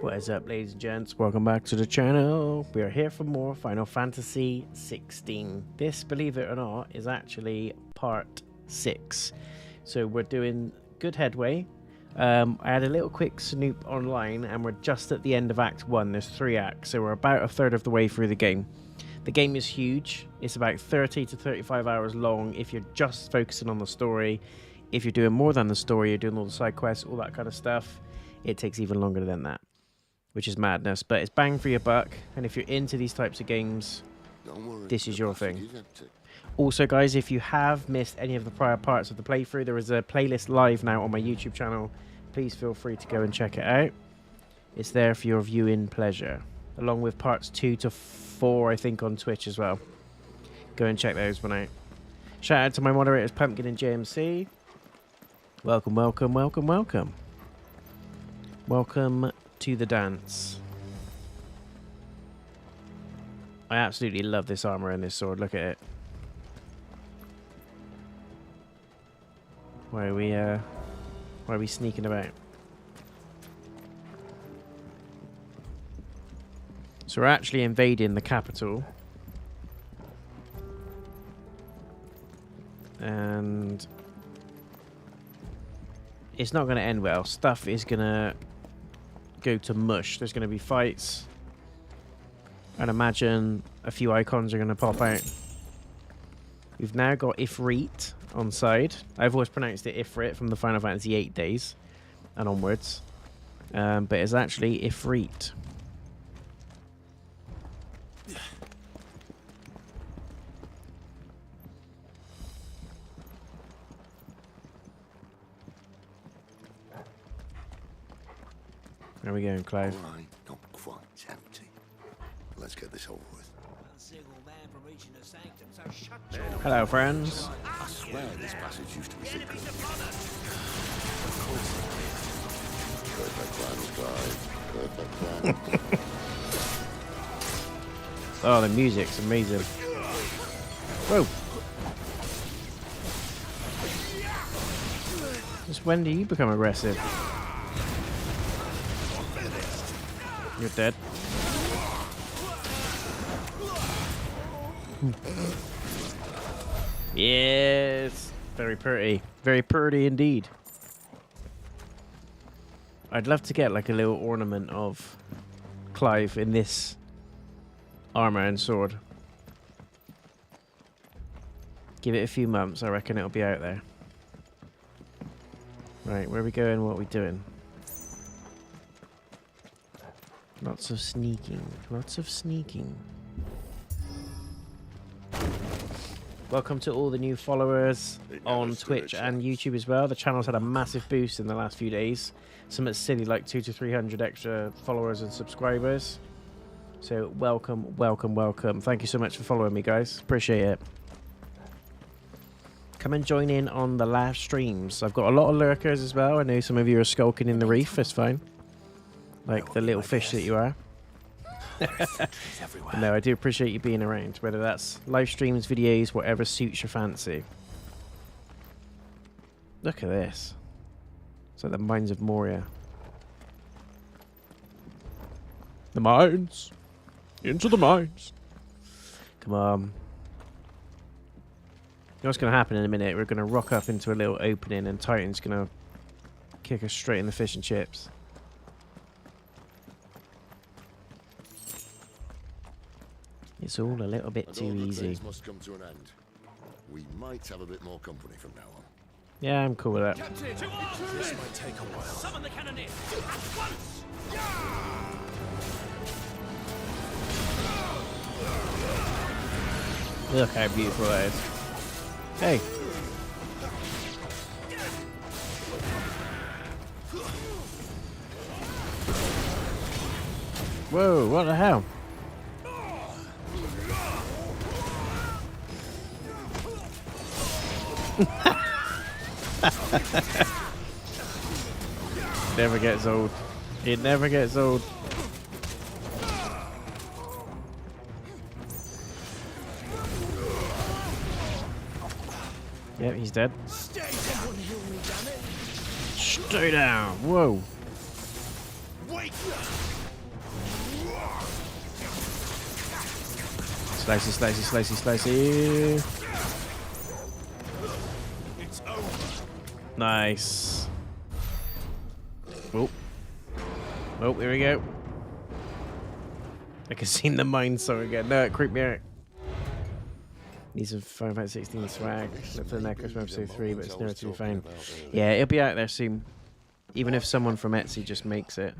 What is up, ladies and gents? Welcome back to the channel. We are here for more Final Fantasy 16. This, believe it or not, is actually part 6. So we're doing good headway. I had a little quick snoop online and we're just at the end of Act 1. There's 3 acts, so we're about a third of the way through the game. The game is huge. It's about 30 to 35 hours long if you're just focusing on the story. If you're doing more than the story, you're doing all the side quests, all that kind of stuff, it takes even longer than that, which is madness. But it's bang for your buck, and if you're into these types of games, this is your thing. Also, guys, if you have missed any of the prior parts of the playthrough, there is a playlist live now on my YouTube channel. Please feel free to go and check it out. It's there for your viewing pleasure, along with parts 2 to 4, I think, on Twitch as well. Go and check those one out. Shout out to my moderators, Pumpkin and JMC. Welcome, welcome, welcome, welcome. Welcome to the dance. I absolutely love this armor and this sword. Look at it. Why are we sneaking about? So we're actually invading the capital. And it's not going to end well. Stuff is going to go to mush. There's going to be fights. I'd imagine a few icons are going to pop out. We've now got Ifrit on side. I've always pronounced it Ifrit from the Final Fantasy VIII days and onwards. But it's actually Ifrit. Where are we going, Clive? All right, not quite empty. Let's get this over with. Hello, friends. I swear this passage used to be secret. Of course it did. Perfect plan, Clive. Perfect plan. Oh, the music's amazing. Whoa. Just when do you become aggressive? You're dead. Yes. Very pretty. Very pretty indeed. I'd love to get like a little ornament of Clive in this armor and sword. Give it a few months, I reckon it'll be out there. Right, where are we going? What are we doing? Lots of sneaking. Lots of sneaking. Welcome to all the new followers on Twitch and YouTube as well. The channel's had a massive boost in the last few days. Something silly like 200 to 300 extra followers and subscribers. So welcome, welcome, welcome. Thank you so much for following me, guys. Appreciate it. Come and join in on the live streams. I've got a lot of lurkers as well. I know some of you are skulking in the reef. It's fine. Like the little fish that you are. No, I do appreciate you being around, whether that's live streams, videos, whatever suits your fancy. Look at this. It's like the mines of Moria. The mines! Into the mines! Come on. You know what's going to happen in a minute? We're going to rock up into a little opening and Titan's going to kick us straight in the fish and chips. It's all a little bit too easy. Must come to an end. We might have a bit more company from now on. Yeah, I'm cool with that. Captain, this might take a while. Summon the cannoneer at once. Look how beautiful that is. Hey. Whoa, what the hell? Never gets old. It never gets old. Yep, he's dead. Stay down. Stay down. Whoa. Wait! Slicey, slicey, slicey, slicey. It's over. Nice. Oh. Oh, here we go. I can see the mind song again. No, it creeped me out. Need some Final Fantasy 16 swag. Look for the necklace from episode 3, but it's nowhere to be found. Yeah, it'll be out there soon. Even if someone from Etsy just makes it,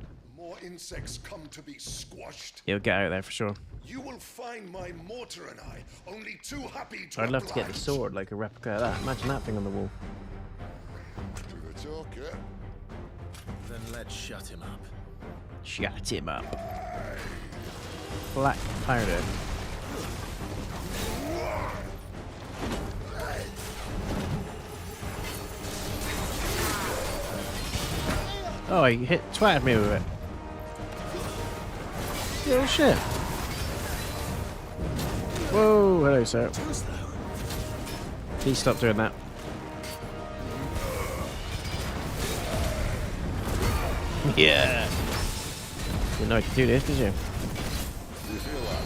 More insects come to be squashed. it'll get out there for sure. You will find my mortar and I only too happy to I'd love to get the oblige. sword, like a replica of that. Imagine that thing on the wall. To the talker. Then let's shut him up. Shut him up. Black powder. Oh, he twatted me with it. Oh shit. Whoa, hello sir. Please stop doing that. Yeah. Didn't know I could do this, did you? You feel that?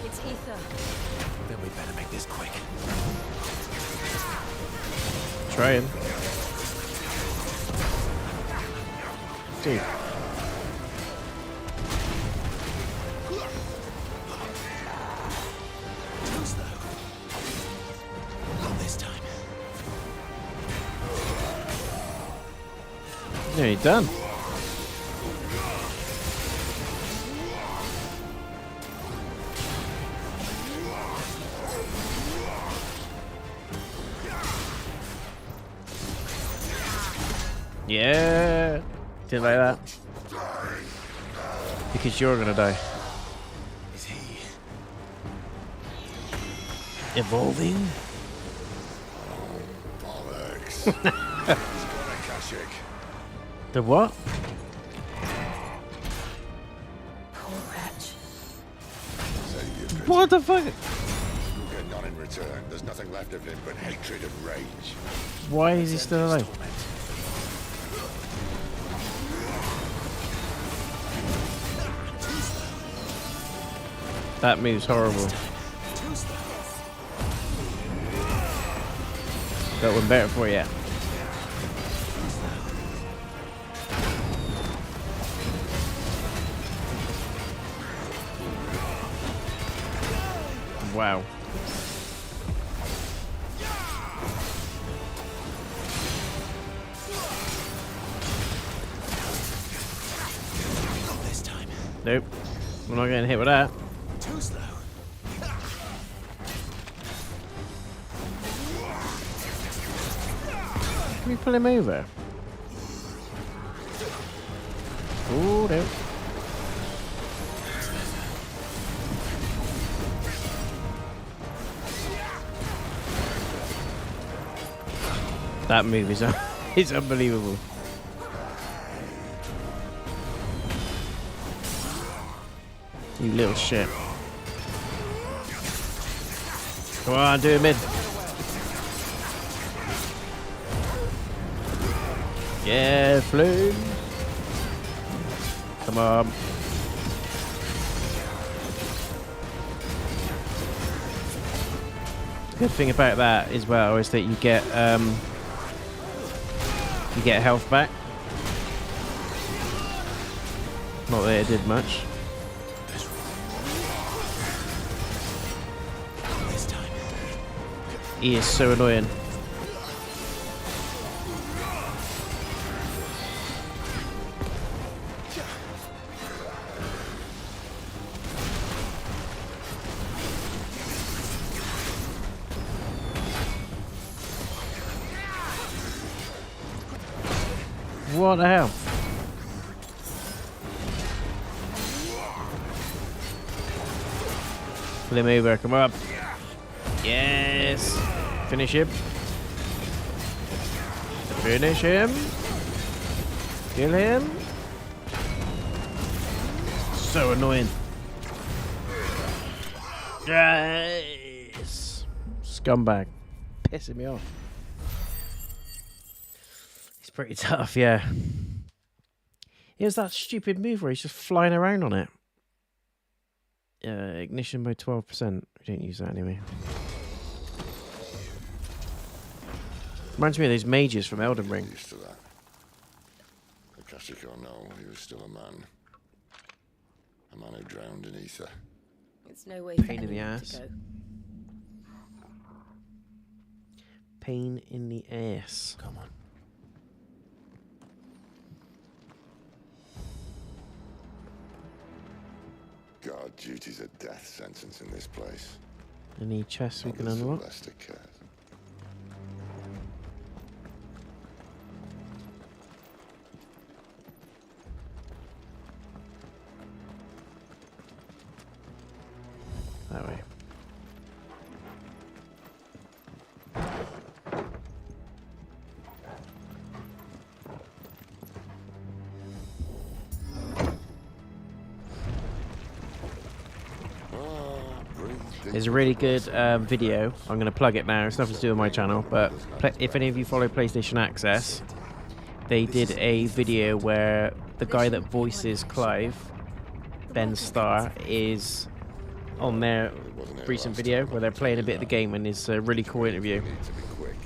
It's ether. Then we better make this quick. Trying. Dude. Too slow. Not this time. Nearly done. Yeah. Didn't like that. Because you're gonna die. Is he? Evolving? Bollocks. He's got a Kashik. The what? Poor wretch. Save your pity. What the fuck? You get none in return. There's nothing left of him but hatred and rage. Why is he still alive? That move's horrible. Too slow. Got one better for you. Wow. Not this time. Nope. We're not getting hit with that. Too slow. Can we pull him over? Oh, no. That move is it's unbelievable. You little shit. Come on, do it mid. Yeah, flame. Come on. Good thing about that as well is that you get health back. Not that it did much. This time. He is so annoying. What the hell? Pull him over, come up. Yes. Finish him. Finish him. Kill him. So annoying. Yes. Scumbag. Pissing me off. Pretty tough, yeah. It was that stupid move where he's just flying around on it. Ignition by 12%. We don't use that anyway. Reminds me of those mages from Elden Ring. Used to that. Akashic or no, he was still a man. A man who drowned in ether. It's no way for Pain in the anyone ass. to go. Pain in the ass. Come on. God, duty's a death sentence in this place. Any chests we can Only unlock? Sylvester cares. That way. There's a really good video. I'm going to plug it now. It's nothing to do with my channel, but if any of you follow PlayStation Access, they did a video where the guy that voices Clive, Ben Starr, is on their recent video where they're playing a bit of the game, and it's a really cool interview. Need to be quick.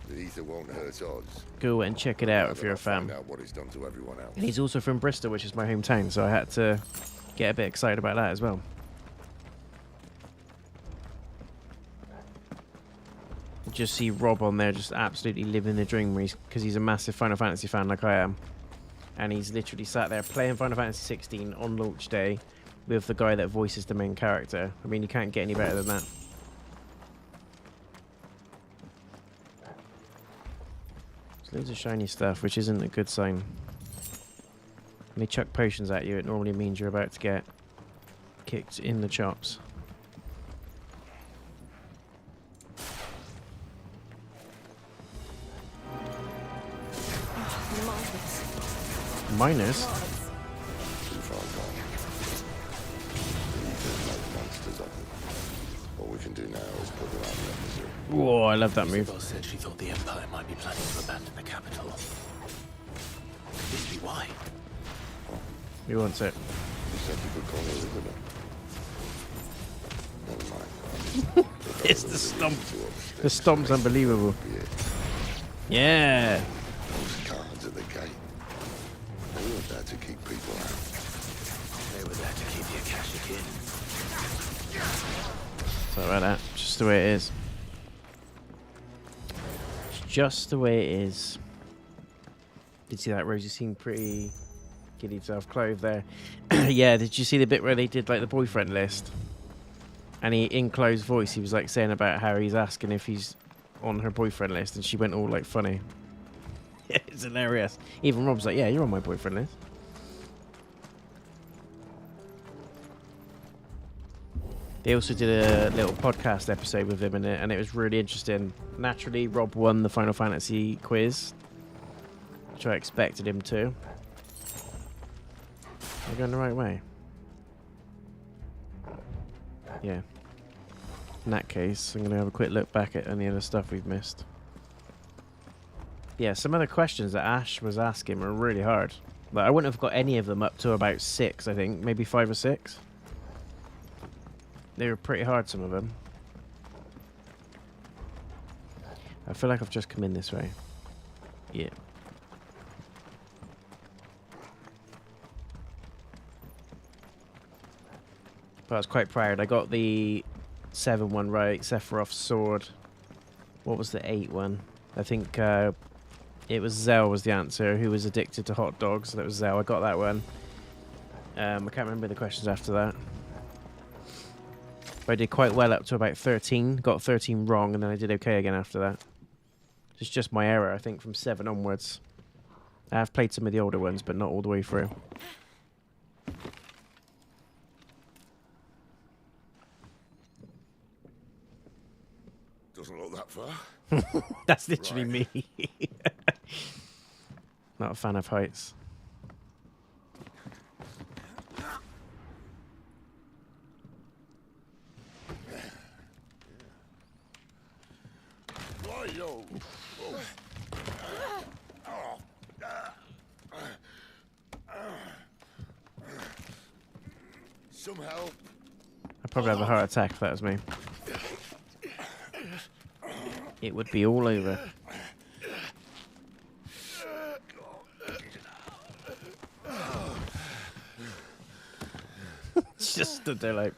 The ether won't hurt odds. Go and check it out if you're a fan. Find out what he's done to everyone else. And he's also from Bristol, which is my hometown, so I had to get a bit excited about that as well. Just see Rob on there just absolutely living the dream because he's a massive Final Fantasy fan like I am. And he's literally sat there playing Final Fantasy 16 on launch day with the guy that voices the main character. I mean, you can't get any better than that. There's loads of shiny stuff, which isn't a good sign. When they chuck potions at you, it normally means you're about to get kicked in the chops. Miners? Too far gone. The ether make monsters of them. What we can do now is put them out of their misery. Whoa, I love that move. Isabel said she thought the Empire might be planning to abandon the capital. Could this be why? Who wants it? You said you could call her Elizabeth. Never mind. It's the stomp. The stomp's unbelievable. Be it. Yeah. Those cards at the gate. They weren't there to keep people out. They were there to keep the Akashic in. Sorry about that. Just the way it is. It's just the way it is. Did you see that, Rosie? Seemed pretty giddy to have Clive there. Yeah, did you see the bit where they did like the boyfriend list? And he, in Clive's voice, he was like saying about how he's asking if he's on her boyfriend list, and she went all like funny. It's hilarious. Even Rob's like, yeah, you're on my boyfriend list. They also did a little podcast episode with him in it, and it was really interesting. Naturally, Rob won the Final Fantasy quiz, which I expected him to. Am I going the right way? Yeah. In that case, I'm going to have a quick look back at any other stuff we've missed. Yeah, some of the questions that Ash was asking were really hard. Like, I wouldn't have got any of them up to about 6, I think. Maybe 5 or 6. They were pretty hard, some of them. I feel like I've just come in this way. Yeah. But I was quite proud. I got the 7 one right, Sephiroth's sword. What was the 8 one? I think it was Zell was the answer, who was addicted to hot dogs. So that was Zell. I got that one. I can't remember the questions after that. But I did quite well up to about 13. Got 13 wrong, and then I did okay again after that. It's just my error, I think, from 7 onwards. I have played some of the older ones, but not all the way through. Doesn't look that far. That's literally me. Not a fan of heights. Right, yo. some help. I'd probably have a heart attack if that was me. It would be all over. It's just stood there like,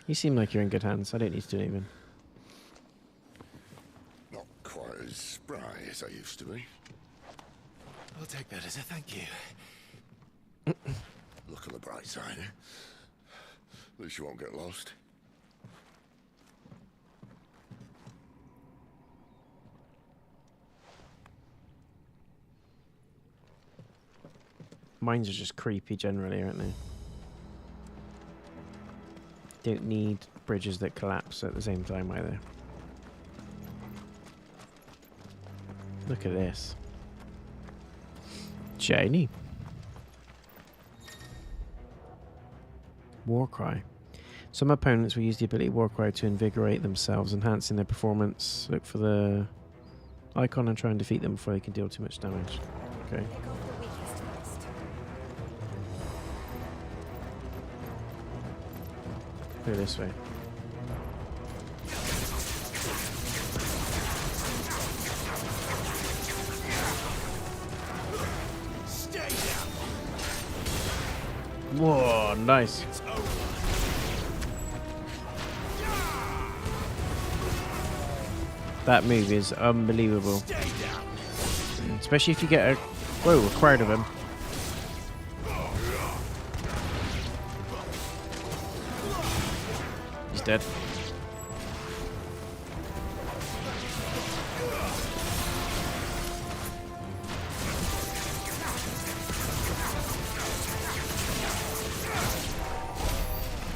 you seem like you're in good hands. I don't need to do anything. Not quite as spry as I used to be. I'll take that as a thank you. Look on the bright side. At least you won't get lost. Mines are just creepy generally, aren't they? Don't need bridges that collapse at the same time either. Look at this. Shiny. Warcry. Some opponents will use the ability Warcry to invigorate themselves, enhancing their performance. Look for the icon and try and defeat them before they can deal too much damage. Okay. Pick off the weakest first. Go this way. Whoa, nice. That move is unbelievable. Especially if you get a... Whoa, a crowd of them. He's dead.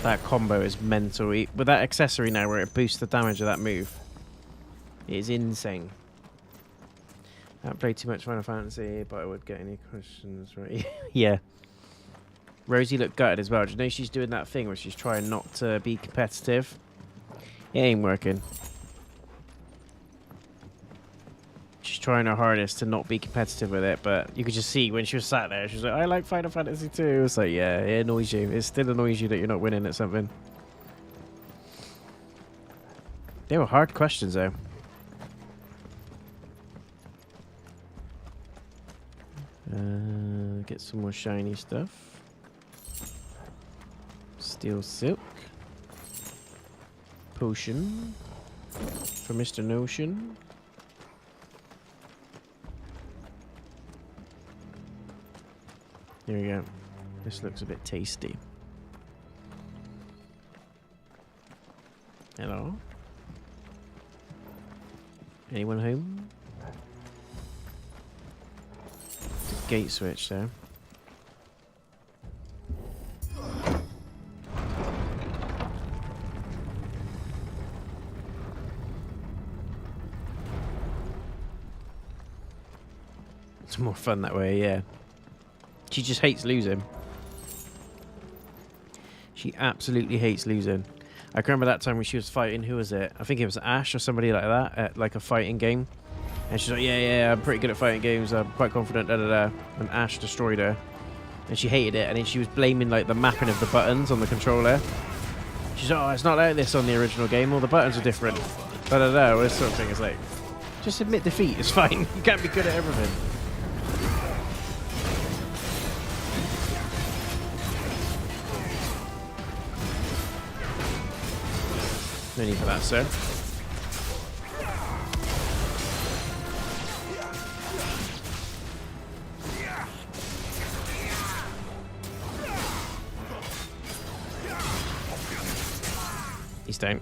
That combo is mental. With that accessory now where it boosts the damage of that move, it is insane. I haven't played too much Final Fantasy, but I would get any questions right. Yeah. Rosie looked gutted as well. Do you know she's doing that thing where she's trying not to be competitive? It ain't working. She's trying her hardest to not be competitive with it, but you could just see when she was sat there, she was like, I like Final Fantasy too. It's like, yeah, it annoys you. It still annoys you that you're not winning at something. They were hard questions though. Get some more shiny stuff. Steel silk. Potion. For Mr.Notion. There we go. This looks a bit tasty. Hello? Anyone home? Gate switch there. It's more fun that way, yeah. She just hates losing. She absolutely hates losing. I can remember that time when she was fighting, who was it? I think it was Ash or somebody like that at like a fighting game. And she's like, yeah, I'm pretty good at fighting games. I'm quite confident, da-da-da. And Ash destroyed her. And she hated it. And then she was blaming like the mapping of the buttons on the controller. She's like, oh, it's not like this on the original game. All the buttons are different. Da-da-da. Well, this sort of thing is like, just admit defeat. It's fine. You can't be good at everything. No need for that, sir. He's down.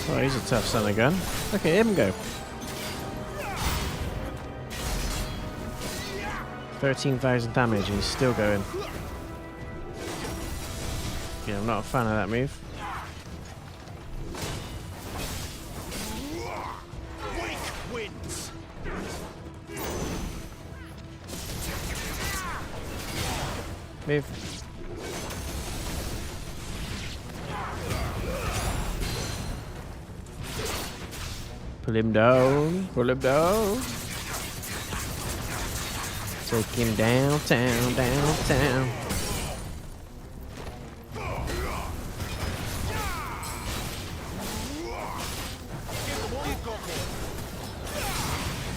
Oh, he's a tough son of a gun. Look at him go. 13,000 damage and he's still going. Yeah, I'm not a fan of that move. Move. Pull him down. Pull him down. Take him downtown, downtown.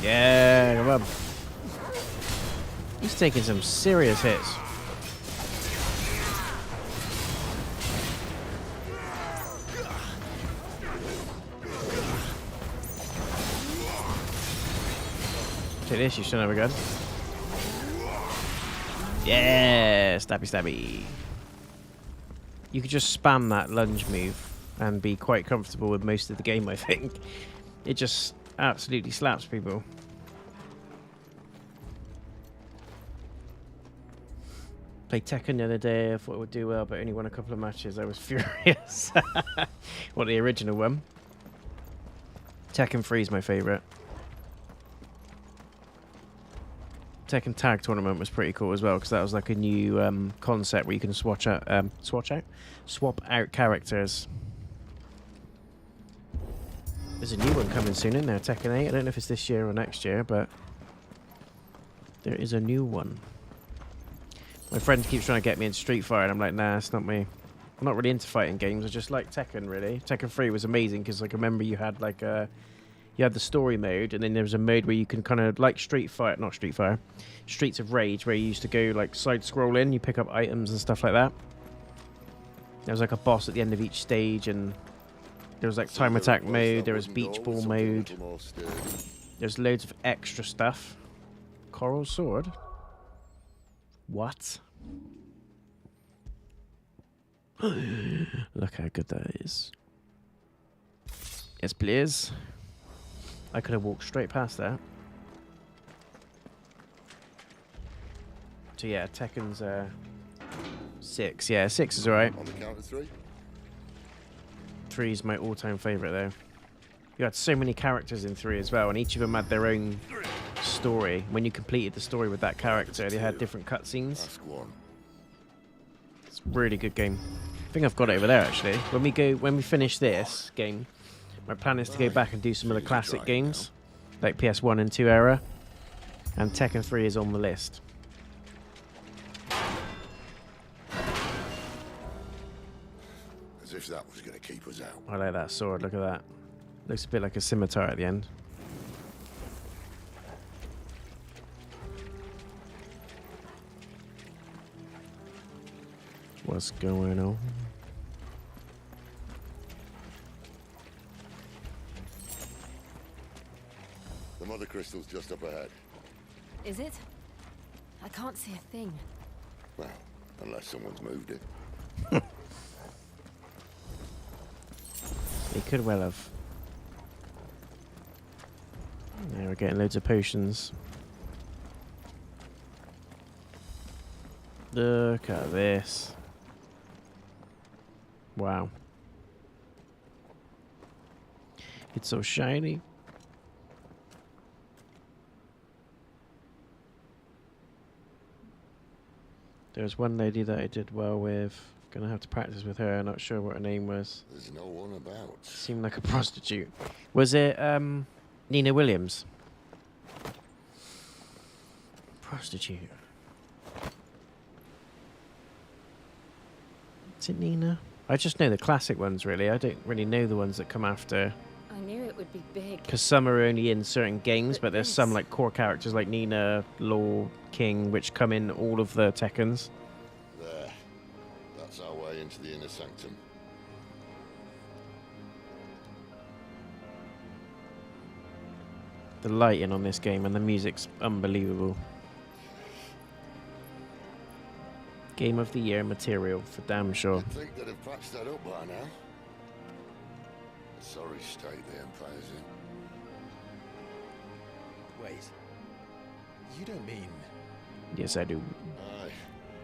Yeah, come on. He's taking some serious hits. Take this, you son of a gun. Yeah, stabby stabby. You could just spam that lunge move and be quite comfortable with most of the game, I think. It just absolutely slaps people. Played Tekken the other day, I thought it would do well, but only won a couple of matches. I was furious. What, the original one? Tekken 3 is my favourite. Tekken Tag Tournament was pretty cool as well, because that was like a new concept where you can swap out characters. There's a new one coming soon, isn't there? Tekken 8. I don't know if it's this year or next year, but there is a new one. My friend keeps trying to get me into Street Fighter, and I'm like, nah, it's not me. I'm not really into fighting games. I just like Tekken, really. Tekken 3 was amazing because, like, I remember you had like a. You had the story mode, and then there was a mode where you can kind of, like Streets of Rage, where you used to go, like, side-scrolling, you pick up items and stuff like that. There was, like, a boss at the end of each stage, and there was, like, time attack mode, there was beach ball mode. There's loads of extra stuff. Coral sword? What? Look how good that is. Yes, please. I could have walked straight past that. So yeah, Tekken's 6. Yeah, 6 is alright. On the count of 3. 3 is my all-time favourite though. You had so many characters in 3 as well, and each of them had their own story. When you completed the story with that character, they had different cutscenes. It's a really good game. I think I've got it over there actually. When we finish this game, my plan is to go back and do some of the classic games, like PS1 and 2 era, and Tekken 3 is on the list. As if that was going to keep us out. I like that sword, look at that. Looks a bit like a scimitar at the end. What's going on? The mother crystal's just up ahead. Is it? I can't see a thing. Well, unless someone's moved it. He could well have. Yeah, we're getting loads of potions. Look at this. Wow. It's so shiny. There's one lady that I did well with. Gonna have to practice with her. Not sure what her name was. There's no one about. Seemed like a prostitute. Was it Nina Williams? Prostitute. Is it Nina? I just know the classic ones, really. I don't really know the ones that come after. I knew it would be big. Because some are only in certain games, but there's some like core characters like Nina, Law, King, which come in all of the Tekkens. There. That's our way into the inner sanctum. The lighting on this game and the music's unbelievable. Game of the Year material, for damn sure. You'd think they'd have patched that up by now. Sorry state the Empire's in. Wait. You don't mean... Yes, I do. Aye.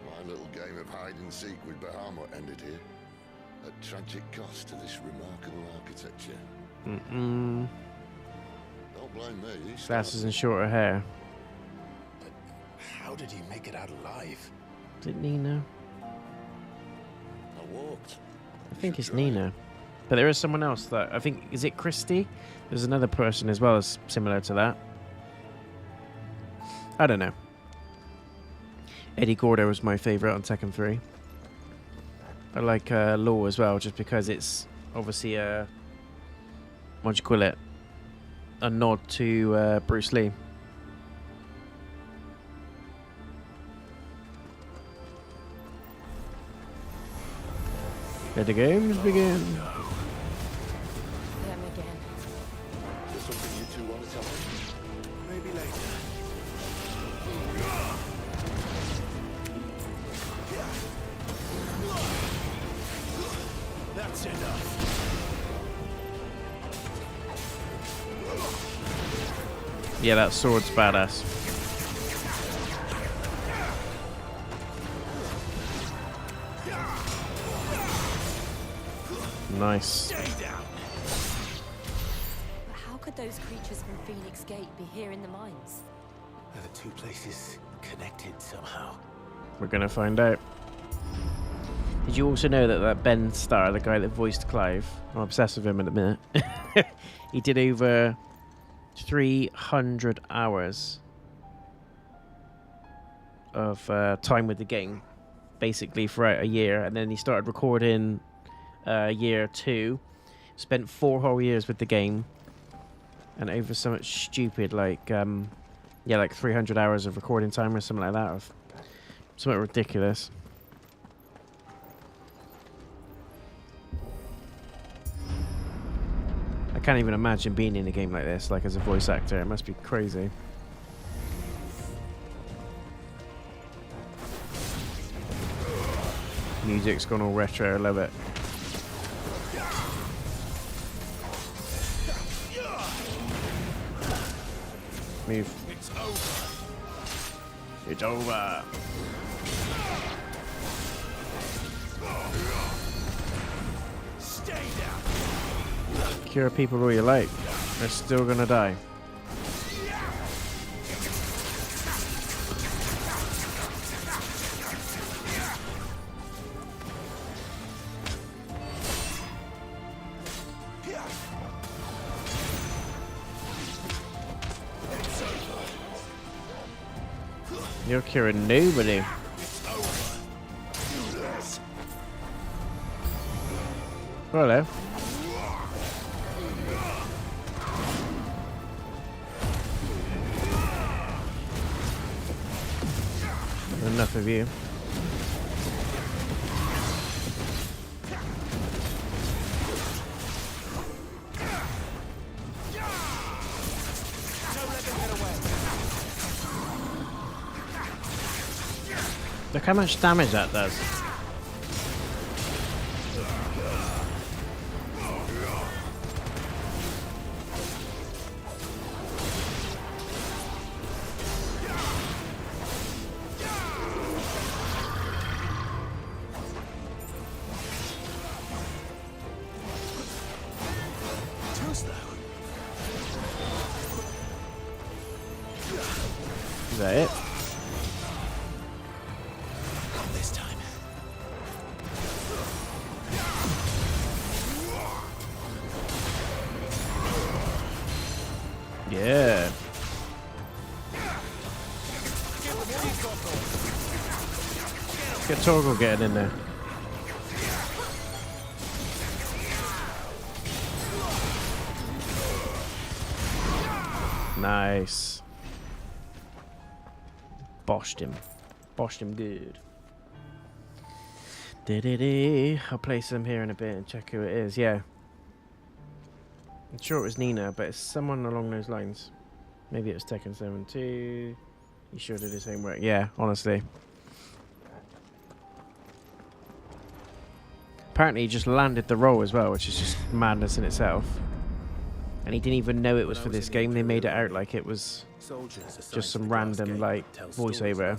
My little game of hide-and-seek with Bahamut ended here. At tragic cost to this remarkable architecture. Mm-mm. Don't blame me. Glasses and shorter hair. But how did he make it out alive? Is it Nina? I walked. I think it's Nina. But there is someone else that I think, is it Christy? There's another person as well as similar to that. I don't know. Eddie Gordo was my favourite on Tekken 3. I like Law as well, just because it's obviously a, what do you call it? A nod to Bruce Lee. Let the games begin. Them again. Is there something you two want to tell me? Maybe later. That's enough. Yeah, that sword's badass. Nice. Stay down. But how could those creatures from Phoenix Gate be here in the mines? Are the two places connected somehow? We're gonna find out. Did you also know that Ben Starr, the guy that voiced Clive, I'm obsessed with him in a minute. He did over 300 hours of time with the game, basically throughout a year, and then he started recording year 2, spent 4 whole years with the game, and over so much stupid like 300 hours of recording time or something like that, of something ridiculous. I can't even imagine being in a game like this, like as a voice actor. It must be crazy. Music's gone all retro, I love it. Move. It's over. It's over. Stay down. Cure people all you like. They're still gonna die. You're curing nobody. Hello. Enough of you. Look how much damage that does. Is that it? Not this time. Yeah. Get Toggle getting in there. Nice. Boshed him. Boshed him good. I'll place them here in a bit and check who it is. Yeah. I'm sure it was Nina, but it's someone along those lines. Maybe it was Tekken 7 too. You sure did his homework. Yeah, honestly. Apparently he just landed the roll as well, which is just madness in itself. And he didn't even know it was for this game. They made it out like it was just some random like voiceover.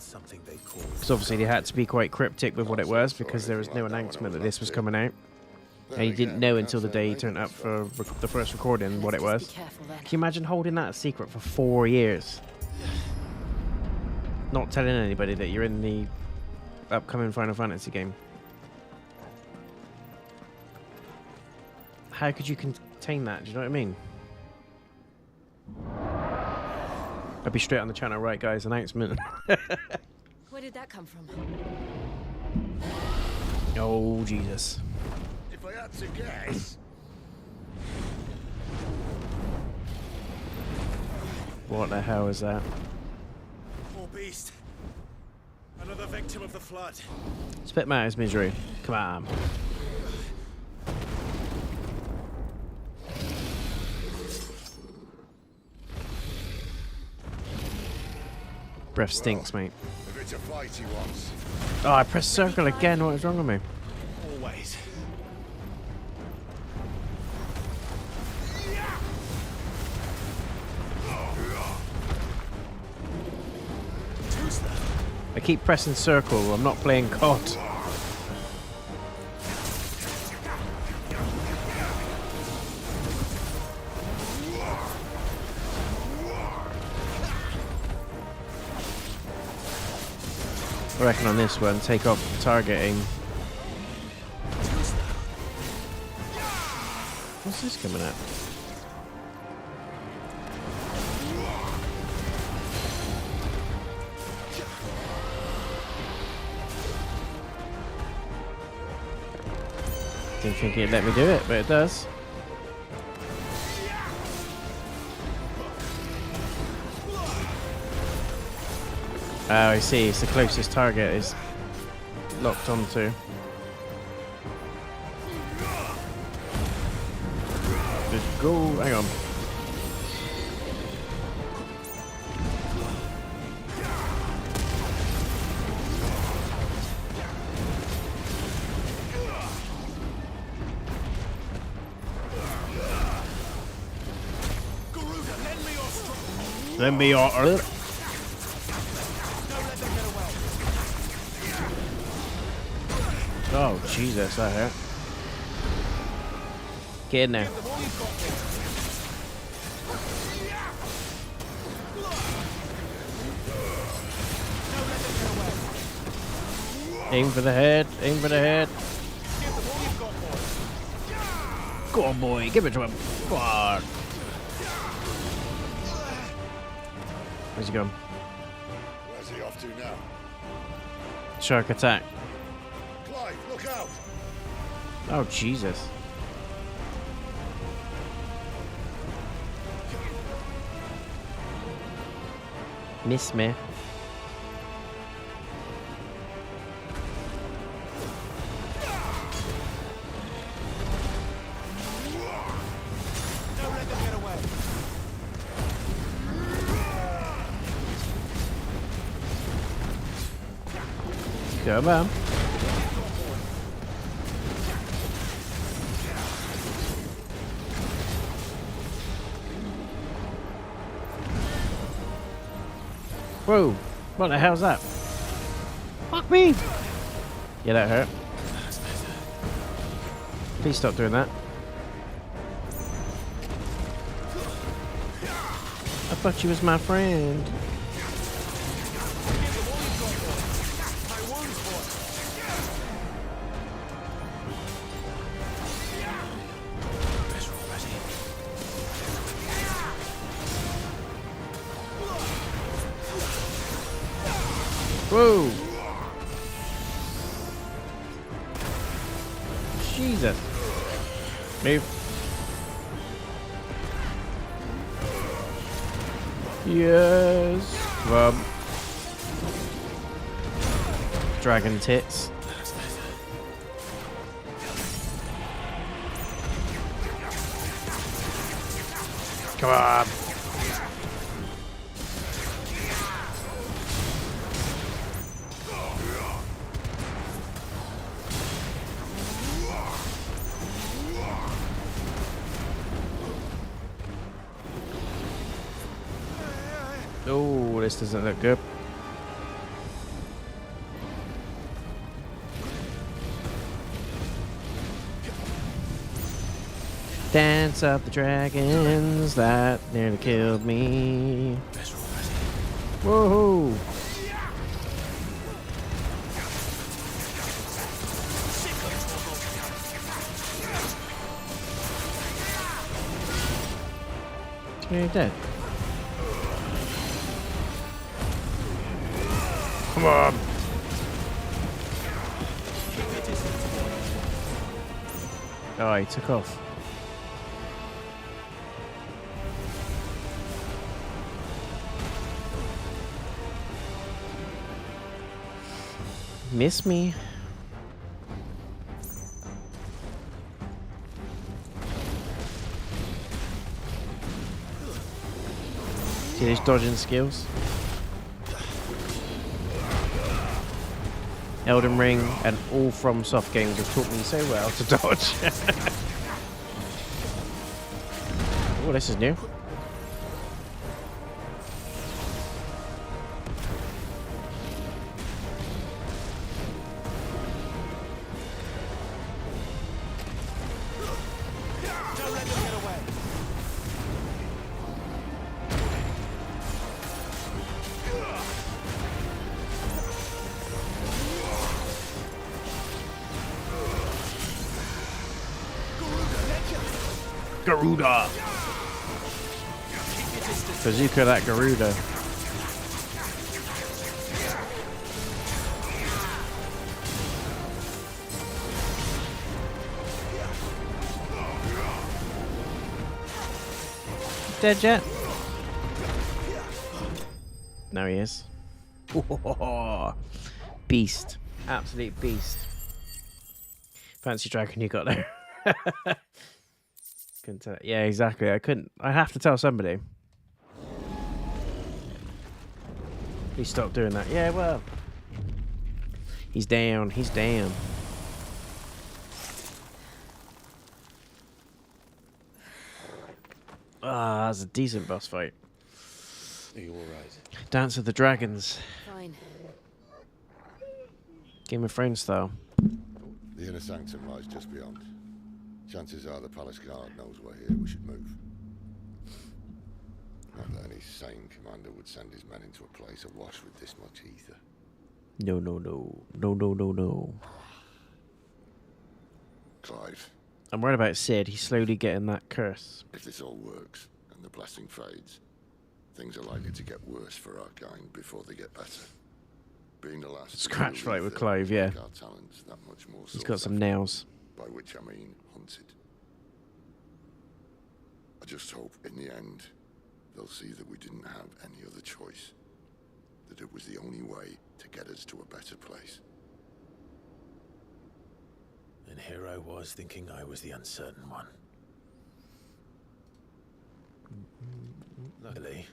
Because obviously they had to be quite cryptic with what it was, because there was no announcement that this was coming out. And he didn't know until the day he turned up for the first recording what it was. Can you imagine holding that a secret for 4 years? Not telling anybody that you're in the upcoming Final Fantasy game. how could you contain that? Do you know what I mean? I'll be straight on the channel, right, guys? Announcement. Where did that come from? Oh, Jesus. If I had to guess, What the hell is that? Poor beast. Another victim of the flood. Spit Matter's misery. Come on. Breath stinks, mate. if it's a fight he wants, Oh, I pressed circle again. What is wrong with me? Always. I keep pressing circle. I'm not playing COD. I reckon on this one, take off targeting. What's this coming at? Didn't think it'd let me do it, but it does. Oh, I see. It's the closest target is locked onto. Just go. Hang on. Lend me your. Oh, Jesus, that hurt. Get in there. Aim for the head, aim for the head. Go on, boy, give it to him. Come on. Where's he going? where's he off to now? Shark attack. Clive, look out! Oh, Jesus. Miss me. Don't let them get away. Come on. Whoa, what the hell's that? Fuck me! Yeah, that hurt. Please stop doing that. I thought she was my friend. Whoa! Jesus! Move. Yes! Rub. Dragon tits. Come on! Oh, this doesn't look good. Dance of the dragons that nearly killed me. Whoa! You're dead. Come on. Oh, he took off. Miss me. See these dodging skills? Elden Ring and all From Soft games have taught me so well to dodge. Oh, this is new. Garuda! Bazooka that Garuda. Dead yet? No, he is. Beast. Absolute beast. Fancy dragon you got there. Couldn't tell. Yeah, exactly. I couldn't. I have to tell somebody. Please stop doing that. Yeah, well. He's down. He's down. Ah, that's a decent boss fight. Are you alright? Dance of the Dragons. Fine. Game of Thrones style. The inner sanctum lies just beyond. Chances are the palace guard knows we're here. We should move. Not that any sane commander would send his men into a place awash with this much ether. No, no, no. No, no, no, no. Clive, I'm worried about Sid. He's slowly getting that curse. if this all works and the blessing fades, things are likely to get worse for our kind before they get better. Being the last Scratch fight with Clive, yeah. our talents that much more He's got some sought nails. after, by which I mean hunted. I just hope in the end they'll see that we didn't have any other choice, that it was the only way to get us to a better place. And here I was thinking I was the uncertain one. Luckily,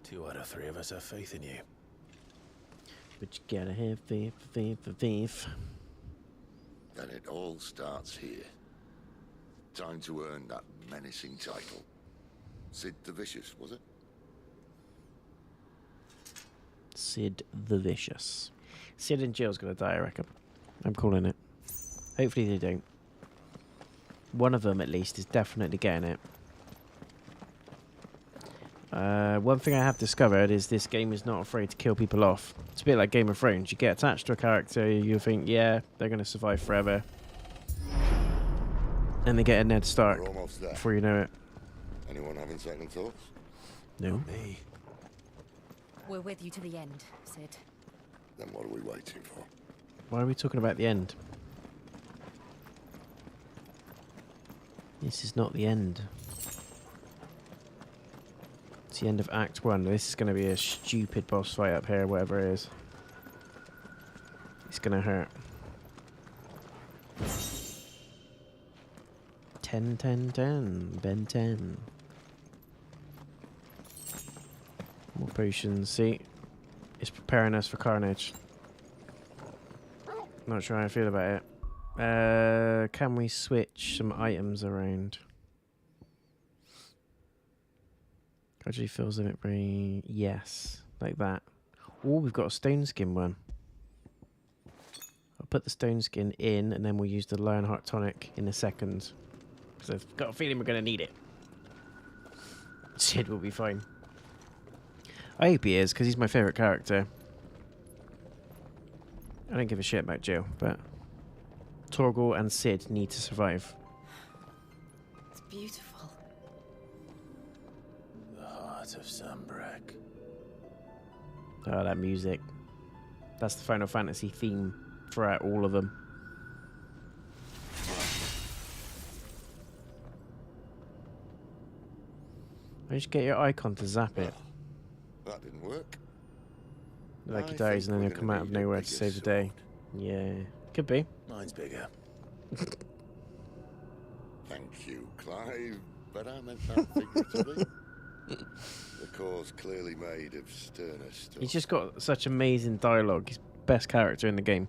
2 out of 3 of us have faith in you. But you gotta have faith, faith. Then it all starts here. Time to earn that menacing title. Sid the Vicious, was it? Sid the Vicious. Sid and Jill's gonna die, I reckon. I'm calling it. Hopefully they don't. One of them, at least, is definitely getting it. One thing I have discovered is this game is not afraid to kill people off. It's a bit like Game of Thrones. You get attached to a character, you think, yeah, they're going to survive forever. And they get a Ned Stark We're almost there. before you know it. Anyone having second thoughts? No. Me? We're with you to the end, Sid. Then what are we waiting for? Why are we talking about the end? This is not the end. It's the end of Act 1. This is going to be a stupid boss fight up here, whatever it is. It's going to hurt. 10, 10, 10. Ben 10. More potions. See? It's preparing us for carnage. Not sure how I feel about it. Can we switch some items around? Gradually fills limit brain. Yes, like that. Oh, we've got a stone skin one. I'll put the stone skin in, and then we'll use the Lionheart tonic in a second. Because I've got a feeling we're going to need it. Sid will be fine. I hope he is, because he's my favourite character. I don't give a shit about Jill, but Torgal and Sid need to survive. It's beautiful. heart of Sunbreak. Oh, that music. That's the Final Fantasy theme throughout all of them. Why don't you get your icon to zap it? That didn't work. Like he I dies and think then we're he'll come gonna out of need a nowhere to bigger save the day. Yeah, could be. Mine's bigger. Thank you, Clive, but I meant that figuratively. The core's clearly made of sterner stuff. He's just got such amazing dialogue. He's best character in the game.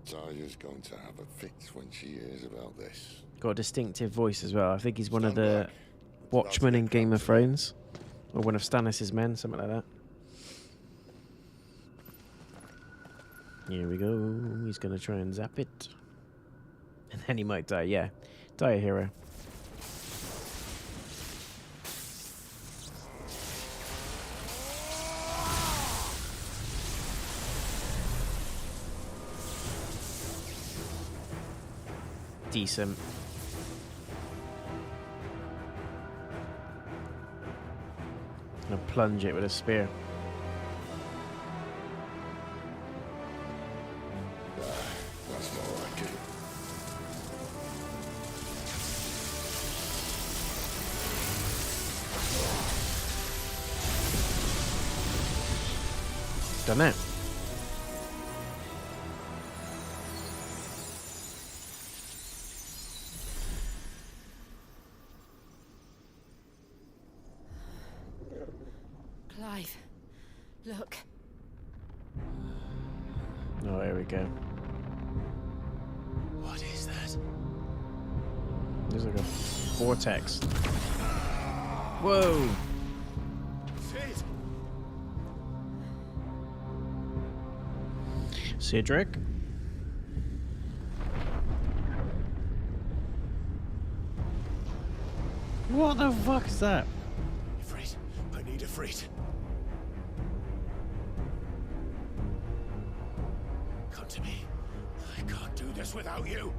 Zarya's going to have a fit when she hears about this. Got a distinctive voice as well. I think he's one of Stand the back. Watchmen in That's Game of good. Thrones. Or one of Stannis' men, something like that. Here we go. He's going to try and zap it. And then he might die, yeah. Die a hero. Decent. Gonna plunge it with a spear. That's more like it. Done it. Clive, look. Oh, here we go. What is that? There's like a vortex. Whoa! Sid! Cedric? What the fuck is that? Ifrit, I need Ifrit. Come to me. I can't do this without you.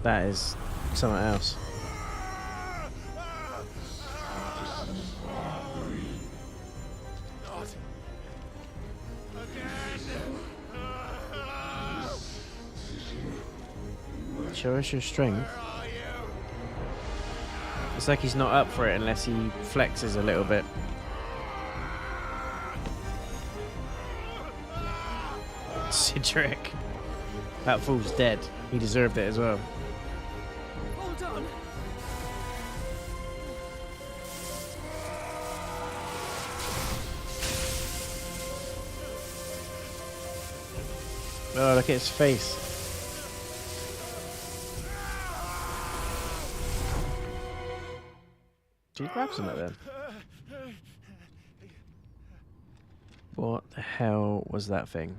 That is something else. Not again. Show us your strength. Where are you? It's like he's not up for it unless he flexes a little bit. Cedric. That fool's dead. He deserved it as well. Hold on. Oh, look at his face. Did he grab something then? What the hell was that thing?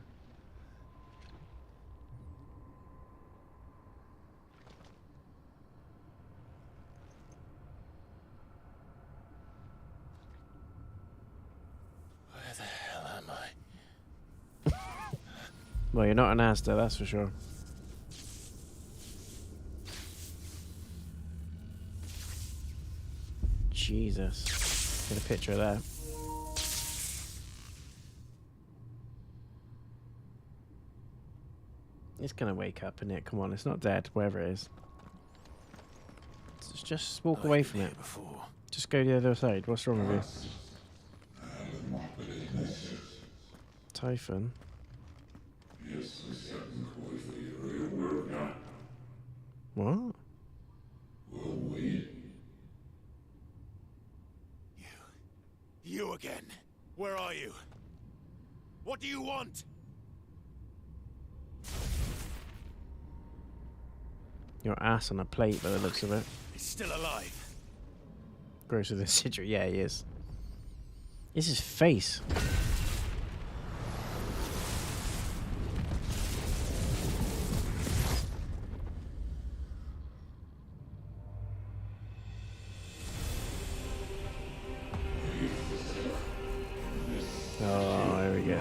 Where the hell am I? Well, you're not an Asda, that's for sure. Jesus. Get a picture of that. It's gonna wake up, isn't it? Come on, it's not dead, wherever it is. Just walk away from it. Before. Just go to the other side. What's wrong with you? Typhon? What? You again. Where are you? What do you want? Your ass on a plate by the looks of it. He's still alive. Grosser than Cedric. Yeah, he is. It's his face. Oh, here we go.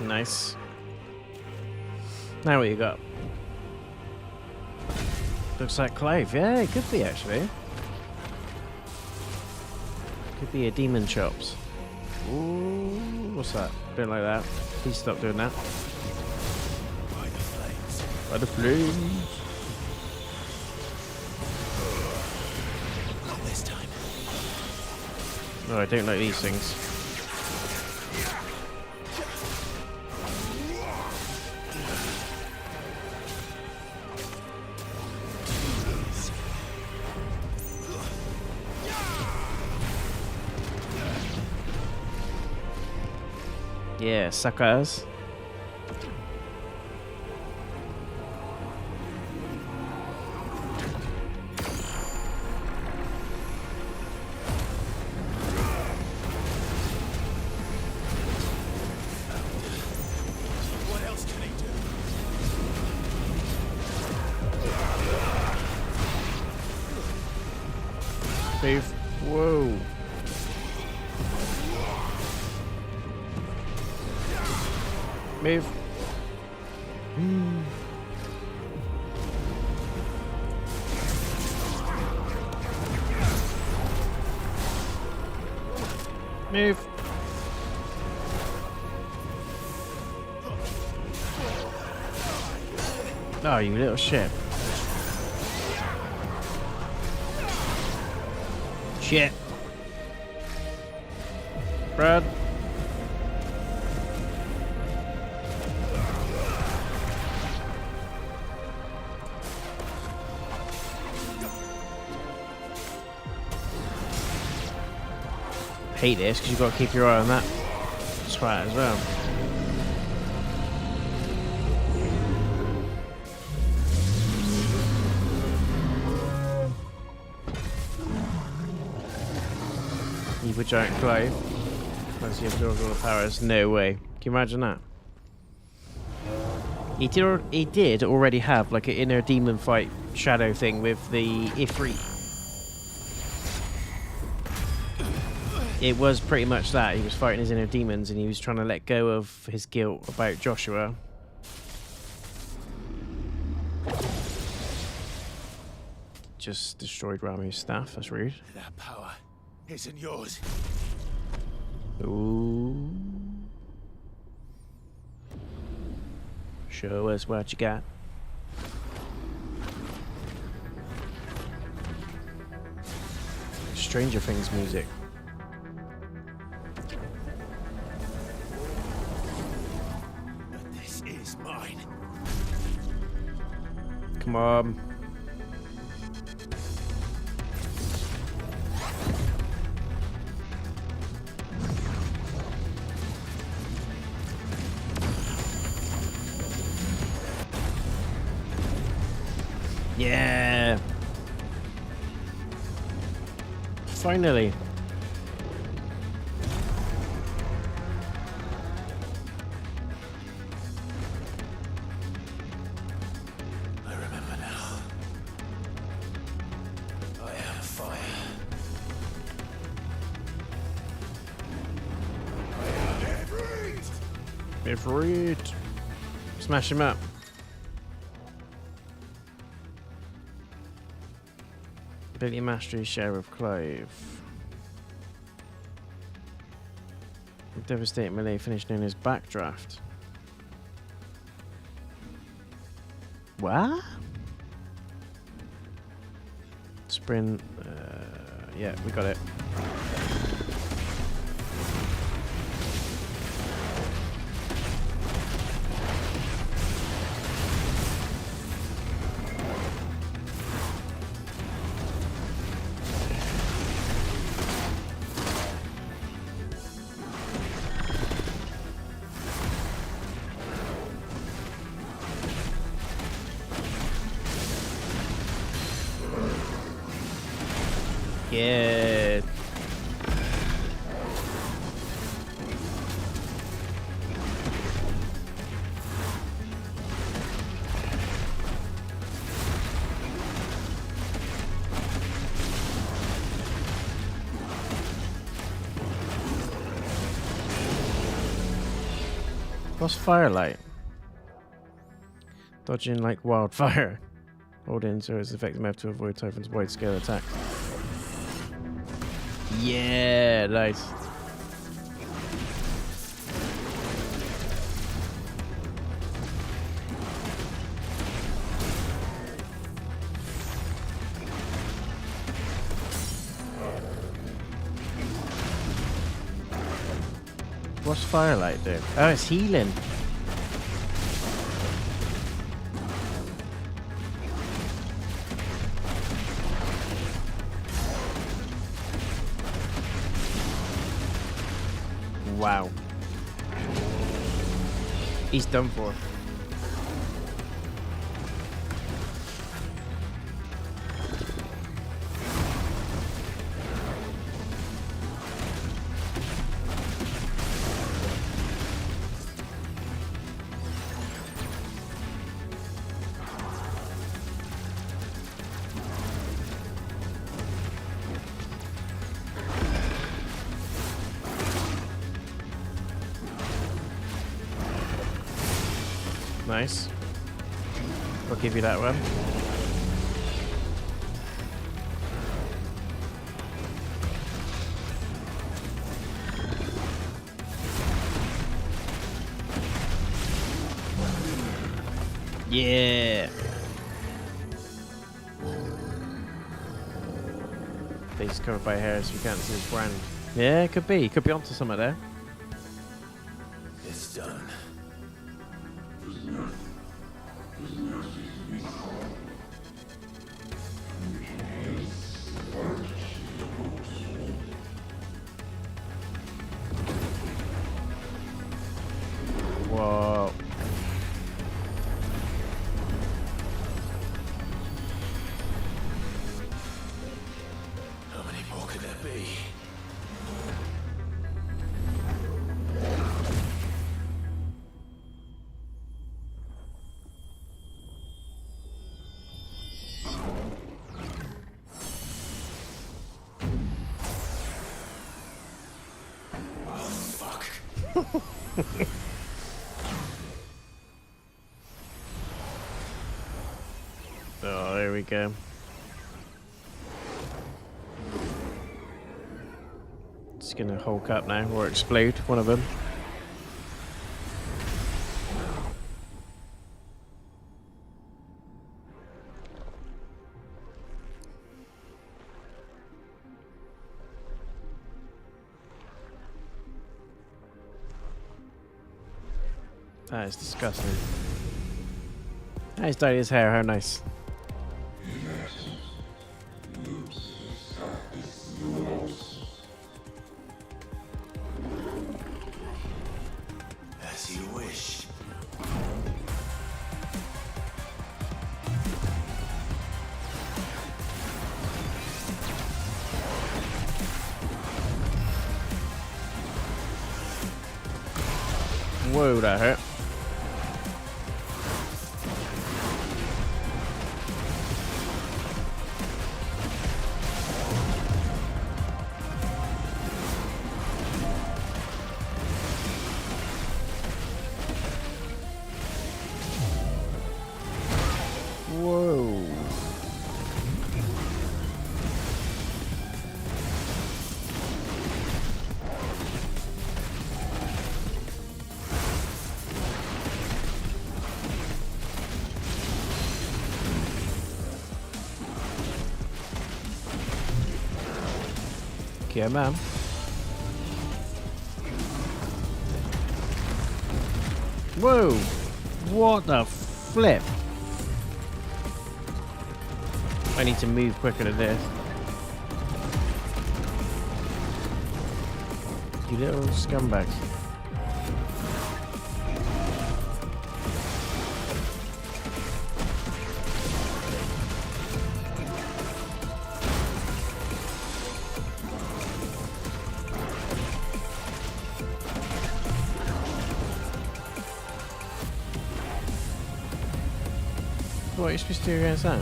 Nice. Now what you got? Looks like Clive. Yeah, it could be actually. Could be a demon chops. Ooh, what's that? Don't like that. Please stop doing that. By the flames. By the flames. Not this time. Oh, I don't like these things. Yeah, suckers. What else can he do? Move. Whoa. Move. Move. Oh, you little shit. Shit. Brad. Hate this because you've got to keep your eye on that spot as well. Evil giant Clive. Once he absorbs all the powers, no way. Can you imagine that? He did already have like an inner demon fight shadow thing with the Ifrit. It was pretty much that. He was fighting his inner demons and he was trying to let go of his guilt about Joshua. Just destroyed Ramuh's staff. That's rude. That power isn't yours. Ooh. Show us what you got. Stranger Things music. But this is mine. Come on. Yeah. Finally. I remember now. I am fire. I am Ifrit. Ifrit. Smash him up. Ability mastery share of Clive. Devastating melee finish known as backdraft. What? Sprint. Yeah, we got it. Yeah. What's firelight? Dodging like wildfire. Hold in so it's effective map to avoid Typhon's wide scale attack. Yeah, nice. What's firelight do? Oh, it's healing. Wow. He's done for. Nice. I'll give you that one. Yeah. Face covered by hair so you can't see his brand. Yeah, could be. Could be onto something there. It's done. Whoa. How many more could there be? Oh, there we go. It's gonna hulk up now or explode, one of them. That is disgusting. He's dyed his hair, how nice. As you wish. Whoa, that hurt. Whoa. Okay, man. Whoa! What the flip? I need to move quicker than this. You little scumbags. What are you supposed to do against that?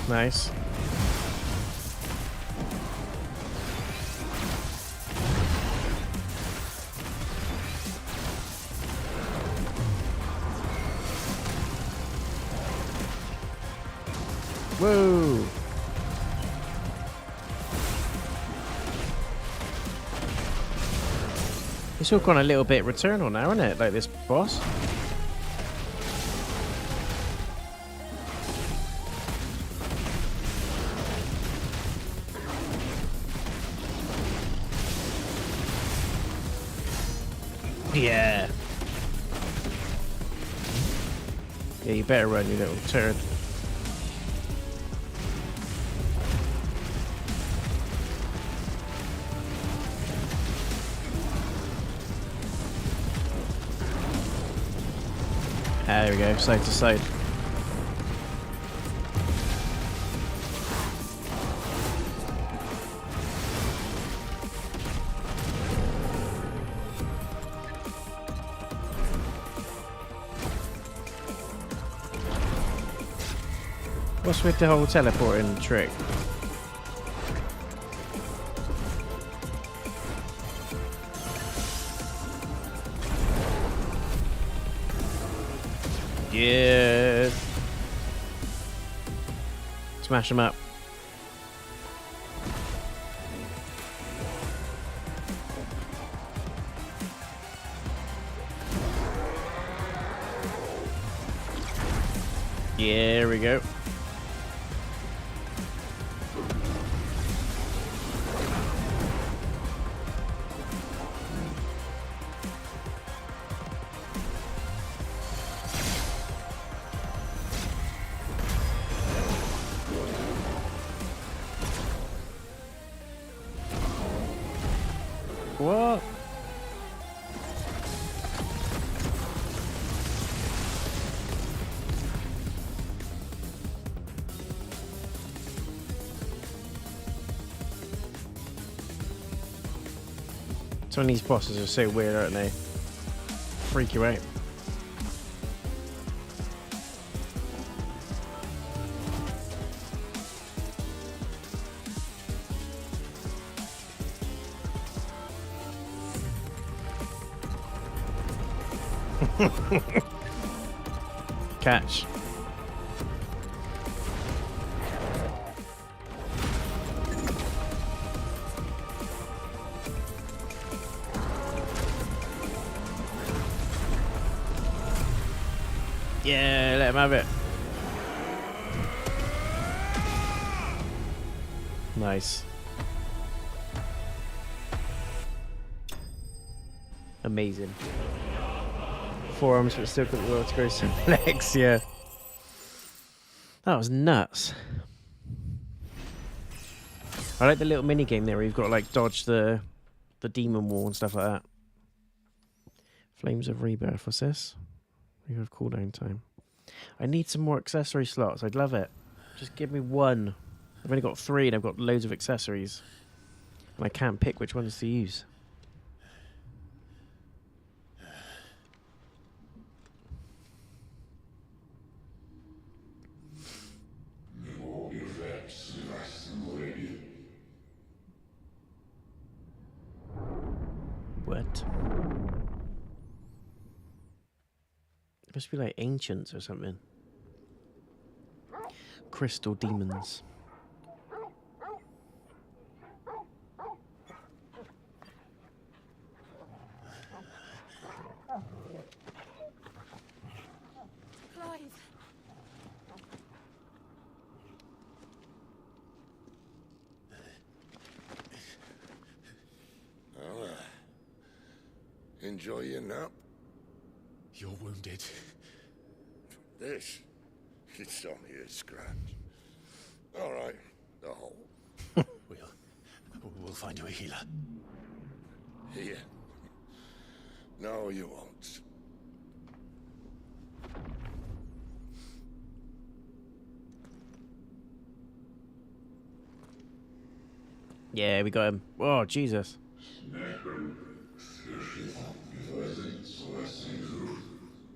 Nice. Whoa! It's all gone a little bit Returnal now, isn't it? Like this boss. Yeah. Yeah, you better run, you little turd. Ah, there we go, side to side. What's with the whole teleporting trick? Yeah. Smash them up. Yeah, there we go. What? Some of these bosses are so weird, aren't they? Freak you out. Catch. Yeah, let him have it. Nice. Amazing. Forearms, but still got the will to go some legs, yeah. That was nuts. I like the little mini game there where you've got to like dodge the demon wall and stuff like that. Flames of Rebirth, what's this? We have cooldown time. I need some more accessory slots. I'd love it. Just give me one. I've only got 3 and I've got loads of accessories. And I can't pick which ones to use. What? It must be like ancients or something. Crystal demons. Clive. Well, enjoy your nap. You're wounded. This, it's only a scratch. All right, the hole. We'll find you a healer. Here. No, you won't. Yeah, we got him. Oh, Jesus.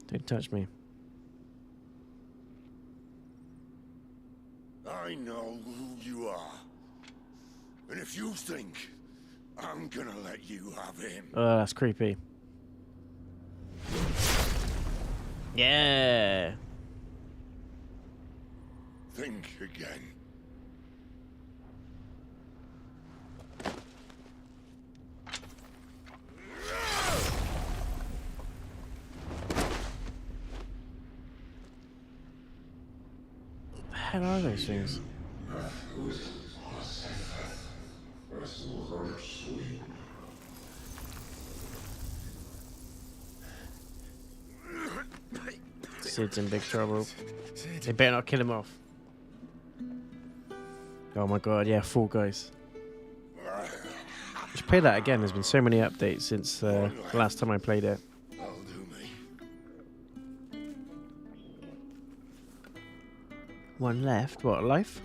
Don't touch me. I know who you are. And if you think I'm gonna let you have him... Oh, that's creepy. Yeah. Think again. What the hell are those things? Sid's in big trouble. They better not kill him off. Oh my god, yeah, Fall Guys. Should play that again. There's been so many updates since the last time I played it. That'll do me. One left. What, life?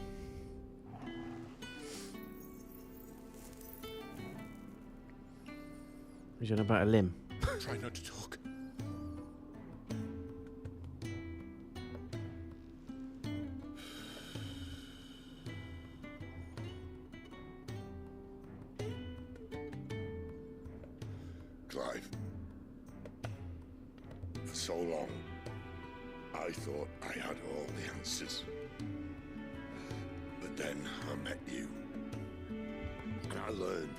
He's on about a limb. Try not to talk. Clive. For so long, I thought I had all the answers. But then I met you. And I learned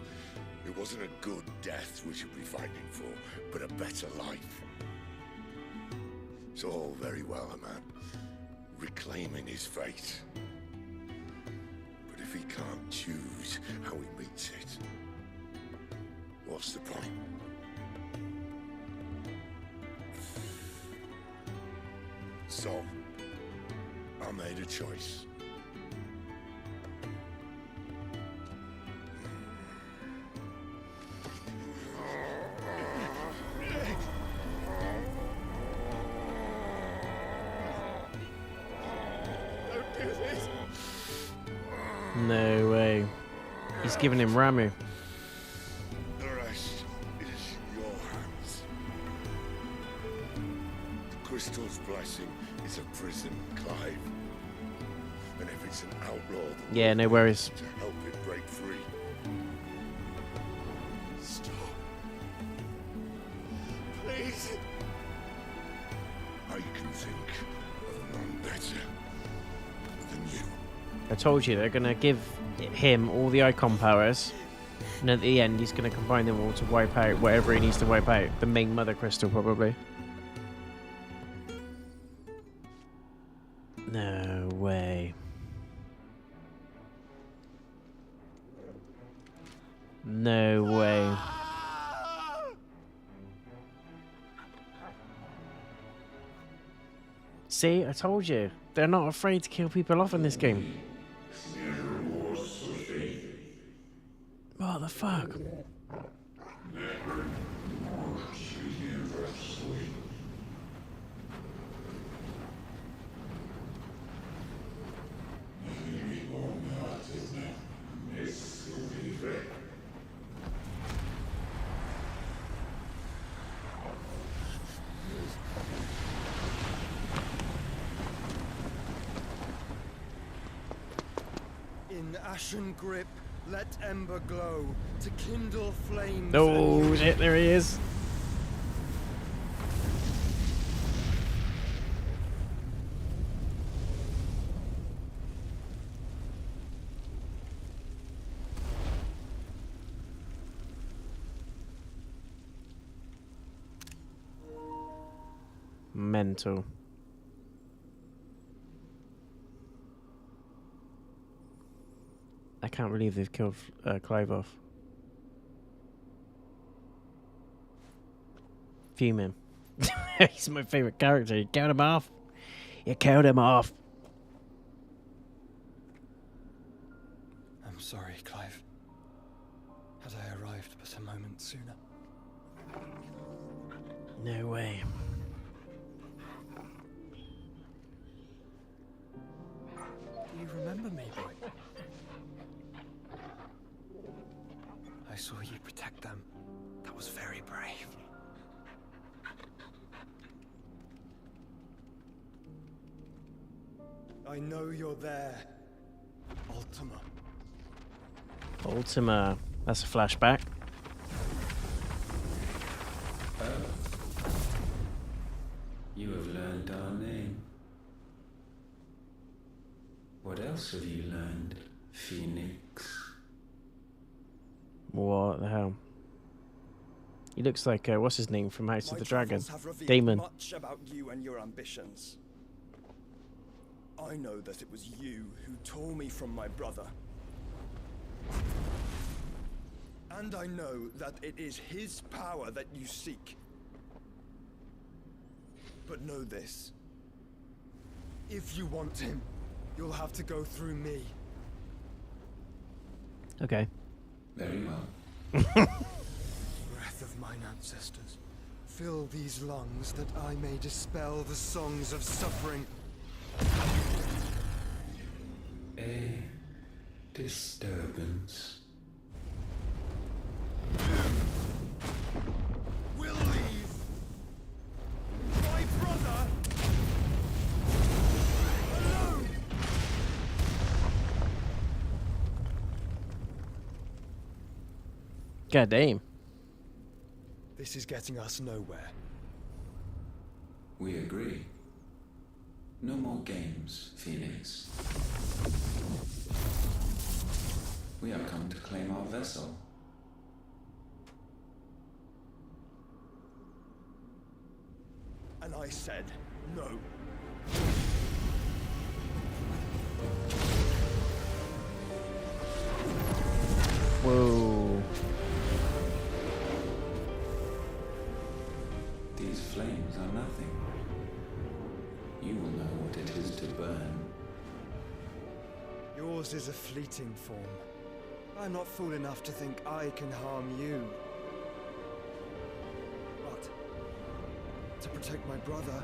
it wasn't a good death we should be fighting for, but a better life. It's all very well, a man reclaiming his fate. But if he can't choose how he meets it, what's the point? So, I made a choice. No way. He's giving him Ramuh. The rest is your hands. The crystal's blessing is a prison, Clive. And if it's an outlaw, the Yeah, no worries. to help it break free. Stop. Please. I can think of none better than you. I told you they're gonna give him all the icon powers, and at the end he's gonna combine them all to wipe out whatever he needs to wipe out. The main mother crystal, probably. No way. No way. See, I told you. They're not afraid to kill people off in this game. What the fuck? In ashen grip, let ember glow to kindle flames. Oh shit, there he is. Mental. I can't believe they've killed Clive off. Fuming. He's my favourite character. You killed him off. You killed him off. I'm sorry, Clive. Had I arrived but a moment sooner. No way. Do you remember me, boy? I saw you protect them. That was very brave. I know you're there, Ultima. Ultima. That's a flashback. You have learned our name. What else have you learned, Phoenix? What the hell? He looks like, what's his name from House of the Dragon? My travels have revealed Damon. much about you and your ambitions. I know that it was you who tore me from my brother. And I know that it is his power that you seek. But know this. If you want him, you'll have to go through me. Okay. Very well. Breath of mine ancestors, fill these lungs that I may dispel the songs of suffering. A disturbance. We'll leave. My brother alone. God damn. This is getting us nowhere. We agree. No more games, Phoenix. We have come to claim our vessel. And I said no. Whoa. These flames are nothing. You will know what it is to burn. Yours is a fleeting form. I'm not fool enough to think I can harm you. But to protect my brother,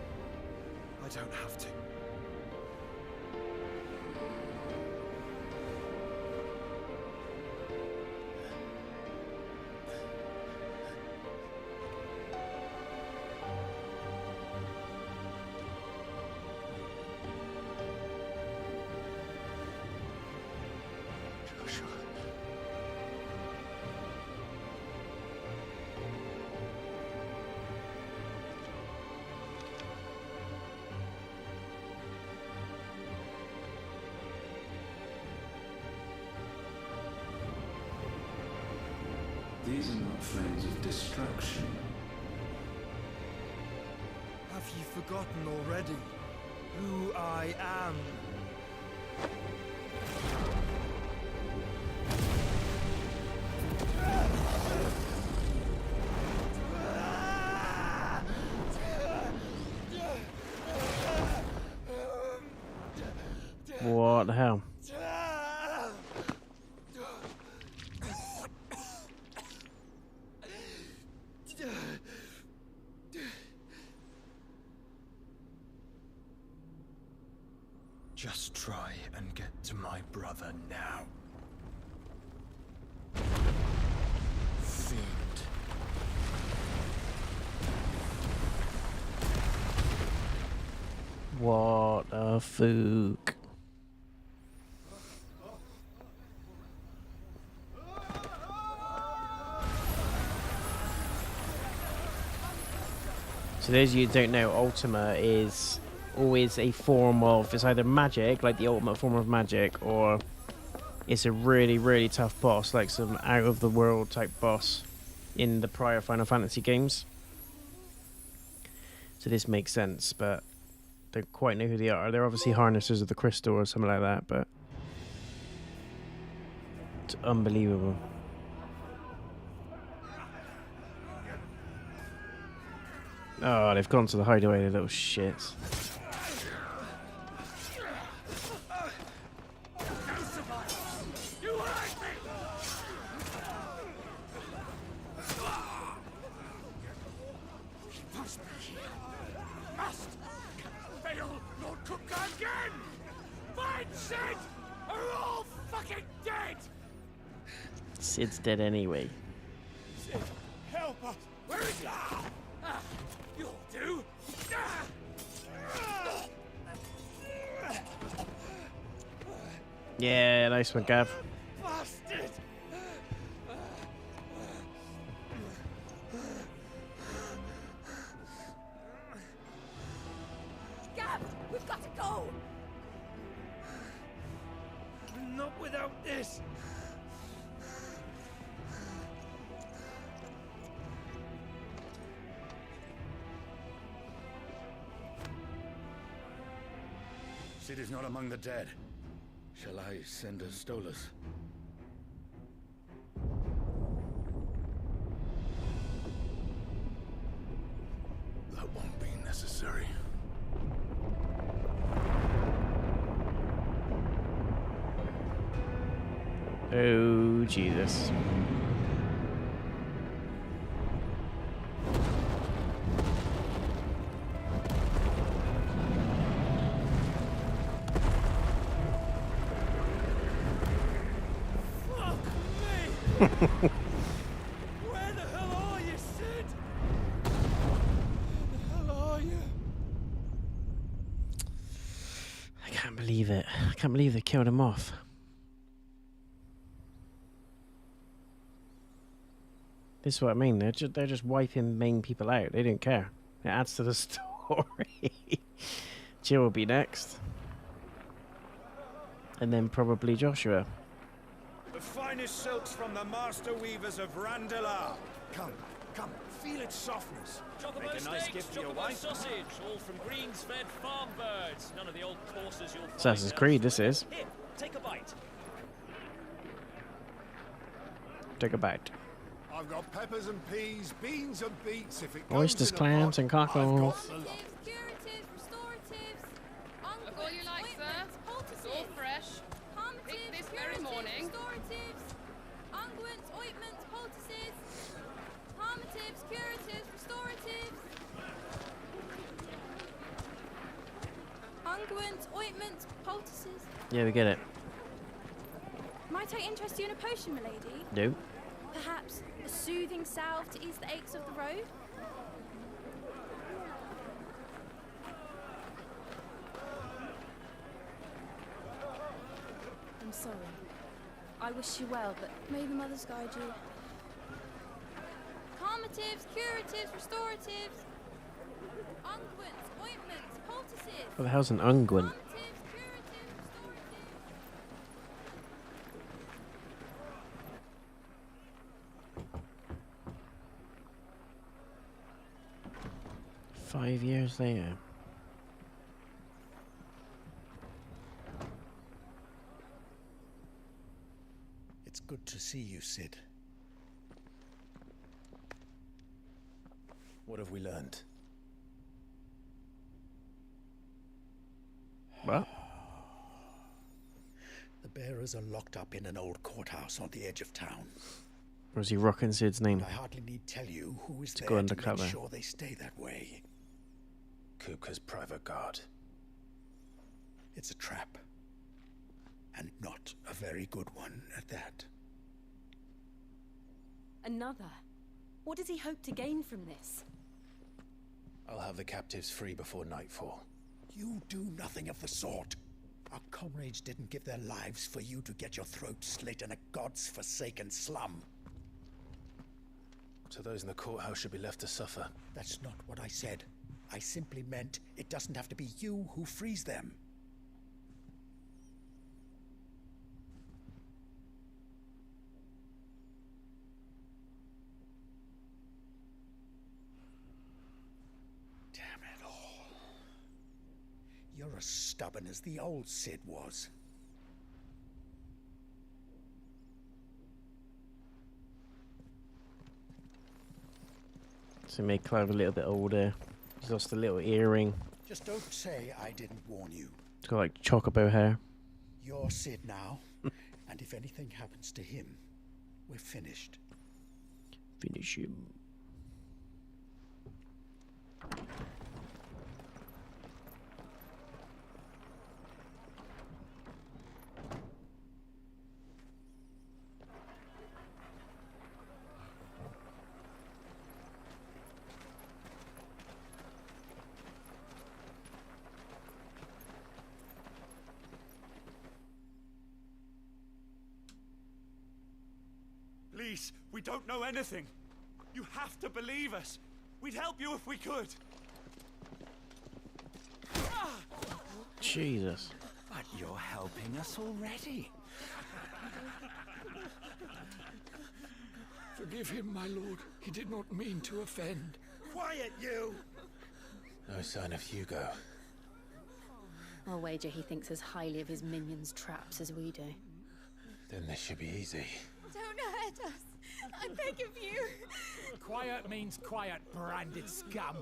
I don't have to. These are not flames of destruction. Have you forgotten already who I am? What the hell? Just try and get to my brother now. Fiend. What a fook. So those of you who don't know, Ultima is always a form of, it's either magic, like the ultimate form of magic, or it's a really, really tough boss, like some out-of-the-world type boss in the prior Final Fantasy games. So this makes sense, but don't quite know who they are. They're obviously harnessers of the crystal or something like that, but it's unbelievable. Oh, they've gone to the hideaway, the little shits. Sid's dead anyway. Sid, help us! Where is he? You'll do! Yeah, nice one, Gav. Bastard! Gab, we've got to go! Not without this! Sid is not among the dead. Shall I send a Stolas? That won't be necessary. Oh, Jesus. Where the hell are you, Sid? Where the hell are you? I can't believe it. I can't believe they killed him off. This is what I mean. They're just wiping main people out. They didn't care. It adds to the story. Jill will be next. And then probably Joshua. The finest silks from the master weavers of Randalar. Come, come, feel its softness. Chocobo Make a nice steaks, gift for your Chocobo wife. sausage, all from greens-fed farm birds. None of the old courses you'll find Assassin's elsewhere. Creed, this is. Here, take a bite. Take a bite. I've got peppers and peas, beans and beets. If it goes Oysters, in a clams, pot, and cockles. I've got the lot. Curatives, restoratives, Look all you like, sir. It's all fresh. Picked this very morning. Restoratives, unguents, ointments, poultices, palmatives, curatives, restoratives. Unguents, ointments, poultices. Yeah, we get it. Might I interest you in a potion, milady? No. Perhaps a soothing salve to ease the aches of the road? I'm sorry. I wish you well, but may the mothers guide you. Calmatives, curatives, restoratives, unguents, ointments, poultices. What the hell's an unguent? Calmatives, curatives, restoratives. 5 years later. It's good to see you, Sid. What have we learned? What? The bearers are locked up in an old courthouse on the edge of town. Or is he rocking Sid's name? I hardly need tell you who is To there go to undercover. make sure they stay that way. Kupka's private guard. It's a trap. And not a very good one at that. Another? What does he hope to gain from this? I'll have the captives free before nightfall. You do nothing of the sort. Our comrades didn't give their lives for you to get your throat slit in a god's forsaken slum. So those in the courthouse should be left to suffer. That's not what I said. I simply meant it doesn't have to be you who frees them. Damn it all. You're as stubborn as the old Sid was. So make Clive a little bit older. He's lost a little earring. Just don't say I didn't warn you. He's got like chocobo hair. You're Sid now, and if anything happens to him, we're finished. Finish him. Please, we don't know anything. You have to believe us. We'd help you if we could. Jesus. But you're helping us already. Forgive him, my lord. He did not mean to offend. Quiet, you! No sign of Hugo. I'll wager he thinks as highly of his minions' traps as we do. Then this should be easy. Don't hurt us. I beg of you. Quiet means quiet, branded scum.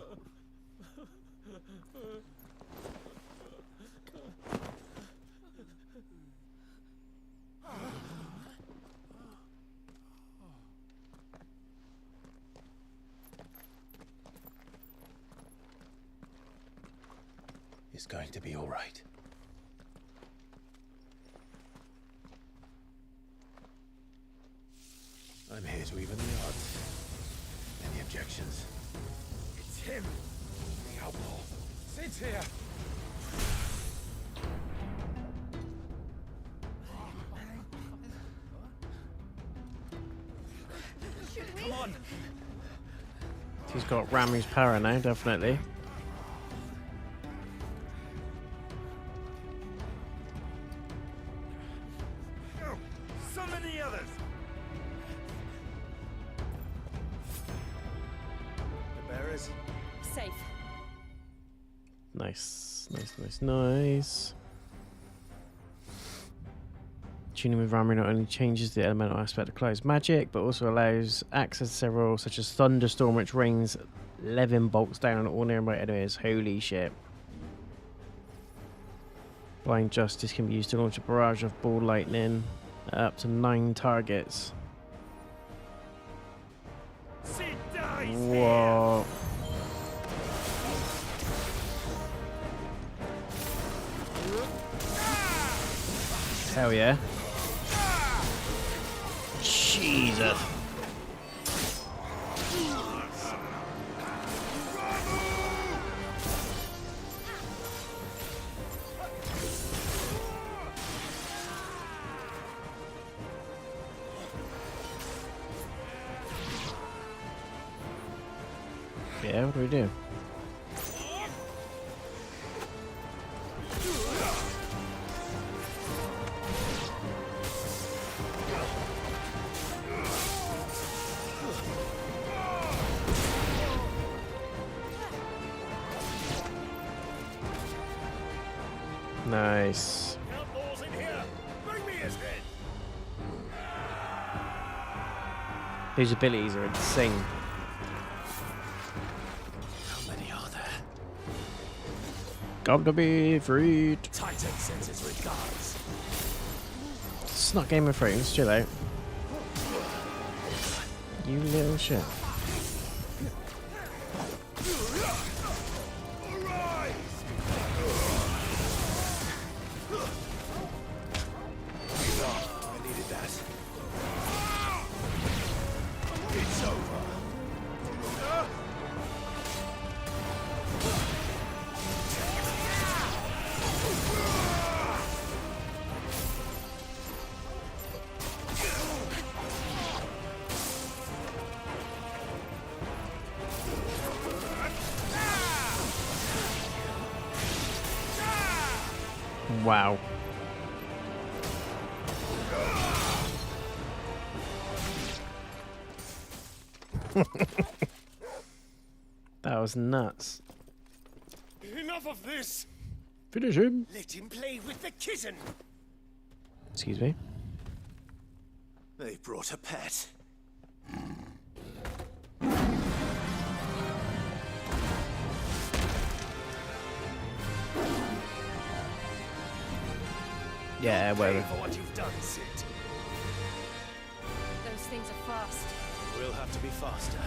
It's going to be all right. I'm here to even the odds. Any objections? It's him, the outlaw. Sit here. Come on. He's got Ramuh's power now, definitely. Summon the others. The bearers. Safe. Nice, nice, nice, nice. Tuning with Ramuh not only changes the elemental aspect of Clive's magic, but also allows access to several, such as Thunderstorm, which rains levin bolts down on all nearby enemies. Holy shit. Blind Justice can be used to launch a barrage of ball lightning at up to 9 targets. Whoa. Hell yeah. Jesus. Yeah, what do we do? Nice. Outlaws in here. Bring me his head. These abilities are insane. How many are there? Come to be freed. Titan sends his regards. It's not Game of Thrones, chill out. You little shit. Wow. That was nuts. Enough of this. Finish him. Let him play with the kitten. Excuse me. They brought a pet. Yeah, well. For what you've done, Sid. Those things are fast. We'll have to be faster.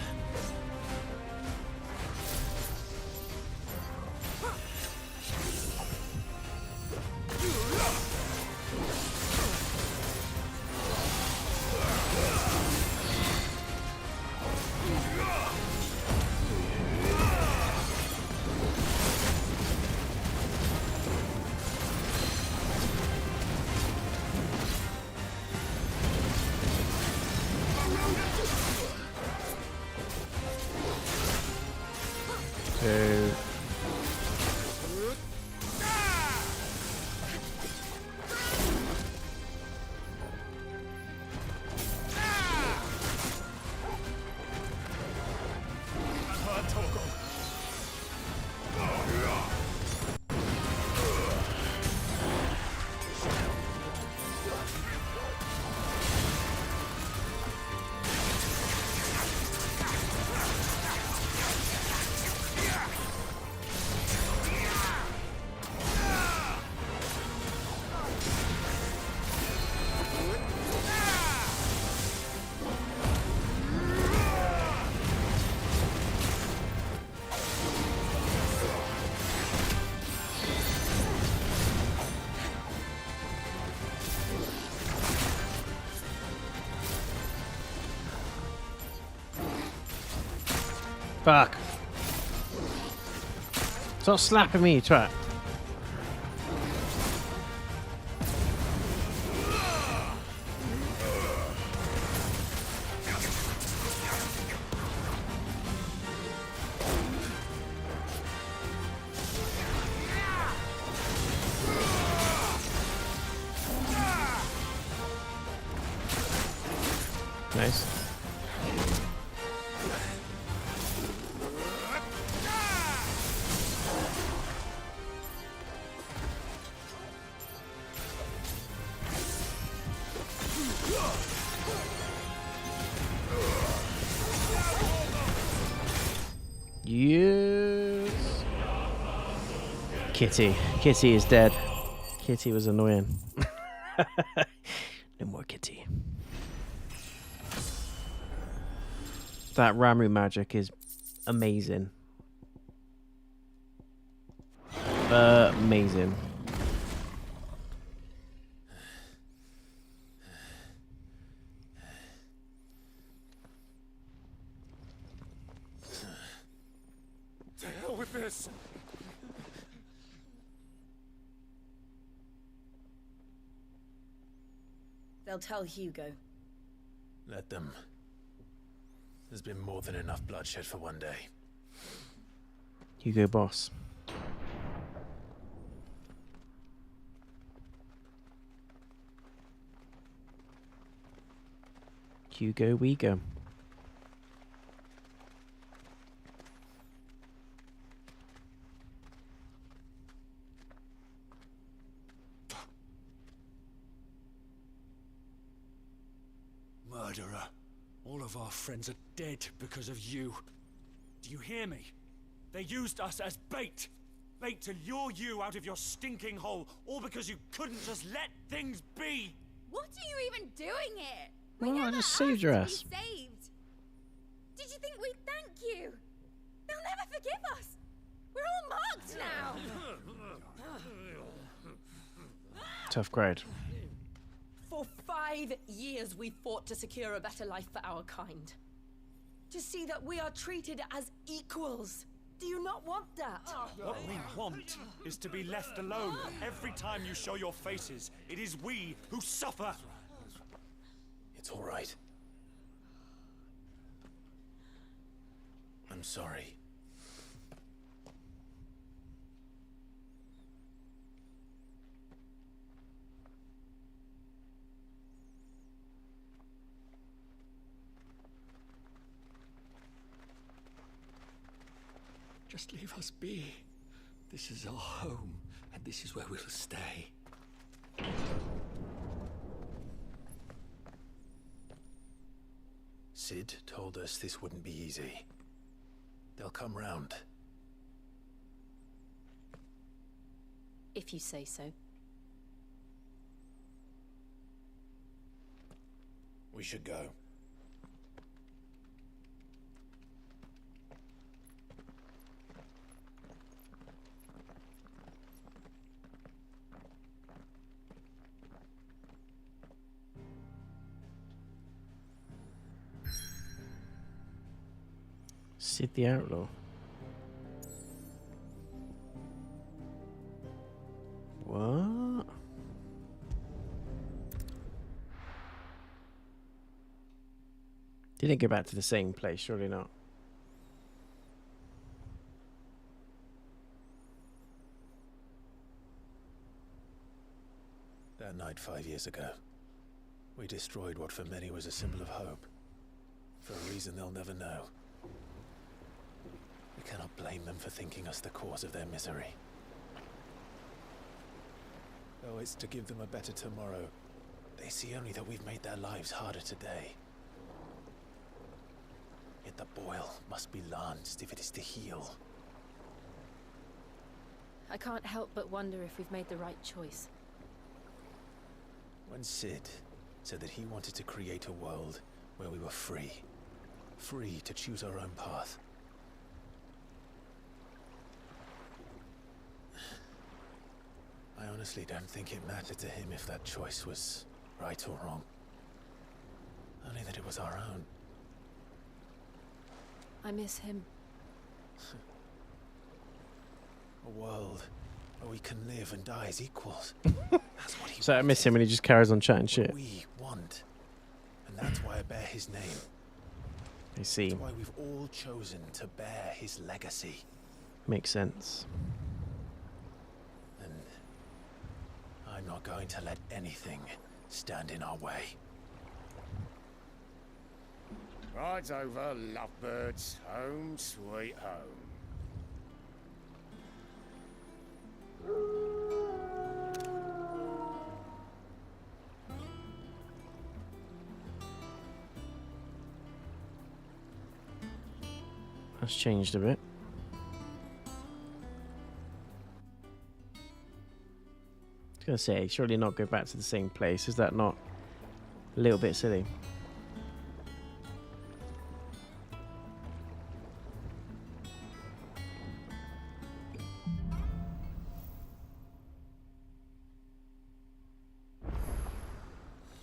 Fuck. Stop slapping me, you twat. Nice. Yes. Kitty. Kitty is dead. Kitty was annoying. No more Kitty. That Ramuh magic is amazing. Amazing. To hell with this! They'll tell Hugo. Let them. There's been more than enough bloodshed for one day. Hugo Boss. Hugo we go. Murderer. All of our friends are dead because of you. Do you hear me? They used us as bait. Bait to lure you out of your stinking hole, all because you couldn't just let things be. What are you even doing here? Well, I just saved your ass. Saved. Did you think we'd thank you? They'll never forgive us. We're all marked now. Tough crowd. For 5 years we fought to secure a better life for our kind. To see that we are treated as equals. Do you not want that? What we want is to be left alone. Every time you show your faces, it is we who suffer. It's all right. I'm sorry. Just leave us be. This is our home, and this is where we'll stay. Sid told us this wouldn't be easy. They'll come round. If you say so. We should go. Sid the Outlaw. What? Didn't go back to the same place, surely not. That night 5 years ago, we destroyed what for many was a symbol of hope. For a reason they'll never know. We cannot blame them for thinking us the cause of their misery. Though it's to give them a better tomorrow, they see only that we've made their lives harder today. Yet the boil must be lanced if it is to heal. I can't help but wonder if we've made the right choice. When Sid said that he wanted to create a world where we were free. Free to choose our own path. I honestly don't think it mattered to him if that choice was right or wrong. Only that it was our own. I miss him. A world where we can live and die as equals. That's what he So I miss him when he just carries on chatting shit. we want. And that's why I bear his name. I see. That's why we've all chosen to bear his legacy. Makes sense. And I'm not going to let anything stand in our way. Rides over, lovebirds, home sweet home. That's changed a bit. I was gonna say, surely not go back to the same place. Is that not a little bit silly?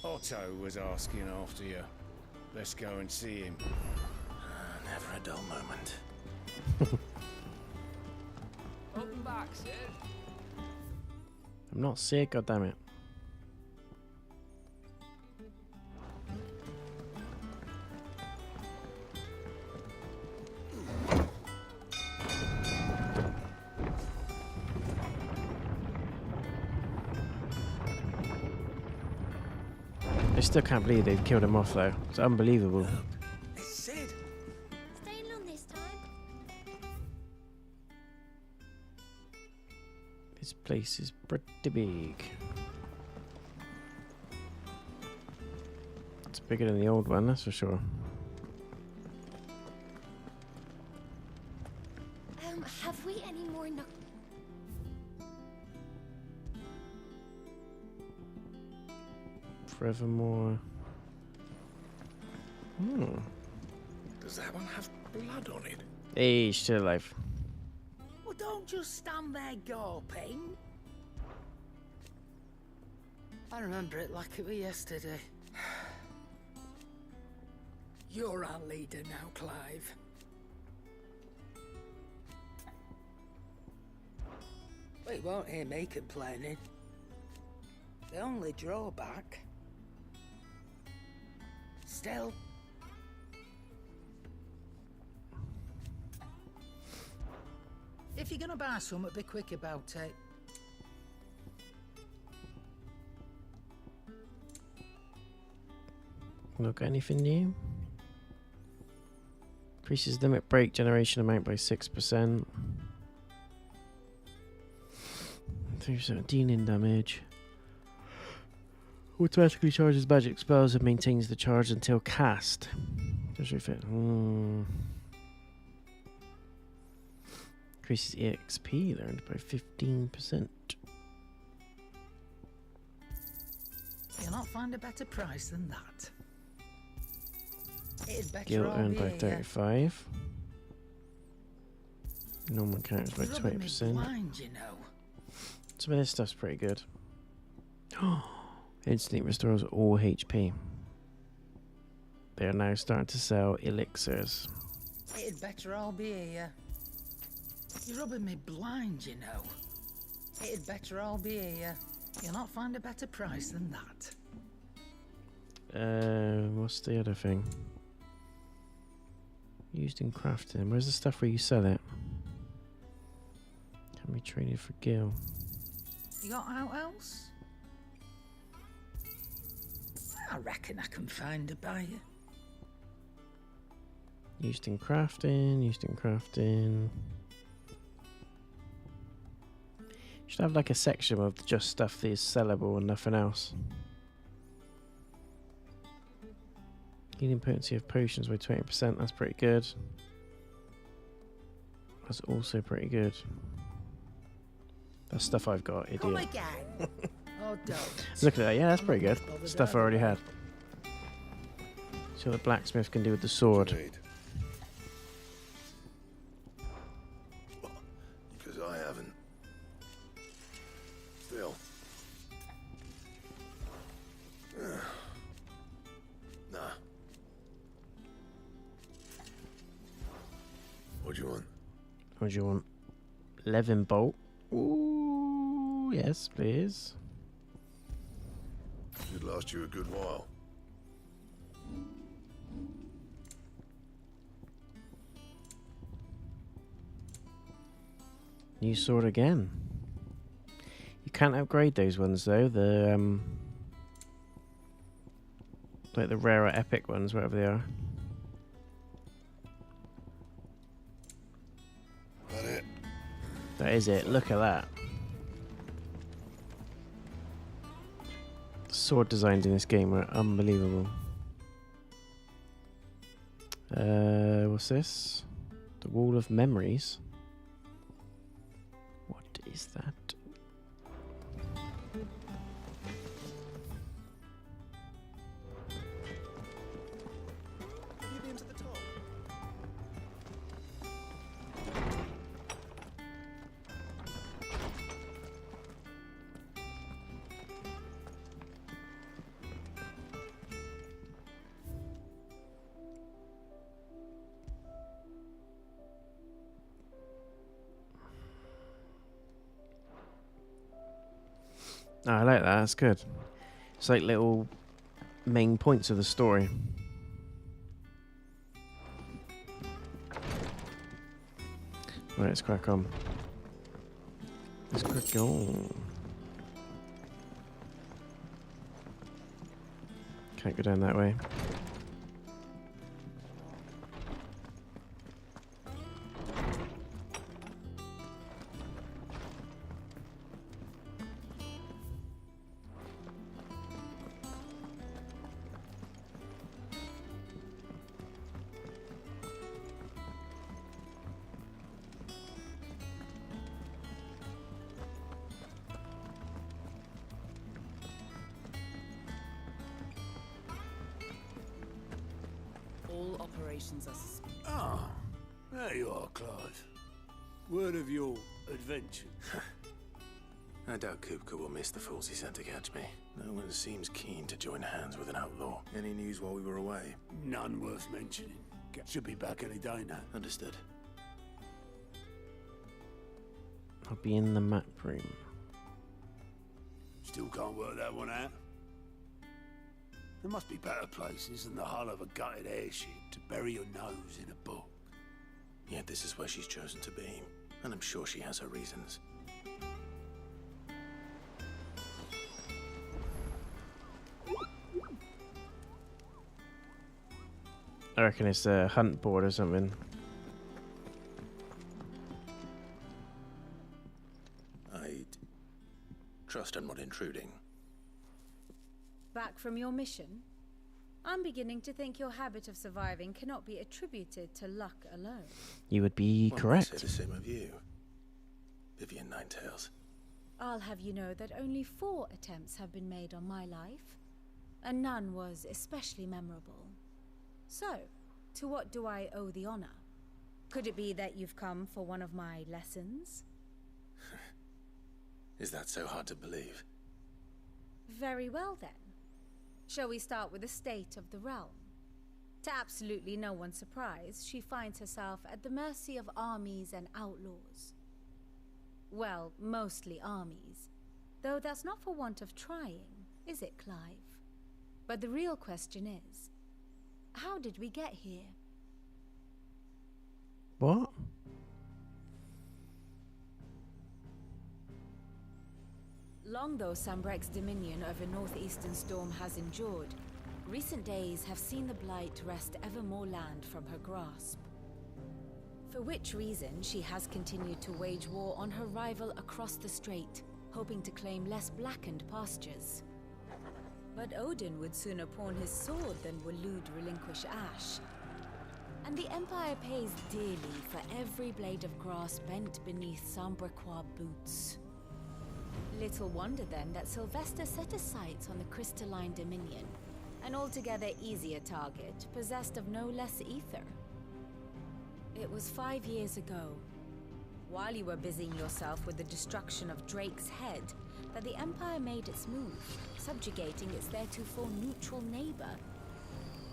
Otto was asking after you. Let's go and see him. Never a dull moment. Open back, Sid. I'm not sick, goddammit. I still can't believe they've killed him off though. It's unbelievable. It's Sid. Staying long this time? This place is pretty big. It's bigger than the old one, that's for sure. Have we any more Forevermore. Does that one have blood on it? Hey, she's still alive. Well, don't just stand there gawping. I remember it like it was yesterday. You're our leader now, Clive. But you won't hear me complaining. The only drawback... Still... If you're gonna buy something, be quick about it. Look, anything new? Increases limit break generation amount by 6%. 3% dealing damage. Automatically charges magic spells and maintains the charge until cast. Does refit. Increases EXP learned by 15%. You'll not find a better price than that. It'd better Skill all earned be by a, 35. Normal counters by You're rubbing me 20%. blind, you know. Some of this stuff's pretty good. Instantly restores all HP. They are now starting to sell elixirs. It'd better all be a... You're rubbing me blind, you know. It'd better all be a... You'll not find a better price than that. What's the other thing? Used in crafting. Where's the stuff where you sell it? Can be traded for gil. You got out else? I reckon I can find a buyer. Used in crafting, used in crafting. Should have like a section of just stuff that is sellable and nothing else. Healing potency of potions by 20%, that's pretty good. That's also pretty good. That's stuff I've got, idiot. Come again. Oh, don't. Look at that, yeah, that's pretty good. Stuff I already had. See what the blacksmith can do with the sword. Because I haven't. Still. Nah. What do you want? What do you want? 11 bolt. Ooh, yes, please. Should last you a good while. New sword again. You can't upgrade those ones though. The like the rarer epic ones, whatever they are. That it? That is it. Look at that. Sword designs in this game are unbelievable. What's this? The Wall of Memories. What is that? Have you been to the top? Oh, I like that. That's good. It's like little main points of the story. Right, let's crack on. Let's crack on. Can't go down that way. All operations are suspended. Ah, there you are, Clive. Word of your adventure. I doubt Kupka will miss the fools he sent to catch me. No one seems keen to join hands with an outlaw. Any news while we were away? None worth mentioning. Should be back any day now. Understood. I'll be in the map room. Still can't work that one out. There must be better places than the hull of a gutted airship to bury your nose in a book. Yet this is where she's chosen to be, and I'm sure she has her reasons. I reckon it's a hunt board or something. I'd trust I'm not intruding. Back from your mission? I'm beginning to think your habit of surviving cannot be attributed to luck alone. You would be correct. I'd say the same of you, Vivian Ninetails. I'll have you know that only 4 attempts have been made on my life, and none was especially memorable. So, to what do I owe the honor? Could it be that you've come for one of my lessons? Is that so hard to believe? Very well then. Shall we start with the state of the realm? To absolutely no one's surprise, she finds herself at the mercy of armies and outlaws. Well, mostly armies. Though that's not for want of trying, is it, Clive? But the real question is, how did we get here? What? Long though Sambrek's dominion over northeastern Storm has endured, recent days have seen the Blight wrest ever more land from her grasp. For which reason she has continued to wage war on her rival across the strait, hoping to claim less blackened pastures. But Odin would sooner pawn his sword than Waloed relinquish Ash. And the Empire pays dearly for every blade of grass bent beneath Sambrequois boots. Little wonder then that Sylvester set his sights on the crystalline dominion, an altogether easier target, possessed of no less ether. It was 5 years ago, while you were busying yourself with the destruction of Drake's head, that the Empire made its move, subjugating its theretofore neutral neighbor.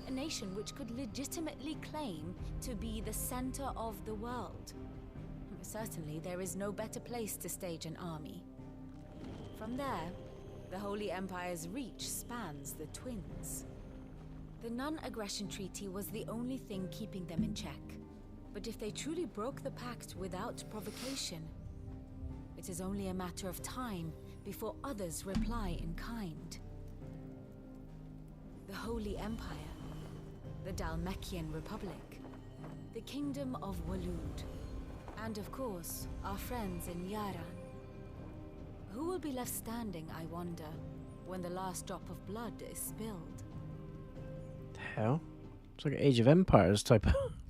A nation which could legitimately claim to be the center of the world. Certainly, there is no better place to stage an army. From there, the Holy Empire's reach spans the Twins. The non-aggression treaty was the only thing keeping them in check. But if they truly broke the pact without provocation, it is only a matter of time before others reply in kind. The Holy Empire, the Dalmekian Republic, the Kingdom of Waloed, and of course, our friends in Yaran. Who will be left standing, I wonder, when the last drop of blood is spilled? The hell? It's like an Age of Empires type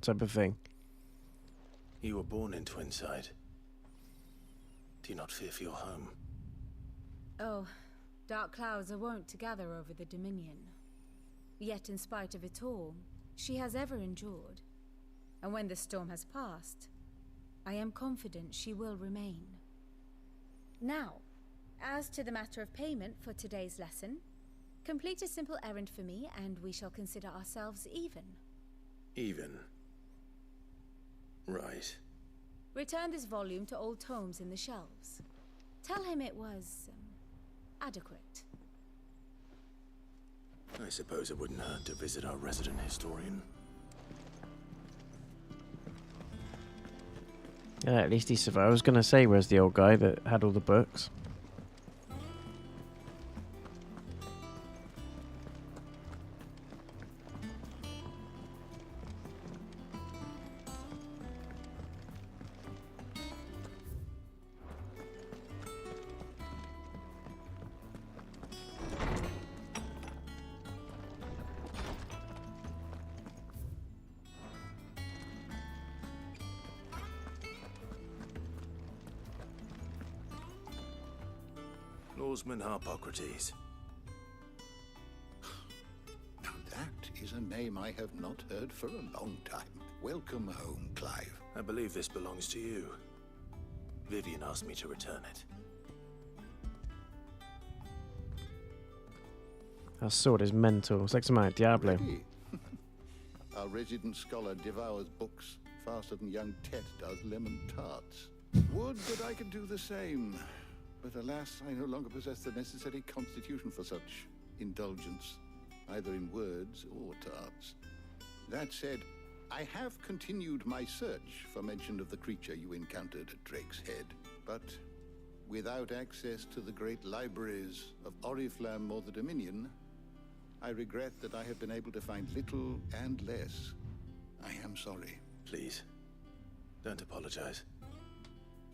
of thing. You were born in Twinside. Do you not fear for your home? Oh, dark clouds are wont to gather over the Dominion. Yet in spite of it all, she has ever endured. And when the storm has passed, I am confident she will remain. Now, as to the matter of payment for today's lesson, complete a simple errand for me and we shall consider ourselves even. Even? Right. Return this volume to old tomes in the shelves. Tell him it was, adequate. I suppose it wouldn't hurt to visit our resident historian. Yeah, at least he survived. I was going to say, where's the old guy that had all the books? Lawsman Harpocrates. Now that is a name I have not heard for a long time. Welcome home, Clive. I believe this belongs to you. Vivian asked me to return it. That sword is mental. It's like some like Diablo. Our resident scholar devours books faster than young Tet does lemon tarts. Would that I could do the same. But alas, I no longer possess the necessary constitution for such indulgence, either in words or tarts. That said, I have continued my search for mention of the creature you encountered at Drake's Head, but without access to the great libraries of Oriflamme or the Dominion, I regret that I have been able to find little and less. I am sorry. Please, don't apologize.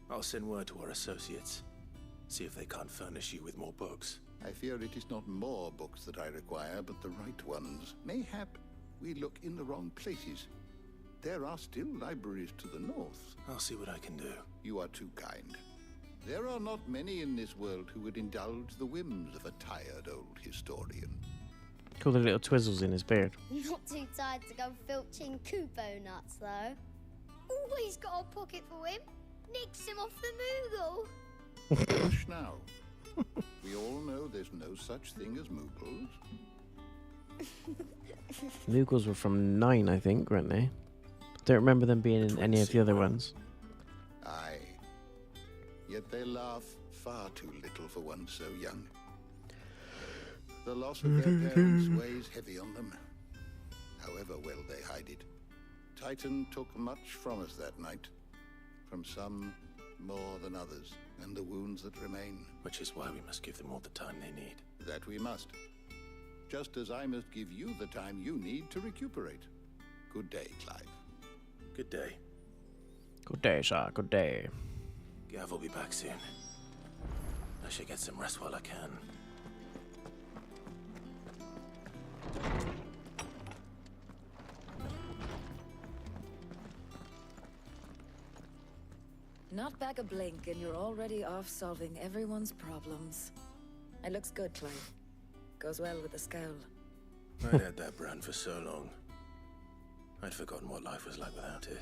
I'll send word to our associates. See if they can't furnish you with more books. I fear it is not more books that I require, but the right ones. Mayhap we look in the wrong places. There are still libraries to the north. I'll see what I can do. You are too kind. There are not many in this world who would indulge the whims of a tired old historian. Cool, the little twizzles in his beard. Not too tired to go filching Chocobo nuts, though. Always got a pocket for him. Nicks him off the Moogle. Hush now. We all know there's no such thing as Moogles. Moogles were from 9, I think, weren't they? Don't remember them being in any of the other ones. Aye. Yet they laugh far too little for one so young. The loss of their parents weighs heavy on them, however well they hide it. Titan took much from us that night. From some more than others, and the wounds that remain. Which is why we must give them all the time they need. That we must. Just as I must give you the time you need to recuperate. Good day, Clive. Good day. Good day, sir. Good day. Gav will be back soon. I should get some rest while I can. Not back a blink and you're already off solving everyone's problems. It looks good, Clive. Goes well with the scowl. I'd had that brand for so long. I'd forgotten what life was like without it.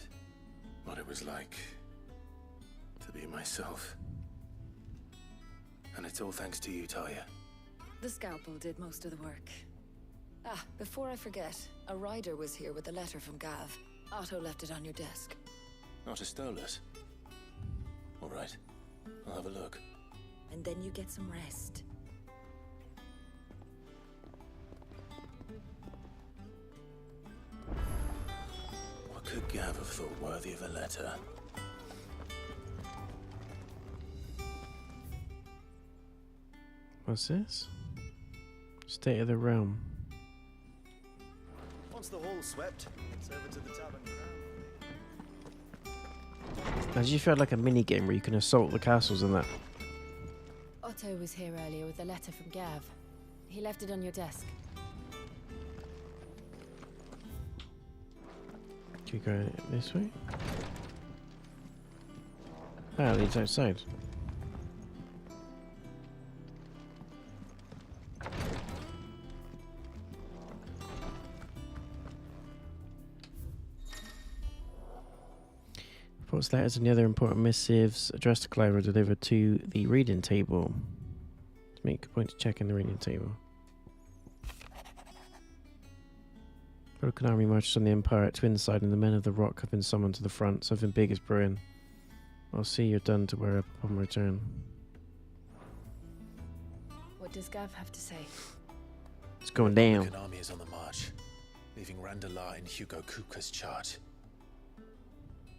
What it was like to be myself. And it's all thanks to you, Talia. The scalpel did most of the work. Ah, before I forget, a rider was here with a letter from Gav. Otto left it on your desk. Otto stole us. All right. I'll have a look. And then you get some rest. What could Gav have thought worthy of a letter? What's this? State of the realm. Once the hall's swept, it's over to the tavern crown. As you felt like a mini game where you can assault the castles and that. Otto was here earlier with a letter from Gav. He left it on your desk. Can you go this way? Ah, it leads outside. Reports, letters and the other important missives addressed to Clive were delivered to the reading table. To make a point to check in the reading table. Broken army marches on the Empire at Twin Side, and the men of the Rock have been summoned to the front. Something big is brewing. I'll see you're done to wear up upon return. What does Gav have to say? It's going down. The American army is on the march, leaving Randalar in Hugo Kupka's charge.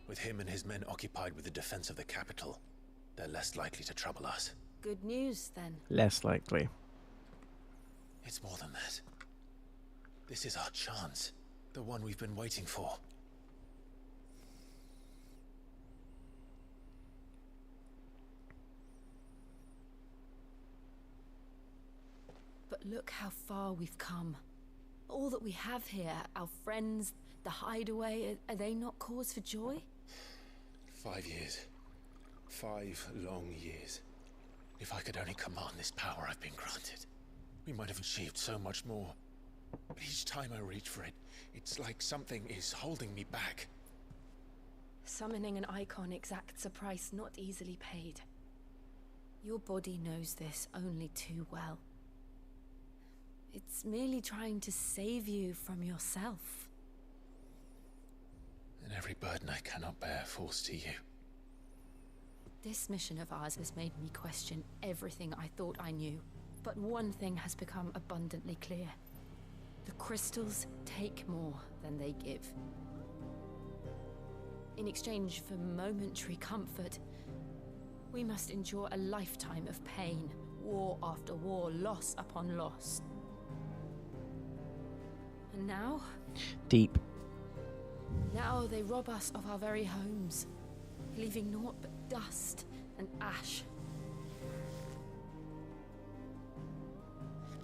With him and his men occupied with the defense of the capital, they're less likely to trouble us. Good news, then. Less likely. It's more than that. This is our chance. The one we've been waiting for. But look how far we've come. All that we have here, our friends, the hideaway, are they not cause for joy? 5 years. 5 long years. If I could only command this power I've been granted, we might have achieved so much more. But each time I reach for it, it's like something is holding me back. Summoning an icon exacts a price not easily paid. Your body knows this only too well. It's merely trying to save you from yourself. And every burden I cannot bear falls to you. This mission of ours has made me question everything I thought I knew. But one thing has become abundantly clear. The crystals take more than they give. In exchange for momentary comfort, we must endure a lifetime of pain, war after war, loss upon loss. And now? Deep. Now they rob us of our very homes, leaving naught but dust and ash.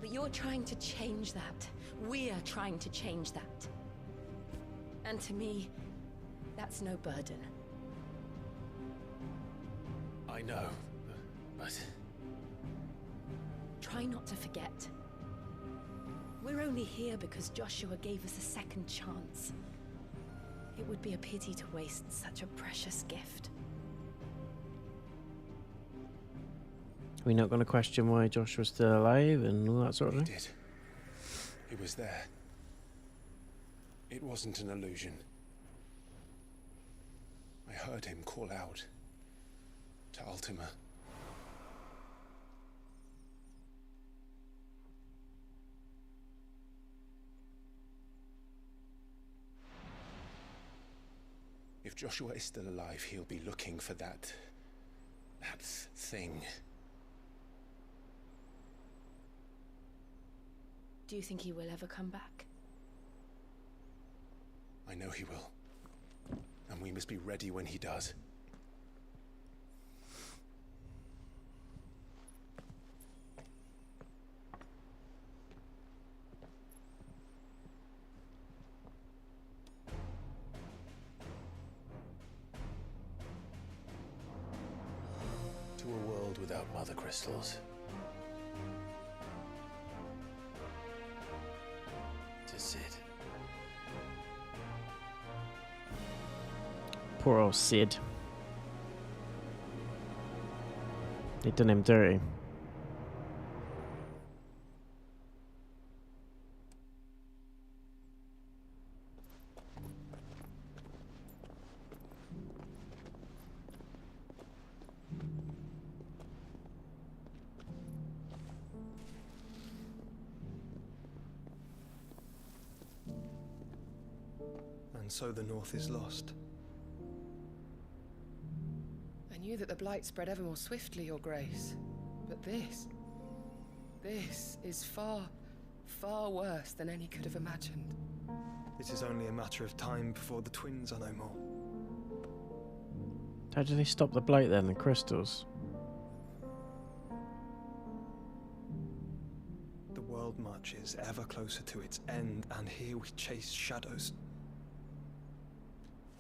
But you're trying to change that. We're trying to change that. And to me, that's no burden. I know, but... Try not to forget. We're only here because Joshua gave us a second chance. It would be a pity to waste such a precious gift. We're not going to question why Joshua's still alive and all that sort of thing? He did. He was there. It wasn't an illusion. I heard him call out to Ultima. If Joshua is still alive, he'll be looking for that thing. Do you think he will ever come back? I know he will. And we must be ready when he does. To a world without mother crystals. To Sid. Poor old Sid. They done him dirty. And so the North is lost. I knew that the blight spread ever more swiftly, Your Grace. But this is far, far worse than any could have imagined. It is only a matter of time before the twins are no more. How do they stop the blight then, the crystals? The world marches ever closer to its end, and here we chase shadows.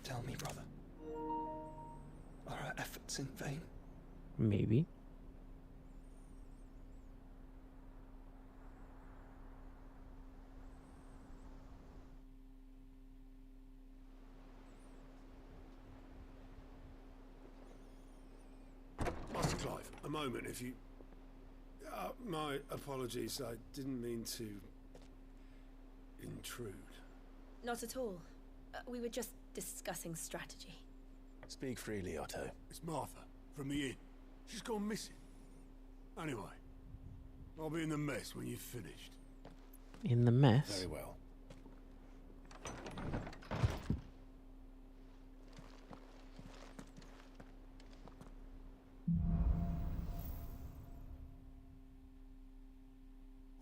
Tell me, brother, are our efforts in vain? Maybe. Master Clive, a moment, if you... my apologies, I didn't mean to... intrude. Not at all. We were just discussing strategy. Speak freely, Otto. It's Martha, from the inn. She's gone missing. Anyway, I'll be in the mess when you've finished. In the mess? Very well.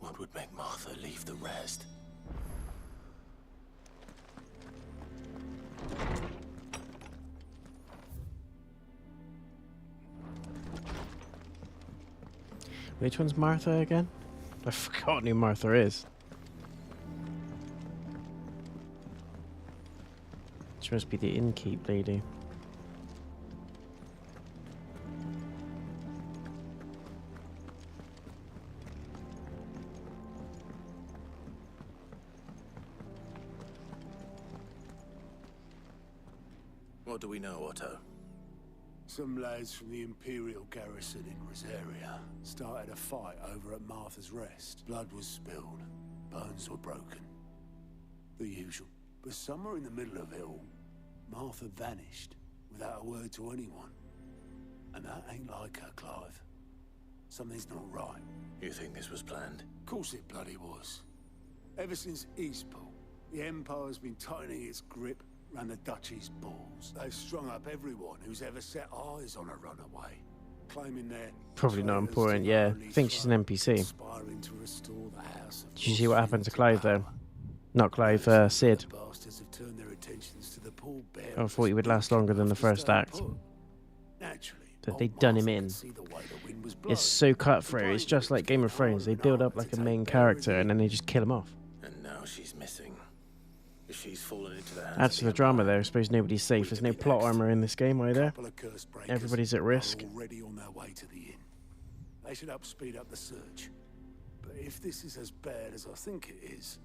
What would make Martha leave the rest? Which one's Martha again? I've forgotten who Martha is. She must be the innkeep lady. What do we know, Otto? Some lads from the Imperial garrison in Rosaria started a fight over at Martha's Rest. Blood was spilled, bones were broken. The usual. But somewhere in the middle of it all, Martha vanished without a word to anyone. And that ain't like her, Clive. Something's not right. You think this was planned? Of course it bloody was. Ever since Eastpool, the Empire's been tightening its grip around the Duchy's balls. They've strung up everyone who's ever set eyes on a runaway, claiming they're Probably not important, yeah. I think she's an NPC. aspiring to restore the house of Did you see what happened to Clive though? Not Clive, Sid. bastards have turned their attentions to the poor bear. I thought he would last longer than the first act. Naturally, That they'd done him in. It's so cutthroat, it's just like Game of Thrones. They build up like a main character and then they just kill him off. And now she's missing. If she's fallen into the hands Adds to the drama there. I suppose nobody's safe. There's no plot armor in this game either. Everybody's at risk. Already on their way to the inn. They should speed up the search. But if this is as bad as I think it is,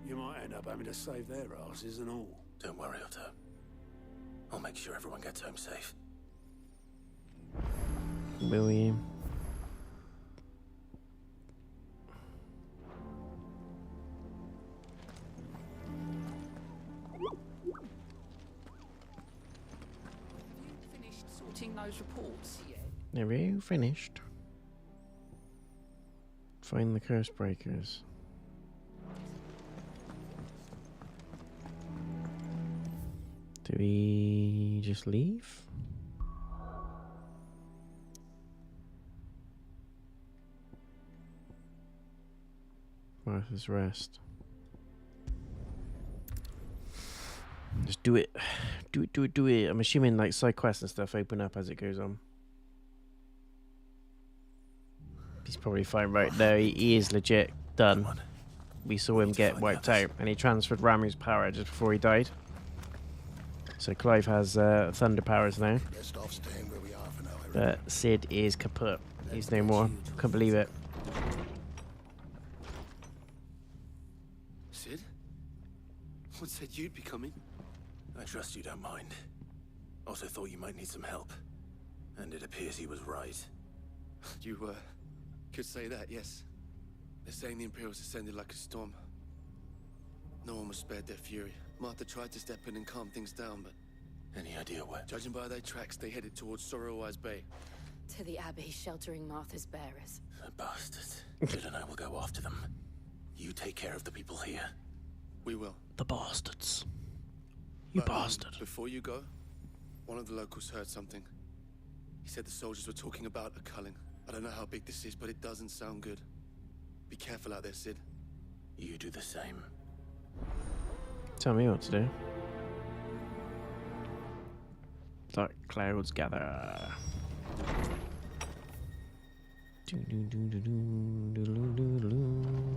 you might end up having to save their asses and all. Don't worry, Otto. I'll make sure everyone gets home safe. William. Finished sorting those reports yet? Are you finished? Find the curse breakers. Do we just leave? Martha's Rest. Just do it. Do it. I'm assuming like side quests and stuff open up as it goes on. He's probably fine right now. He is legit done. We saw him get wiped out and he transferred Ramuh's power just before he died. So Clive has thunder powers now. But Sid is kaput. He's no more. Can't believe it. Sid? What said you'd be coming? I trust you don't mind. Also thought you might need some help. And it appears he was right. You, could say that, yes. They're saying the Imperials ascended like a storm. No one was spared their fury. Martha tried to step in and calm things down, but... Any idea where? Judging by their tracks, they headed towards Sorrowwise Bay. To the Abbey, sheltering Martha's bearers. The bastards. Jill and I will go after them. You take care of the people here. We will. The bastards. You bastard. Before you go, one of the locals heard something. He said the soldiers were talking about a culling. I don't know how big this is, but it doesn't sound good. Be careful out there, Sid. You do the same. Tell me what to do. Dark clouds gather.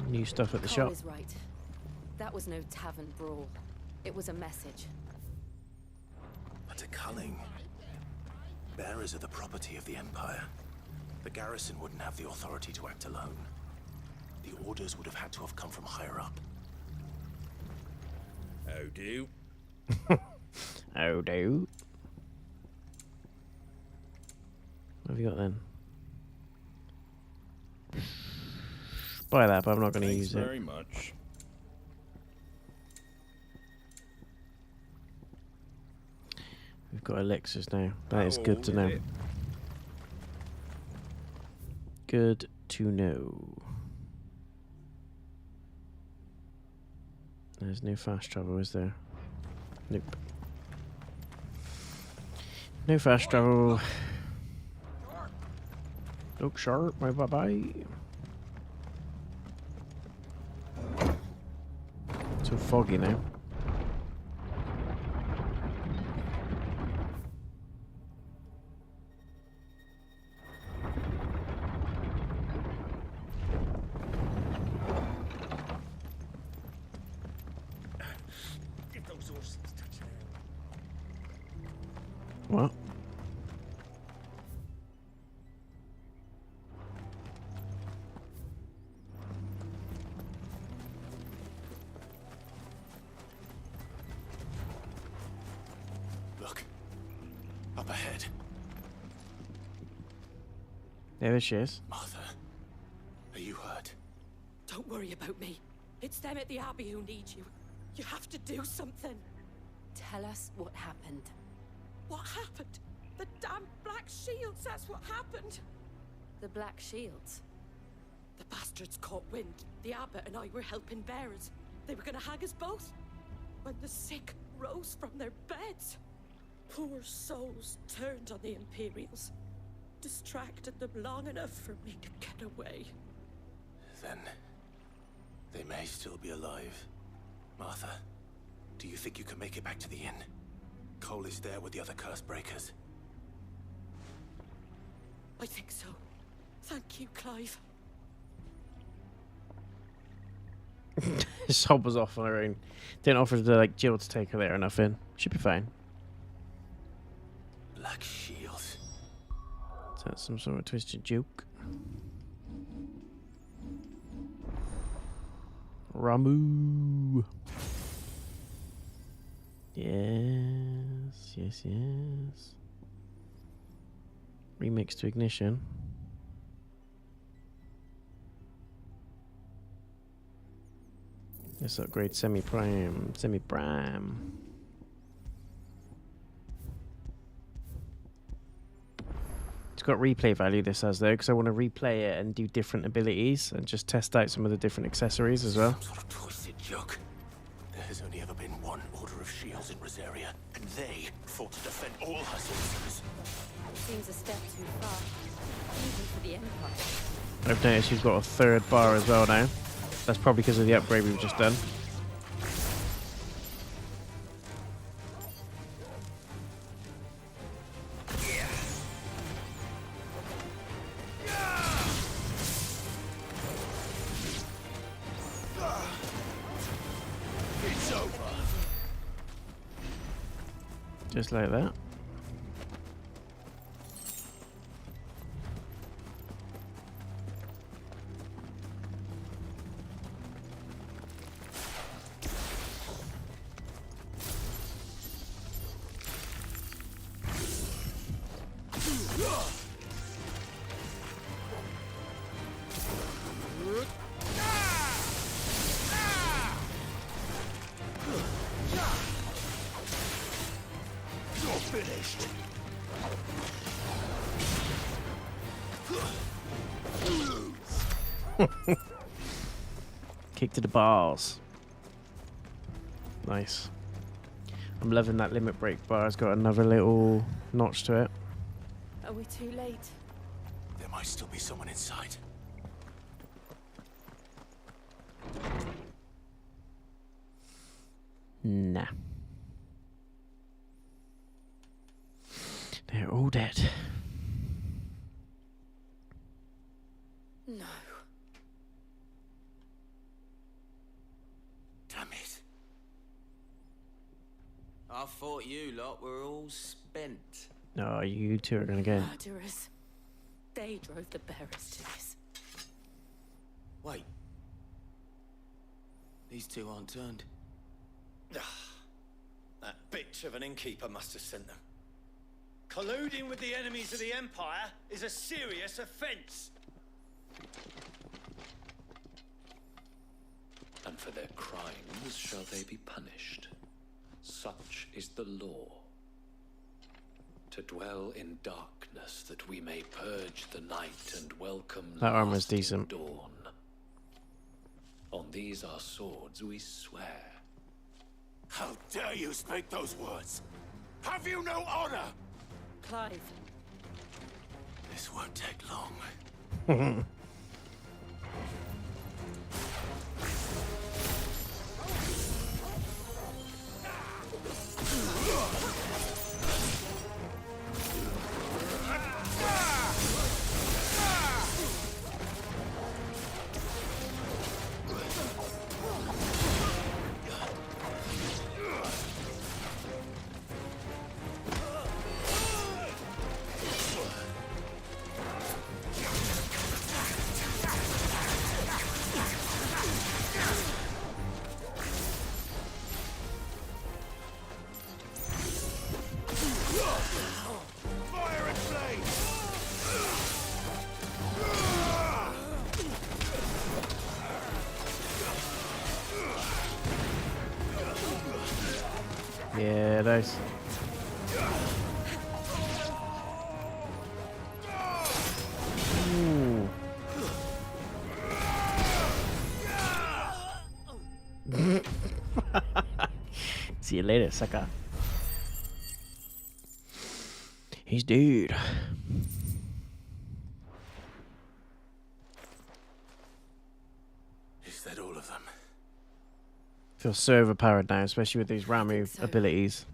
New stuff at the shop. Cole is right. That was no tavern brawl. It was a message. But a culling. Bearers are the property of the Empire. The garrison wouldn't have the authority to act alone. The orders would have had to have come from higher up. Oh, do? Oh, do? What have you got then? Buy that, but I'm not going to use it. Very much. We've got elixirs now. That is good to know. Good to know. There's no fast travel, is there? Nope. No fast travel. Look sharp, bye bye bye. So foggy now. What? Look. Up ahead. There she is. Martha. Are you hurt? Don't worry about me. It's them at the Abbey who need you. You have to do something. Tell us what happened. What happened? The damn Black Shields, that's what happened. The Black Shields? The bastards caught wind. The abbot and I were helping bearers. They were gonna hang us both. When the sick rose from their beds. Poor souls turned on the Imperials. Distracted them long enough for me to get away. Then they may still be alive. Martha, do you think you can make it back to the inn? Cole is there with the other curse breakers. I think so. Thank you, Clive. Sob was off on her own. Didn't offer to like Jill to take her there or nothing. Should be fine. Black Shields. Is that some sort of twisted joke? Ramuh. Yes, yes, yes. Remix to Ignition. Let's upgrade semi-prime. Semi-prime. It's got replay value, this has, though, because I want to replay it and do different abilities and just test out some of the different accessories as well. Some sort of twisted joke. There has only ever been one Order of Shields in Rosaria, and they fought to defend all her citizens. Seems a step too far, even for the Empire. I've noticed she's got a third bar as well now. That's probably because of the upgrade we've just done. It's over. Just like that. Kick to the balls. Nice. I'm loving that limit break bar. It's got another little notch to it. Are we too late? There might still be someone inside. Nah. They're all dead. No. Damn it. I thought you lot were all spent. Oh, you two are gonna get. Murderers. They drove the bearers to this. Wait. These two aren't turned. That bitch of an innkeeper must have sent them. Colluding with the enemies of the Empire is a serious offense. And for their crimes shall they be punished. Such is the law. To dwell in darkness that we may purge the night and welcome That armor's lasting decent. dawn. On these our swords we swear. How dare you speak those words? Have you no honor? Clive. This won't take long. Yeah, those. Ooh. See you later, sucker. He's dead. Is that all of them? Feels so overpowered now, especially with these Ramuh so. abilities.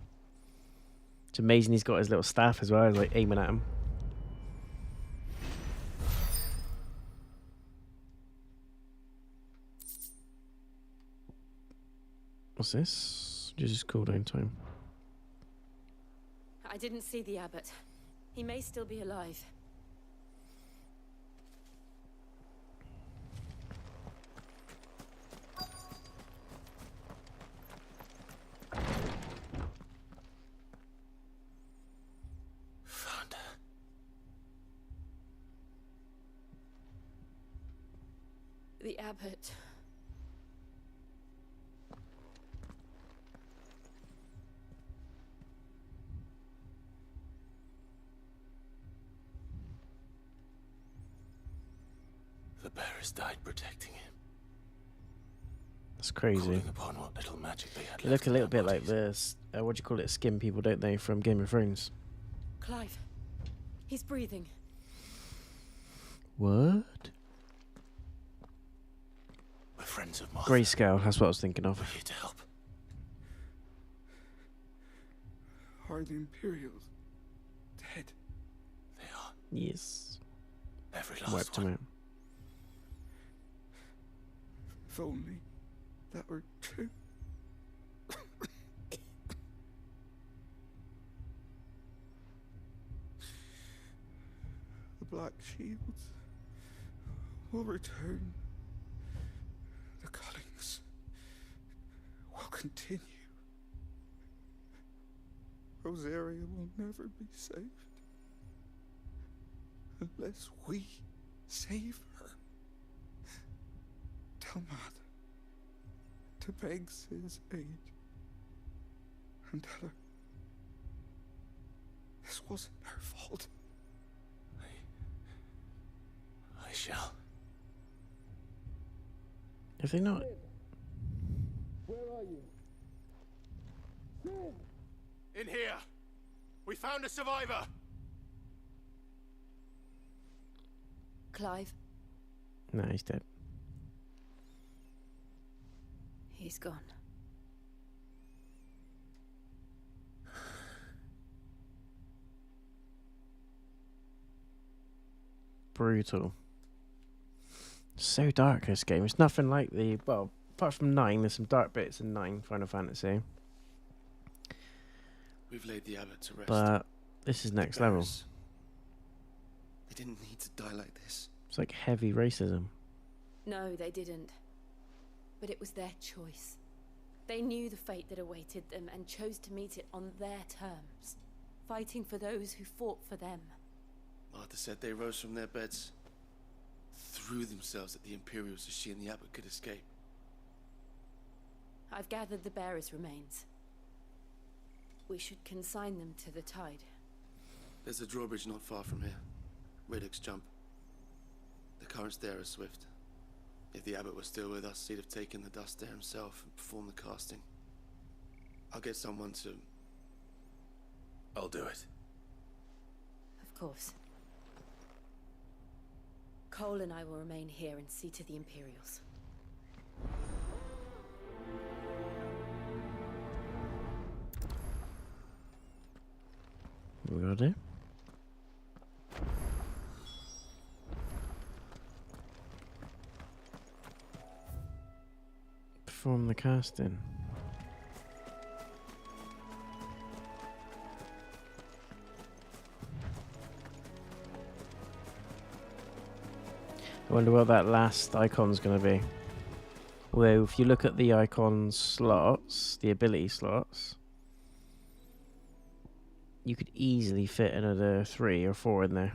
It's amazing he's got his little staff as well, like aiming at him. What's this? Just cooldown time. I didn't see the abbot. He may still be alive. Found her. The abbot. The bearers died protecting him. That's crazy. Calling upon what little magic they had They left look a little in their bit like bodies. this. What do you call it? Skin people, don't they? From Game of Thrones. Clive. He's breathing. What? We're friends of Martha. Grayscale, that's what I was thinking of. We're here to help. Are the Imperials dead? They are. Yes. Every last Wiped one. him out. If only that were true. The Black Shields will return. The cullings will continue. Rosaria will never be saved unless we save her. Tell Mother to beg Sis aid and tell her this wasn't her fault. I shall. If they not. Where are you? Sid! In here. We found a survivor. Clive, No, he's dead. he's gone. Brutal. So dark, this game. It's nothing like the... Well, apart from 9, there's some dark bits in 9 Final Fantasy. We've laid the abbot to rest. But this is next level. They didn't need to die like this. It's like heavy racism. No, they didn't. But it was their choice. They knew the fate that awaited them and chose to meet it on their terms, fighting for those who fought for them. Martha said they rose from their beds, threw themselves at the Imperials so she and the abbot could escape. I've gathered the bearers' remains. We should consign them to the tide. There's a drawbridge not far from here. Riddick's jump. The currents there are swift. If the abbot was still with us, he'd have taken the dust there himself and performed the casting. I'll get someone to... I'll do it. Of course. Cole and I will remain here and see to the Imperials. What we gotta do? Perform the casting. I wonder what that last icon's going to be. Although, if you look at the icon slots, the ability slots, you could easily fit another 3 or 4 in there.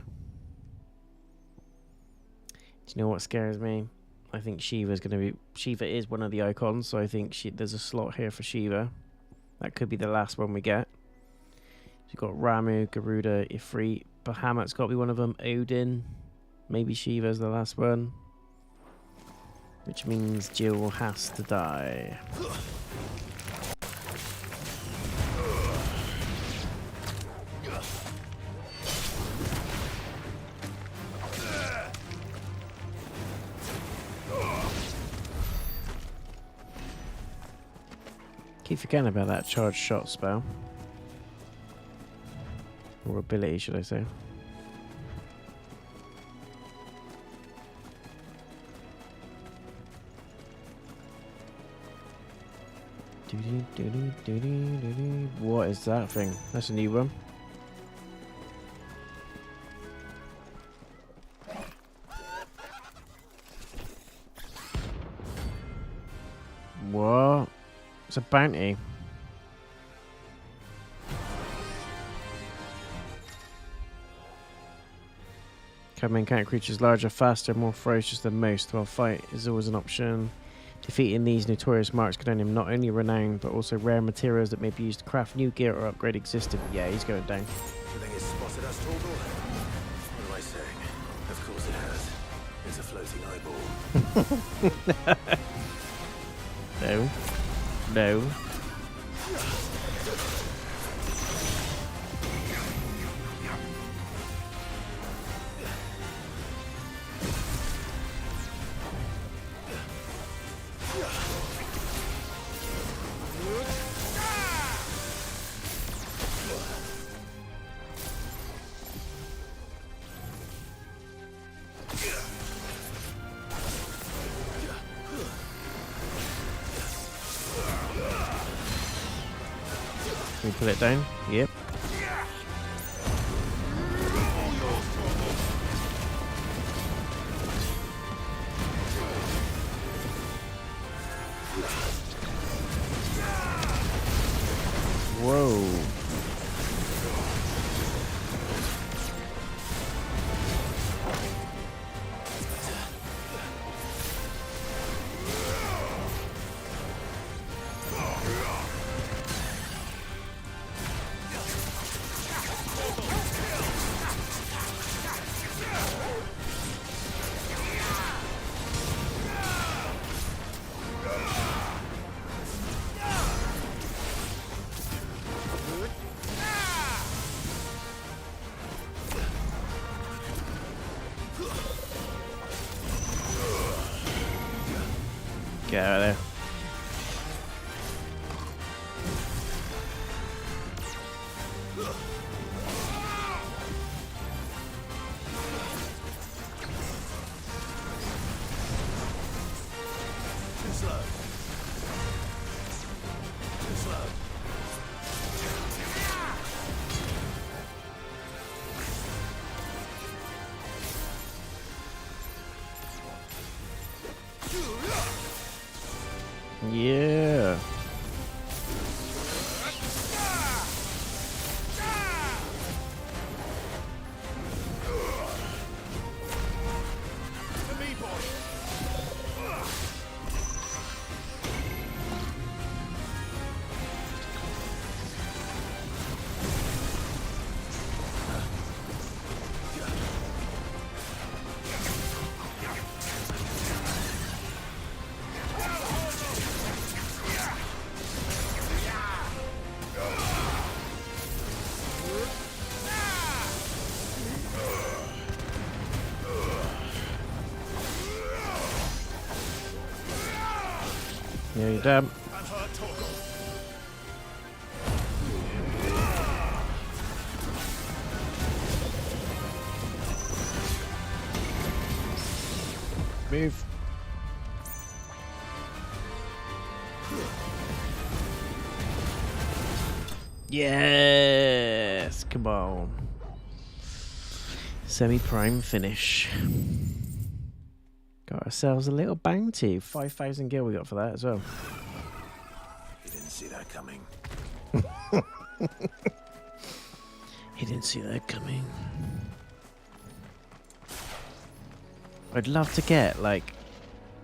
Do you know what scares me? I think Shiva's going to be... Shiva is one of the icons, so I think there's a slot here for Shiva. That could be the last one we get. So you've got Ramuh, Garuda, Ifrit. Bahamut's got to be one of them. Odin. Maybe Shiva's the last one. Which means Jill has to die. Keep forgetting about that charged shot spell. Or ability, should I say. What is that thing? That's a new one. What? It's a bounty. Can encounter creatures larger, faster, more ferocious than most. While fight is always an option. Defeating these notorious marks can earn him not only renown, but also rare materials that may be used to craft new gear or upgrade existing. Yeah, he's going down. You think it's spotted us, Torgal? What am I saying? Of course it has. It's a floating eyeball. No. No. Can we pull it down? Yep. Whoa. Get out of there. Yeah. Yeah, you're dead. Move. Yes, come on. Semi-prime finish. Got ourselves a little bounty. 5,000 gil we got for that as well. You didn't see that coming. He didn't see that coming. I'd love to get, like,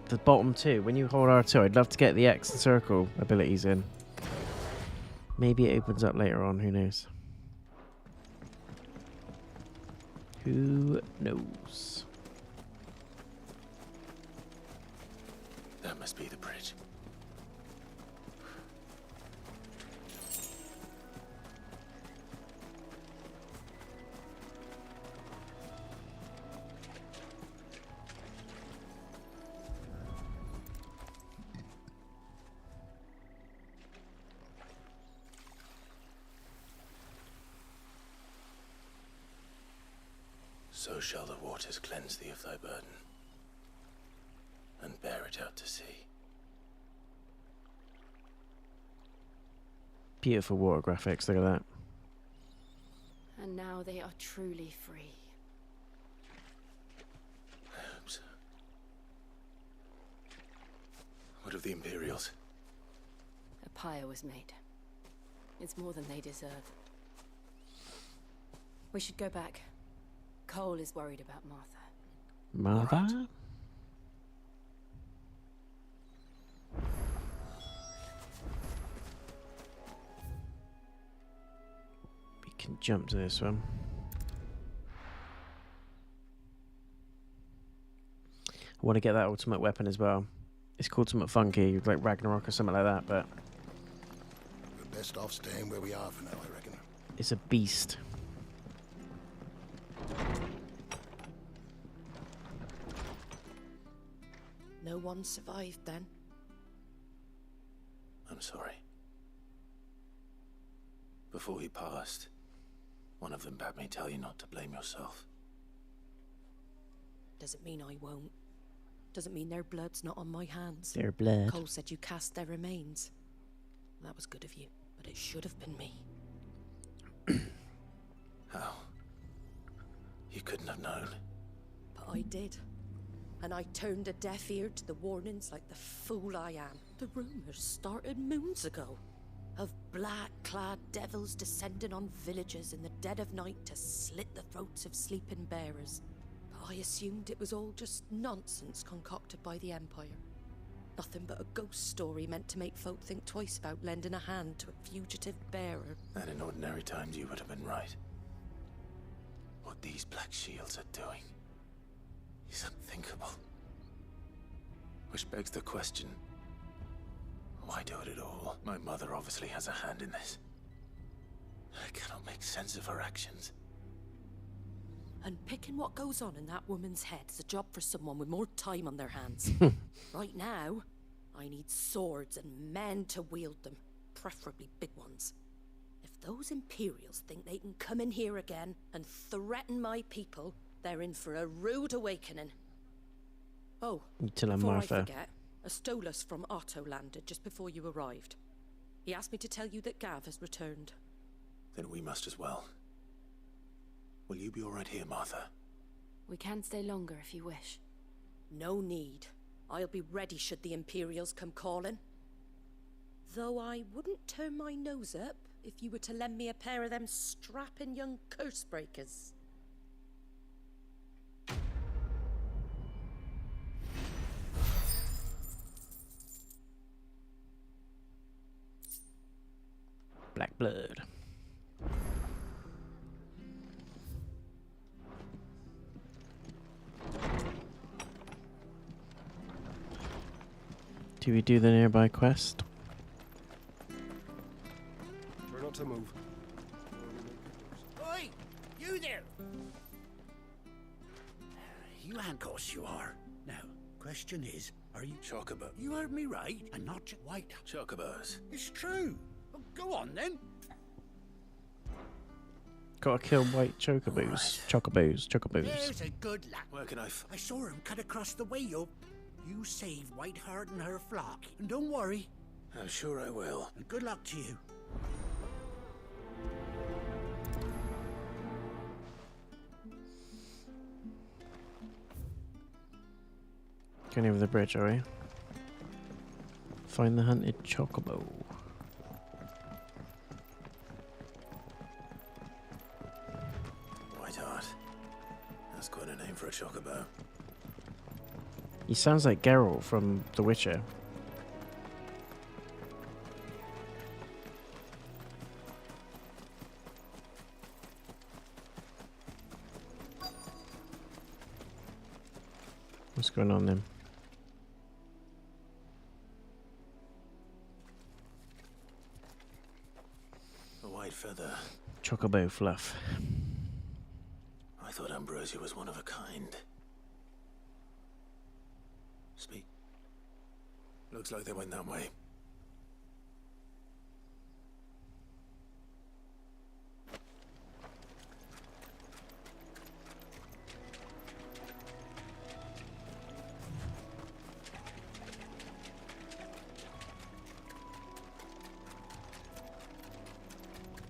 the bottom two. When you hold R2, I'd love to get the X and circle abilities in. Maybe it opens up later on, who knows? Who knows? That must be the bridge. So shall the waters cleanse thee of thy burden, and bear it out to sea. Beautiful water graphics, look at that. And now they are truly free. I hope so. What of the Imperials? A pyre was made. It's more than they deserve. We should go back. Cole is worried about Martha. Martha? We can jump to this one. I want to get that ultimate weapon as well. It's called something funky, like Ragnarok or something like that, but We're best off staying where we are for now, I reckon. it's a beast. No one survived then. I'm sorry. Before he passed, one of them bade me tell you not to blame yourself. Doesn't mean I won't. Doesn't mean their blood's not on my hands. Their blood. Cole said you cast their remains. That was good of you, but it should have been me. How? You couldn't have known. But I did. And I turned a deaf ear to the warnings like the fool I am. The rumors started moons ago. Of black-clad devils descending on villages in the dead of night to slit the throats of sleeping bearers. But I assumed it was all just nonsense concocted by the Empire. Nothing but a ghost story meant to make folk think twice about lending a hand to a fugitive bearer. And in ordinary times you would have been right. What these Black Shields are doing is unthinkable. Which begs the question, why do it at all? My mother obviously has a hand in this. I cannot make sense of her actions. And picking what goes on in that woman's head is a job for someone with more time on their hands. Right now, I need swords and men to wield them, preferably big ones. If those Imperials think they can come in here again and threaten my people, they're in for a rude awakening. Oh, Tell before Martha. I forget, a Stolas from Otto landed just before you arrived. He asked me to tell you that Gav has returned. Then we must as well. Will you be all right here, Martha? We can stay longer if you wish. No need. I'll be ready should the Imperials come calling. Though I wouldn't turn my nose up if you were to lend me a pair of them strapping young curse breakers. Black blood. Do we do the nearby quest? We're not to move. Oi! You there! You handcuffs, you are. Now, question is, are you... Chocobo. You heard me right, and not just white. Chocobos. It's true. Well, go on, then. Gotta kill white chocobos. Chocobos. There's a good lad. Where can I saw him cut across the way, yo. You save Whiteheart and her flock. And don't worry. I'm sure I will. And good luck to you. Going over the bridge, are we? Find the hunted chocobo. Whiteheart. That's quite a name for a chocobo. He sounds like Geralt from The Witcher. What's going on then? A white feather. Chocobo fluff. I thought Ambrosia was one of a kind. Speak. Looks like they went that way.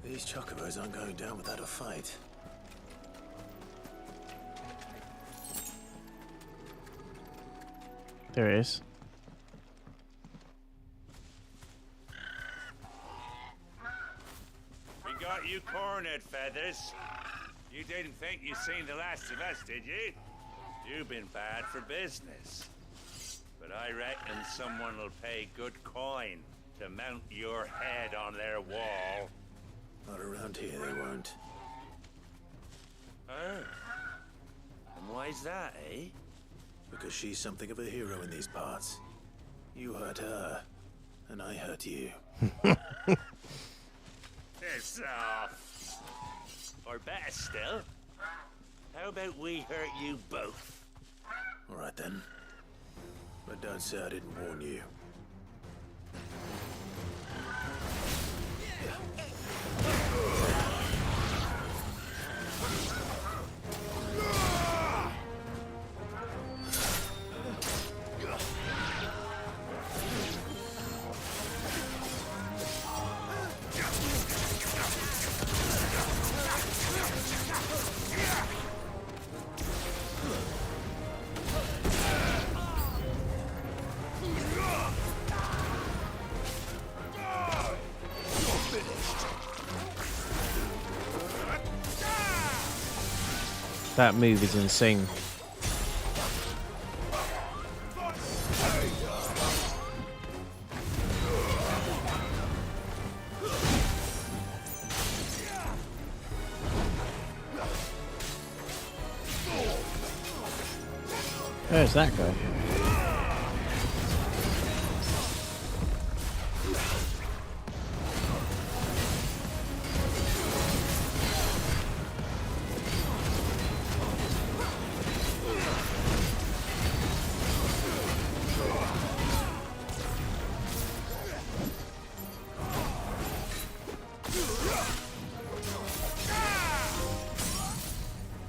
These chocobos aren't going down without a fight. There it is. We got you cornered, Feathers. You didn't think you seen the last of us, did you? You've been bad for business. But I reckon someone will pay good coin to mount your head on their wall. Not around here, they won't. Oh. And why's that, eh? Because she's something of a hero in these parts. You hurt her, and I hurt you. Piss off. Or better still, how about we hurt you both? All right then. But don't say I didn't warn you. That move is insane. Where's that guy?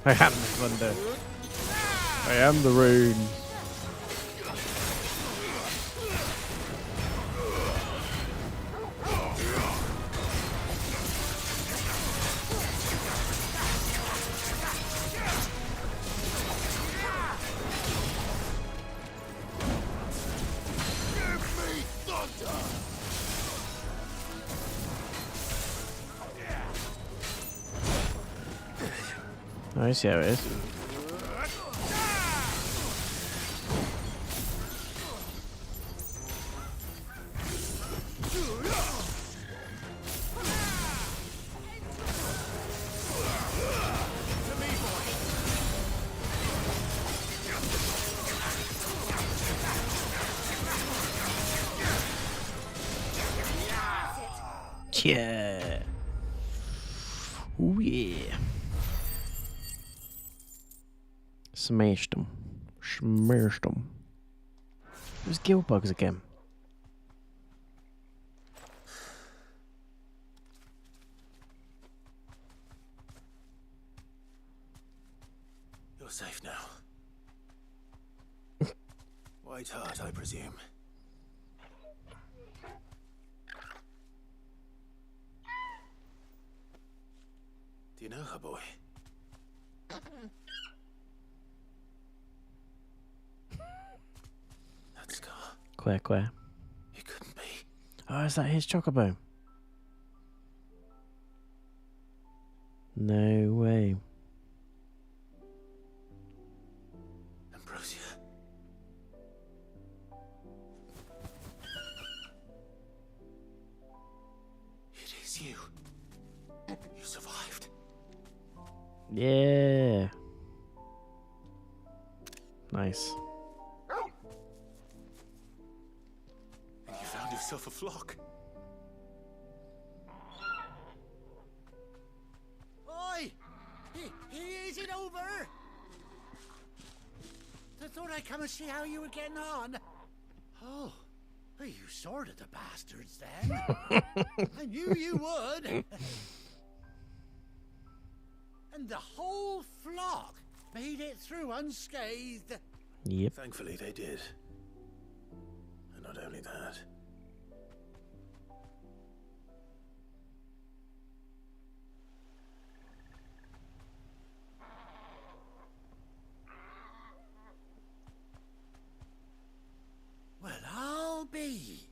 I am the thunder. I am the rain. I see how it is. Yeah. Oh yeah. Smashed them. Smashed them. It was gill bugs again. You're safe now. White Heart, I presume. Do you know her, boy? That scar. Quare. It couldn't be. Oh, is that his Chocobo? No way. Ambrosia. It is you. You survived. Yeah. Nice. And you found yourself a flock. Oi! Is it over? I thought I'd come and see how you were getting on. Oh, you sorted the bastards then. I knew you would. And the whole flock made it through unscathed. Yep. Thankfully they did. And not only that. Well, I'll be.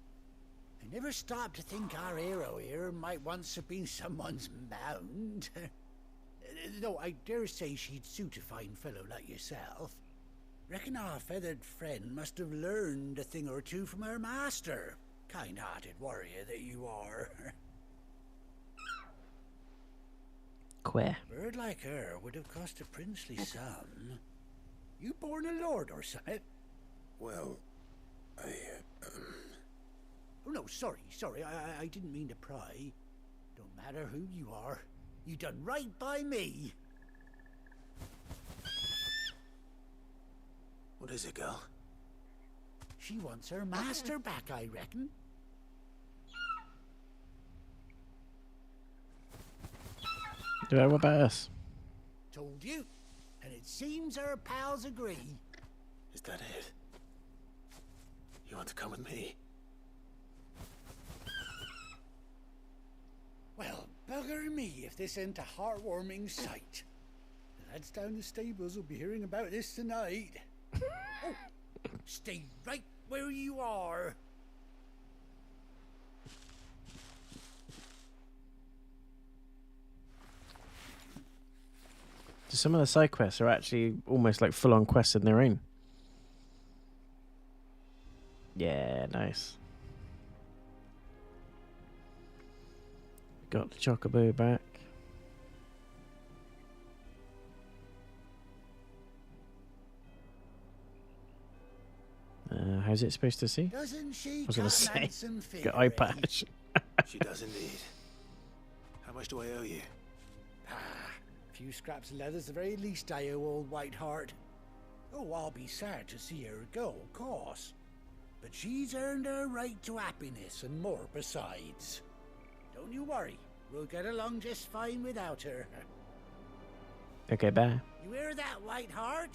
I never stopped to think our hero here might once have been someone's mount. Though I dare say she'd suit a fine fellow like yourself. Reckon our feathered friend must have learned a thing or two from her master. Kind-hearted warrior that you are. Quare. A bird like her would have cost a princely sum. You born a lord or something? Well, Oh no, sorry. I didn't mean to pry. Don't matter who you are. You done right by me. What is it, girl? She wants her master back, I reckon. What about us? Told you. And it seems her pals agree. Is that it? You want to come with me? Well, bugger me if this ain't a heartwarming sight. The lads down the stables will be hearing about this tonight. Oh, stay right where you are. Some of the side quests are actually almost like full-on quests in their own. Yeah, nice. Got the Chocobo back. How's it supposed to see? Doesn't she I was going to say, handsome got eye figure, eh? patch. She does indeed. How much do I owe you? A few scraps of leather's the very least I owe old Whiteheart. Oh, I'll be sad to see her go, of course. But she's earned her right to happiness and more besides. Don't you worry, we'll get along just fine without her. Okay, bye. You hear that, Whiteheart?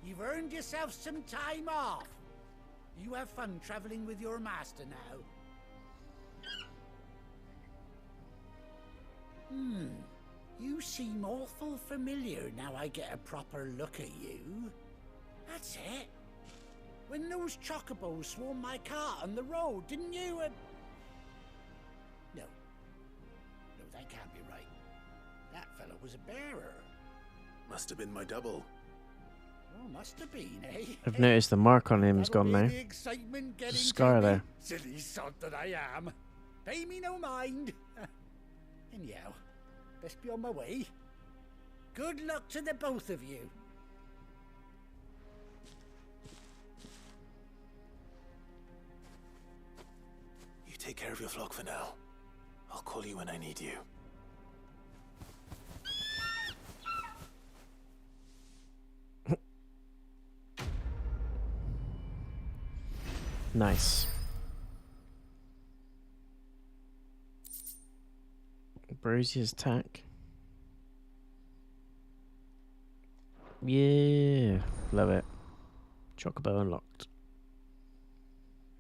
You've earned yourself some time off. You have fun traveling with your master now. You seem awful familiar now I get a proper look at you. That's it. When those chocobos swarmed my cart on the road, didn't you? No. No, that can't be right. That fellow was a bearer. Must have been my double. Oh, must have been, eh? I've noticed the mark on him's That'll gone be now. the excitement There's getting a scar to me. there. Silly sod that I am. Pay me no mind. Anyhow, best be on my way. Good luck to the both of you. You take care of your flock for now. I'll call you when I need you. Nice. Ambrosia's attack. Yeah, love it. Chocobo unlocked.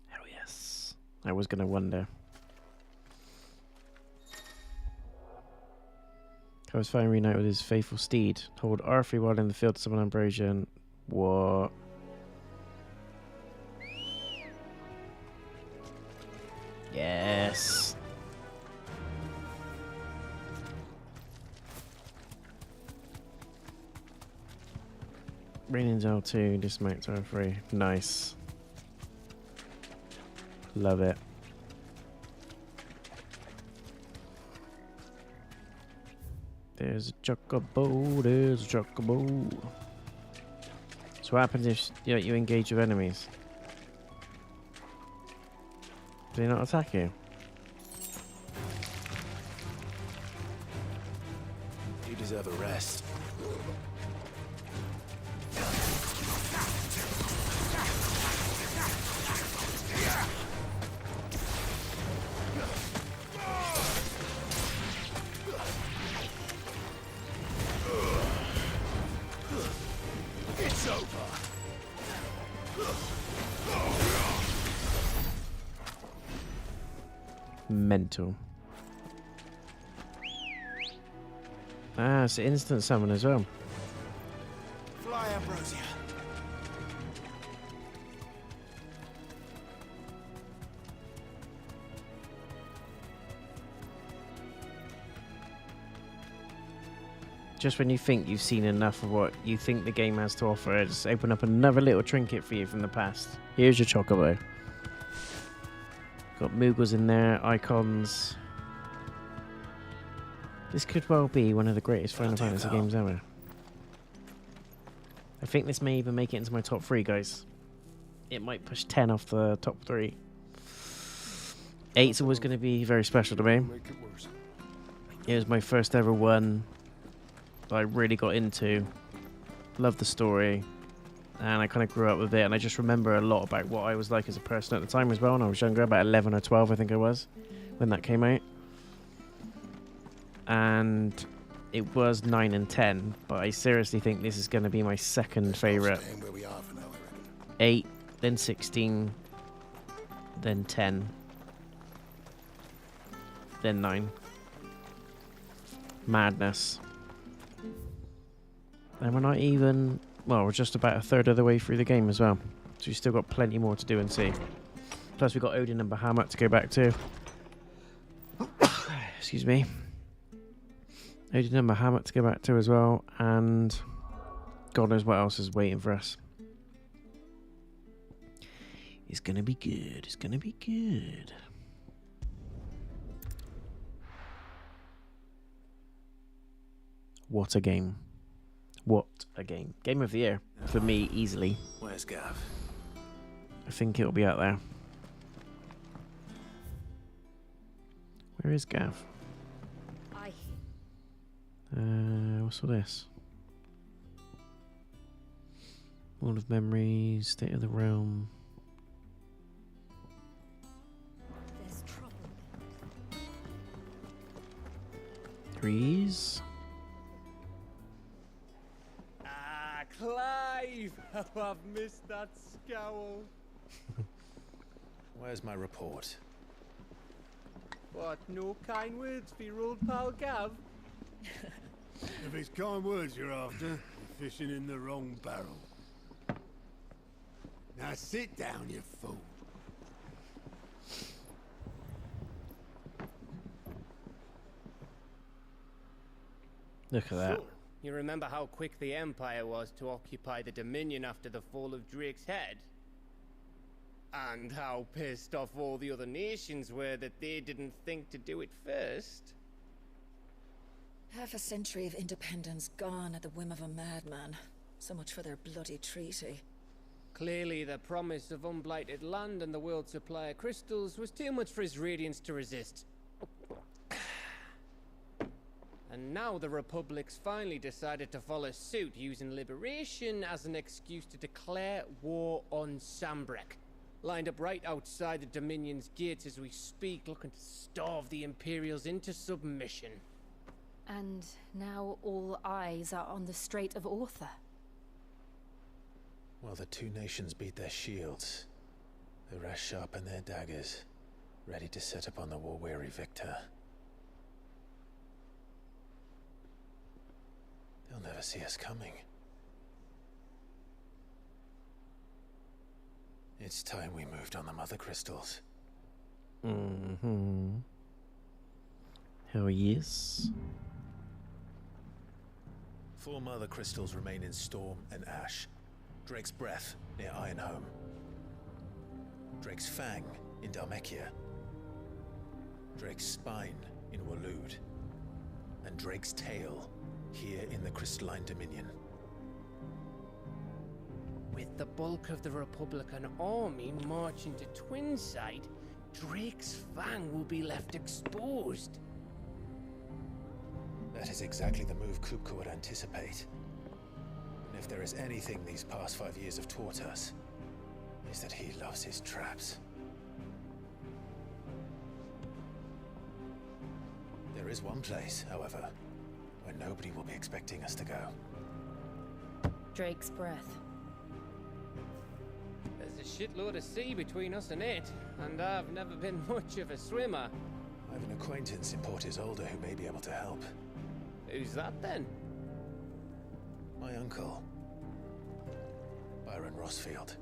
Hell yes. I was gonna wonder. I was finally reunited with his faithful steed. Hold R3 while in the field to summon Ambrosia and... What? Yes. Raining's L2, dismount R3. Nice. Love it. There's a Chocobo, there's a Chocobo. So what happens if you engage with enemies? Do they not attack you? You deserve a rest. It's over. Mental. Ah, it's an instant summon as well. Fly, Ambrosia. Just when you think you've seen enough of what you think the game has to offer, it's open up another little trinket for you from the past. Here's your Chocobo. Got Moogles in there, icons. This could well be one of the greatest Final Fantasy games ever. I think this may even make it into my top 3, guys. It might push 10 off the top 3. 8's always going to be very special to me. It was my first ever one that I really got into. Loved the story. And I kind of grew up with it. And I just remember a lot about what I was like as a person at the time as well. When I was younger, about 11 or 12 I think I was, when that came out. And it was 9 and 10. But I seriously think this is going to be my second favourite. 8, then 16, then 10, then 9. Madness. And we're not even... Well, we're just about a third of the way through the game as well. So we've still got plenty more to do and see. Plus we've got Odin and Bahamut to go back to. Excuse me. Odin and Bahamut to go back to as well. And God knows what else is waiting for us. It's going to be good. It's going to be good. What a game. What a game. Game of the year. For me, easily. Where's Gav? I think it'll be out there. Where is Gav? Aye. What's all this? Wall of Memories, State of the Realm. There's trouble. Trees. How I've missed that scowl. Where's my report? What, no kind words for your old pal Gav? If it's kind words you're after, you're fishing in the wrong barrel. Now sit down, you fool. Look at that. You remember how quick the Empire was to occupy the Dominion after the fall of Drake's head? And how pissed off all the other nations were that they didn't think to do it first? Half a century of independence gone at the whim of a madman. So much for their bloody treaty. Clearly, the promise of unblighted land and the world's supply of crystals was too much for his radiance to resist. And now the Republic's finally decided to follow suit, using liberation as an excuse to declare war on Sambrek. Lined up right outside the Dominion's gates as we speak, looking to starve the Imperials into submission. And now all eyes are on the Strait of Author. While the two nations beat their shields, the rest sharpen their daggers, ready to set upon the war-weary victor. They'll never see us coming. It's time we moved on the mother crystals. Mm-hmm. Hell yes. 4 mother crystals remain in Storm and Ash. Drake's Breath near Ironhome. Drake's Fang in Dhalmekia. Drake's Spine in Waloed. And Drake's Tail here in the Crystalline Dominion. With the bulk of the Republican army marching to Twinside, Drake's Fang will be left exposed. That is exactly the move Kupka would anticipate. And if there is anything these past 5 years have taught us, is that he loves his traps. There is one place, however, where nobody will be expecting us to go. Drake's Breath. There's a shitload of sea between us and it, and I've never been much of a swimmer. I have an acquaintance in Port Isolde who may be able to help. Who's that then? My uncle, Byron Rosfield.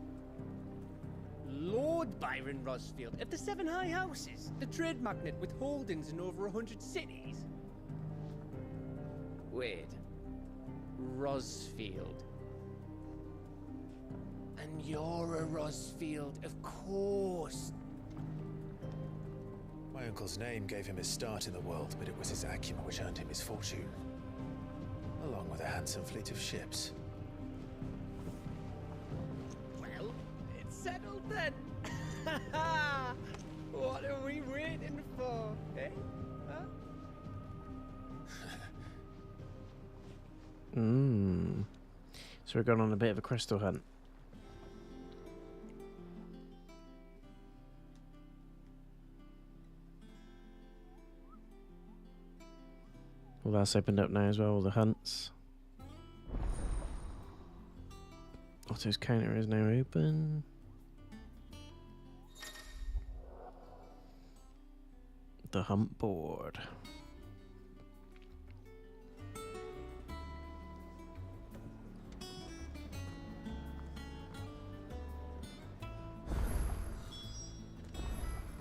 Lord Byron Rosfield of the 7 High Houses, the trade magnate with holdings in over 100 cities. Wait, Rosfield. And you're a Rosfield, of course. My uncle's name gave him his start in the world, but it was his acumen which earned him his fortune, along with a handsome fleet of ships. Well, it's settled then. What are we waiting for, eh? Huh? So we're going on a bit of a crystal hunt. Well, that's opened up now as well, all the hunts. Otto's counter is now open. The hunt board.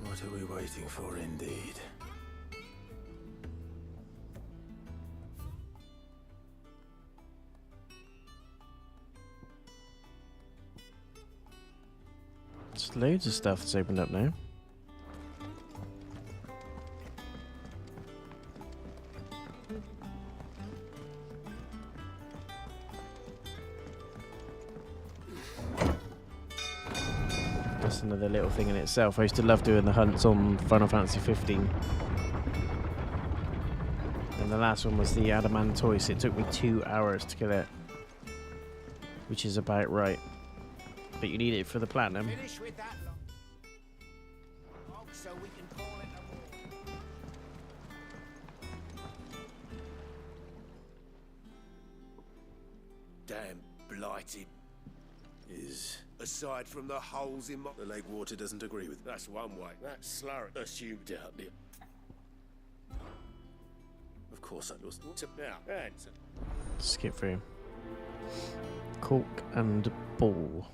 What are we waiting for, indeed? There's loads of stuff that's opened up now. That's another little thing in itself. I used to love doing the hunts on Final Fantasy 15. And the last one was the Adamantoise. It took me 2 hours to kill it, which is about right. But you need it for the platinum. Finish with that lot. Oh, so we can call it a war. Damn blighted is... Aside from the holes in my... The lake water doesn't agree with... That's one way. That slurry assumed out there. Of course I lost. Now, answer. Skip through. Cork and ball.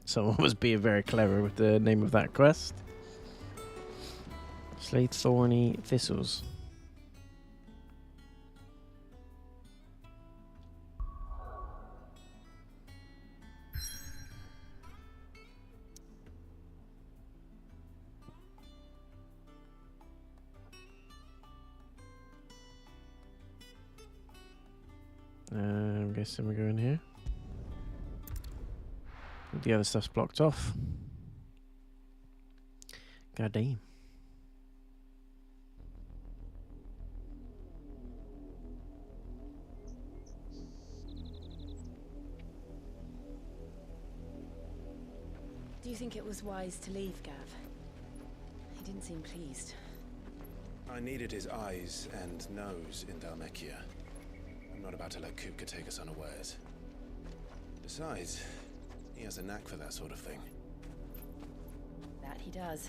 Someone was being very clever with the name of that quest. Slade thorny thistles. I'm guessing we're going here. The other stuff's blocked off. God damn. Do you think it was wise to leave, Gav? He didn't seem pleased. I needed his eyes and nose in Dhalmekia. I'm not about to let Kupka take us unawares. Besides, he has a knack for that sort of thing. That he does.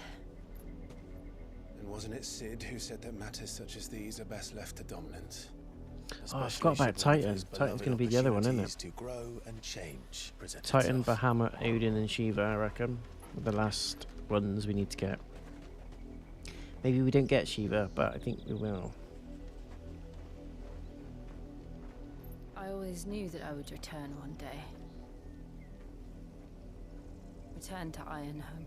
And wasn't it Sid who said that matters such as these are best left to dominance? Oh, I forgot about Titan. Titan's going to be the other one, isn't it? To grow and change, Titan, Bahamut, Odin, and Shiva, I reckon. The last ones we need to get. Maybe we don't get Shiva, but I think we will. I always knew that I would return one day. Return to Ironhome.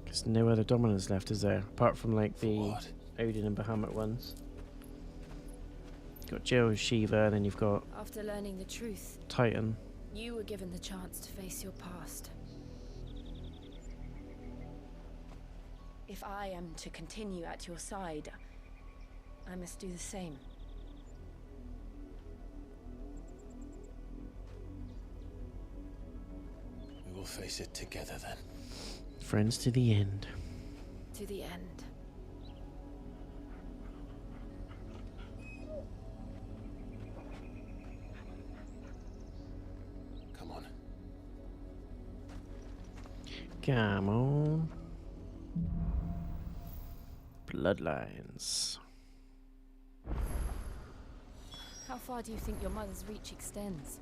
There's no other dominance left, is there? Apart from like the Odin and Bahamut ones. You've got Jill, Shiva, and then you've got... After learning the truth, Titan. you were given the chance to face your past. If I am to continue at your side, I must do the same. We will face it together then. Friends to the end. To the end. Come on. Come on. Bloodlines. How far do you think your mother's reach extends?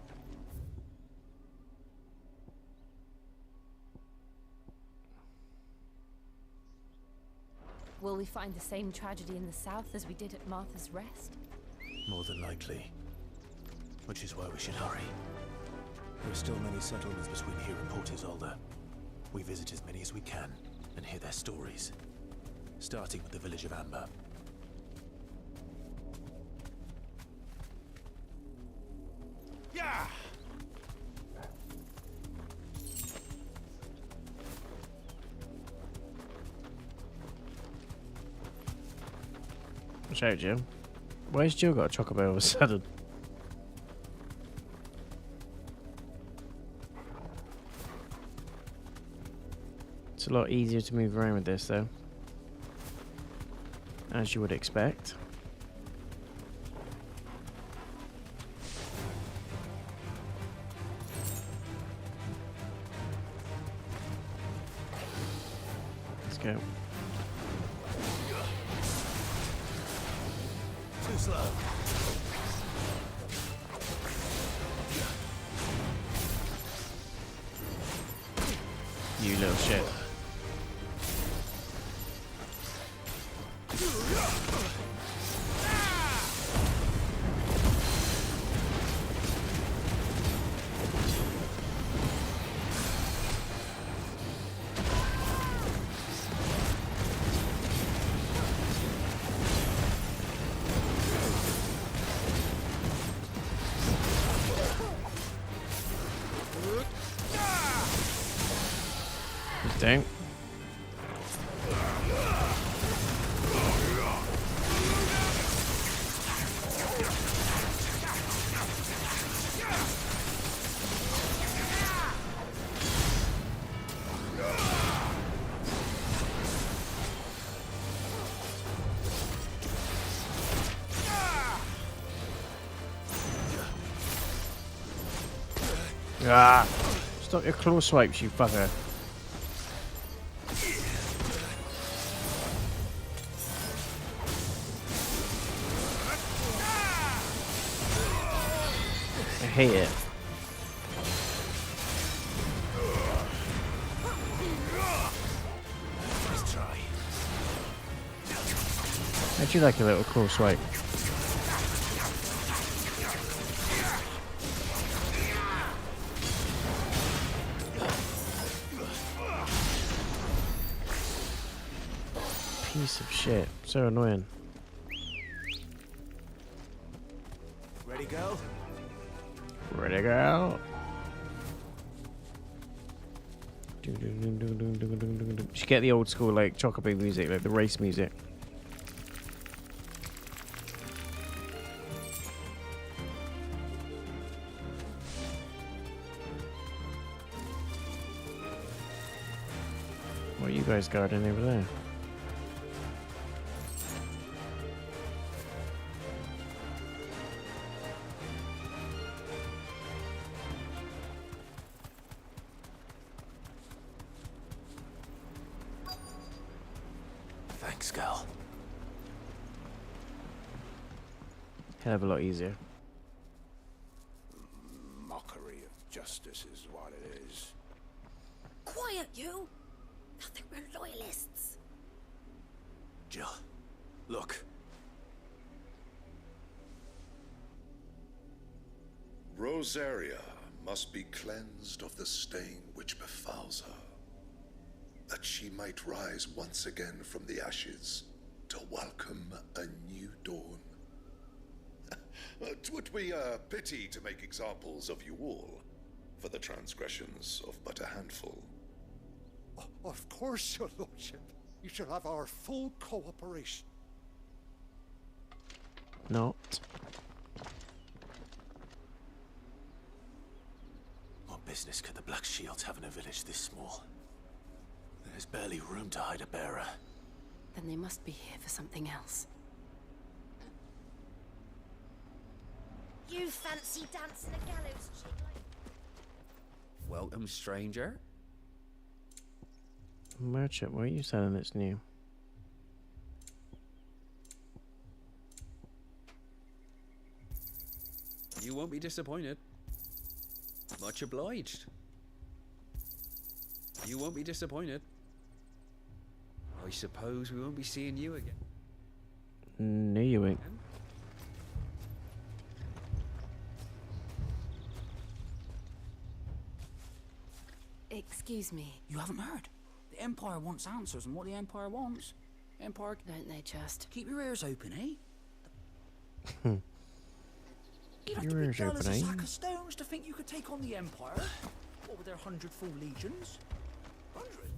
Will we find the same tragedy in the south as we did at Martha's Rest? More than likely. Which is why we should hurry. There are still many settlements between here and Port Isolde. We visit as many as we can and hear their stories. Starting with the village of Amber. Yeah! Watch out, Jill. Why's Jill got a chocobo all of a sudden? It's a lot easier to move around with this, though. As you would expect. Let's go. Too slow. You little shit. Don't. Ah! Stop your claw swipes, you fucker. I hate it. Nice try. How'd you like a little claw swipe? Piece of shit. So annoying. Ready, go? Ready to go? You should get the old school like Chocobo music, like the race music. What are you guys guarding over there? Thanks, Gal. Hell of a lot easier. Mockery of justice is what it is. Quiet, you! Nothing, we're loyalists. Jill, look. Rosaria must be cleansed of the stain which befouls her, that she might rise once again from the ashes to welcome a new dawn. 'Twould be a pity to make examples of you all for the transgressions of but a handful. Of course, your lordship. You shall have our full cooperation. Not. What business could the Black Shields have in a village this small? There's barely room to hide a bearer. Then they must be here for something else. You fancy dancing a gallows chick like... Welcome, stranger. Merchant, what are you selling that's new? You won't be disappointed. Much obliged. You won't be disappointed. I suppose we won't be seeing you again. No, you ain't. Excuse me. You haven't heard? The Empire wants answers, and what the Empire wants... Empire... Don't they just... Keep your ears open, eh? You'd have Your to be ears dull as open, a eh? sack of stones to think you could take on the Empire. What with their 100 full legions? 100?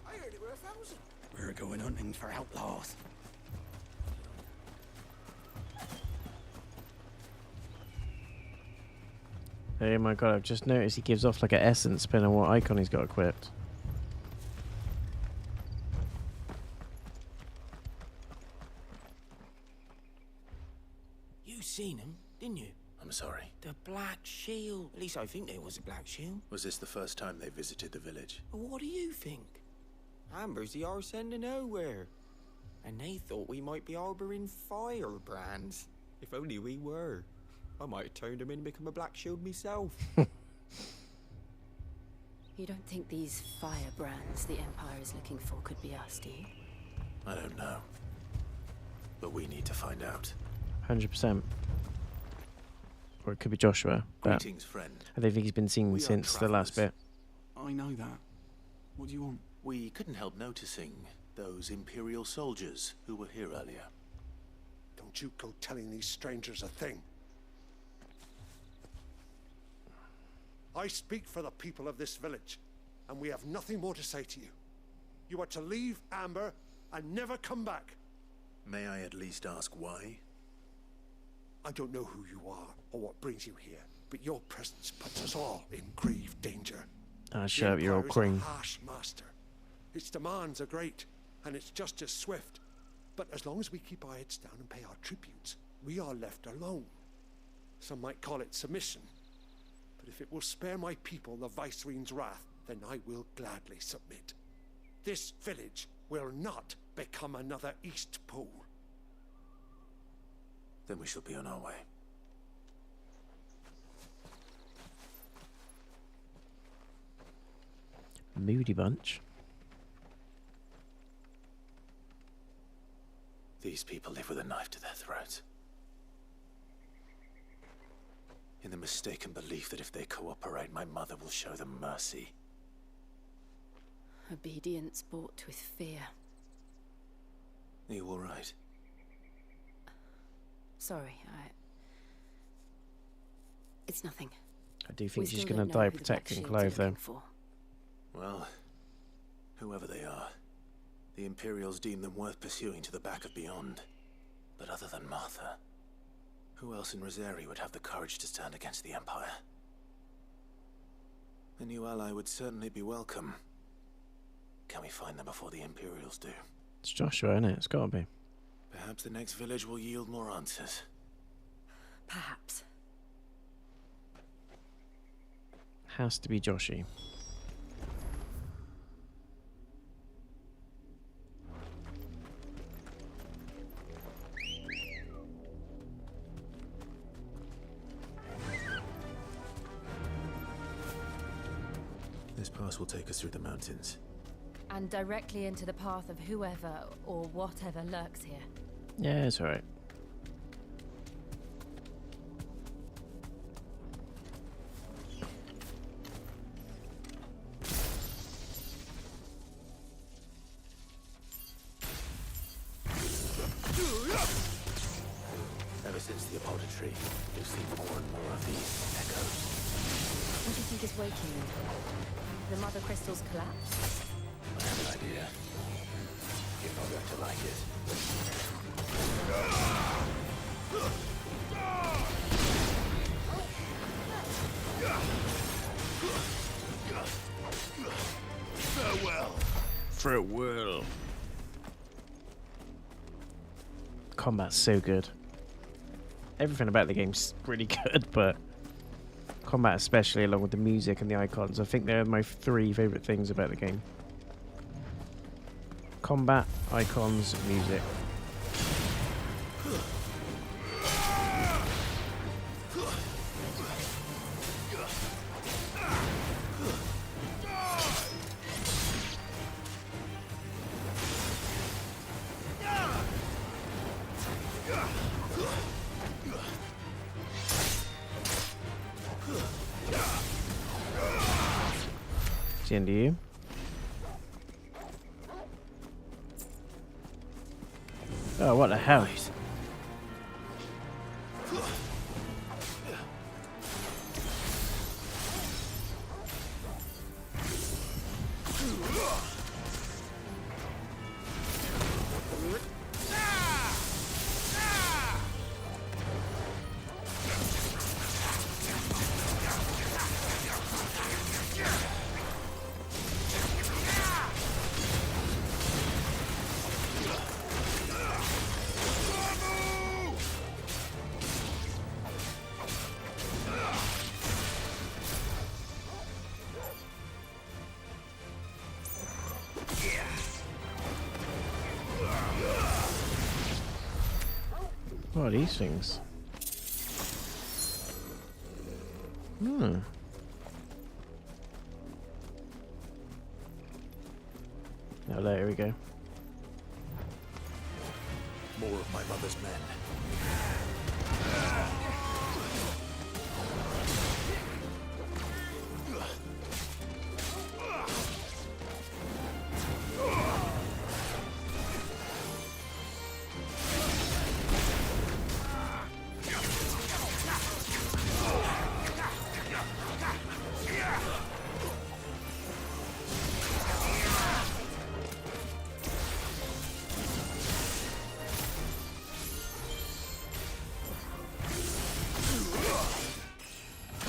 I heard it were 1,000. We're going hunting for outlaws. Oh my god, I've just noticed he gives off like an essence depending on what icon he's got equipped. You seen him, didn't you? I'm sorry. The Black Shield. At least I think there was a Black Shield. Was this the first time they visited the village? But what do you think? Ambers, the arse end of nowhere. And they thought we might be harboring firebrands. If only we were. I might have turned them in and become a Black Shield myself. You don't think these firebrands the Empire is looking for could be us, do you? I don't know. But we need to find out. 100%. Or it could be Joshua. But Greetings, friend. I don't think he's been seen We are since the last bit. I know that. What do you want? We couldn't help noticing those Imperial soldiers who were here earlier. Don't you go telling these strangers a thing. I speak for the people of this village, and we have nothing more to say to you. You are to leave Amber and never come back. May I at least ask why? I don't know who you are or what brings you here, but your presence puts us all in grave danger. Ah, shut up, you're all The cream. Empire is a harsh master. Its demands are great, and its justice swift. But as long as we keep our heads down and pay our tributes, we are left alone. Some might call it submission, But if it will spare my people the Viceroy's wrath, then I will gladly submit. This village will not become another East Pool. Then we shall be on our way. Moody bunch. These people live with a knife to their throats. In the mistaken belief that if they cooperate, my mother will show them mercy. Obedience bought with fear. Are you all right? Sorry, it's nothing. I do think We she's still going to don't know die who the protecting Black Shields Clive, are though. looking for. Well, whoever they are, the Imperials deem them worth pursuing to the back of beyond. But other than Martha, who else in Rosaria would have the courage to stand against the Empire? A new ally would certainly be welcome. Can we find them before the Imperials do? It's Joshua, isn't it? It's got to be. Perhaps the next village will yield more answers. Perhaps. Has to be Joshy. This pass will take us through the mountains. And directly into the path of whoever or whatever lurks here. Yeah, it's alright. Ever since the apothecary, we've seen more and more of these echoes. What do you think is waking them? The mother crystals collapse? I have an idea. You're not going to like it. Farewell. Farewell. Combat's so good. Everything about the game's really good, but combat especially, along with the music and the icons, I think they're my 3 favourite things about the game. Combat, icons, music. It's the end of you. Oh, what the hell? What are these things? Hmm. Oh, there we go. More of my mother's men.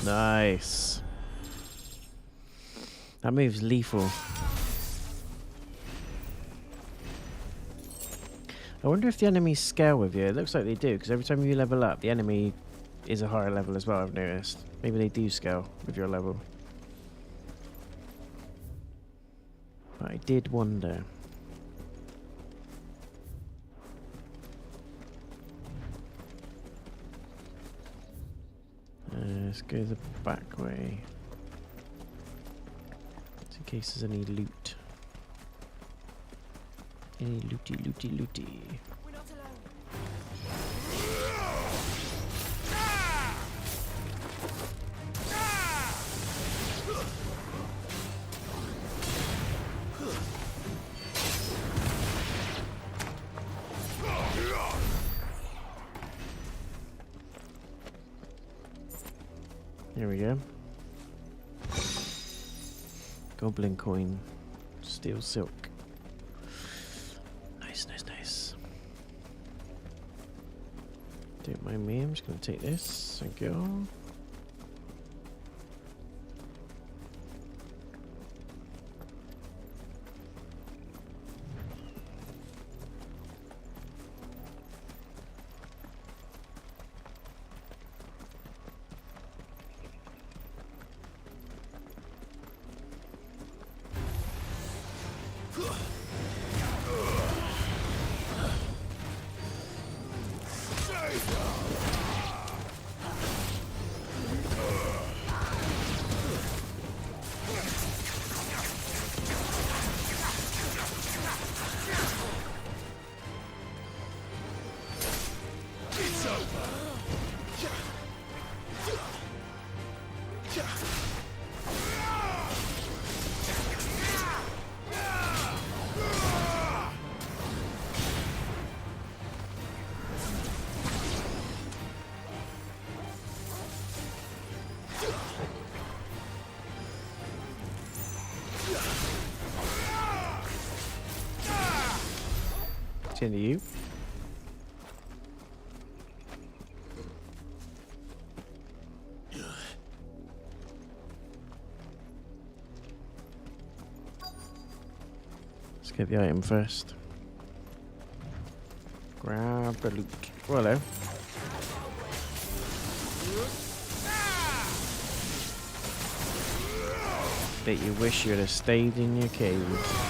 Nice. That move's lethal. I wonder if the enemies scale with you. It looks like they do, because every time you level up, the enemy is a higher level as well, I've noticed. Maybe they do scale with your level. But I did wonder. Let's go the back way. Just in case there's any loot. Any looty. We're not alone. Here we go. Goblin coin. Steel silk. Nice. Don't mind me, I'm just going to take this. Thank you. Into you. Let's get the item first. Grab the loot. Well, hello. Bet you wish you'd have stayed in your cave.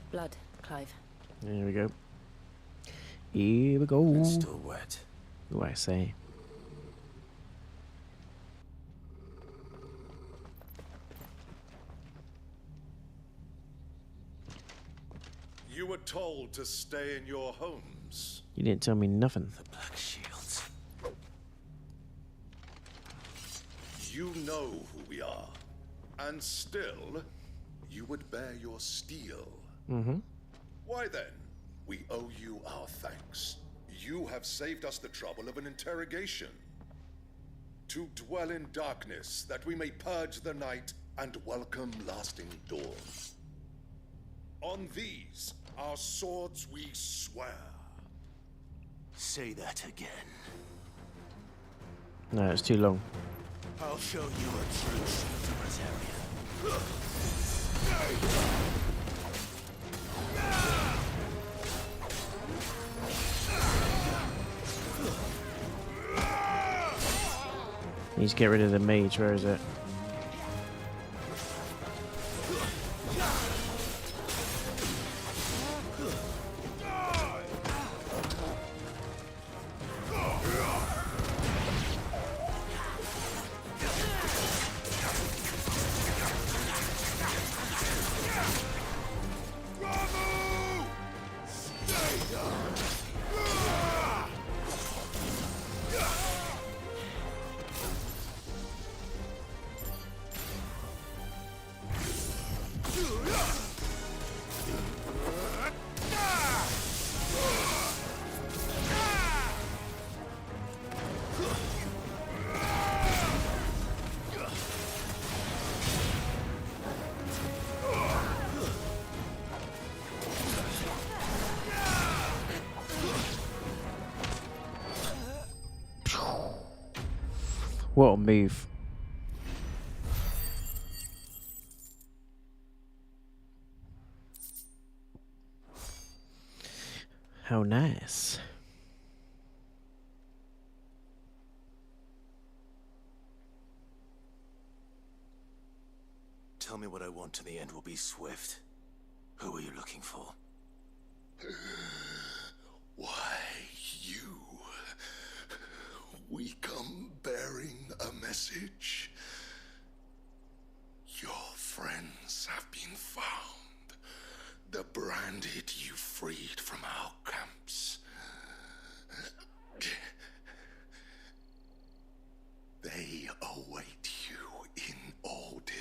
Blood, Clive. There we go. Here we go. It's still wet. What do I say? You were told to stay in your homes. You didn't tell me nothing. The Black Shields. You know who we are. And still, you would bear your steel. Mm-hmm. Why then? We owe you our thanks. You have saved us the trouble of an interrogation. To dwell in darkness, that we may purge the night and welcome lasting dawn. On these, our swords we swear. Say that again. No, it's too long. I'll show you a true shield of Rosaria. Need to get rid of the mage. Where is it? What a move. How nice. Tell me what I want and the end will be swift. Who are you looking for? Why, you. We come bearing a message. Your friends have been found. The branded you freed from our camps. They await you in Ordeal.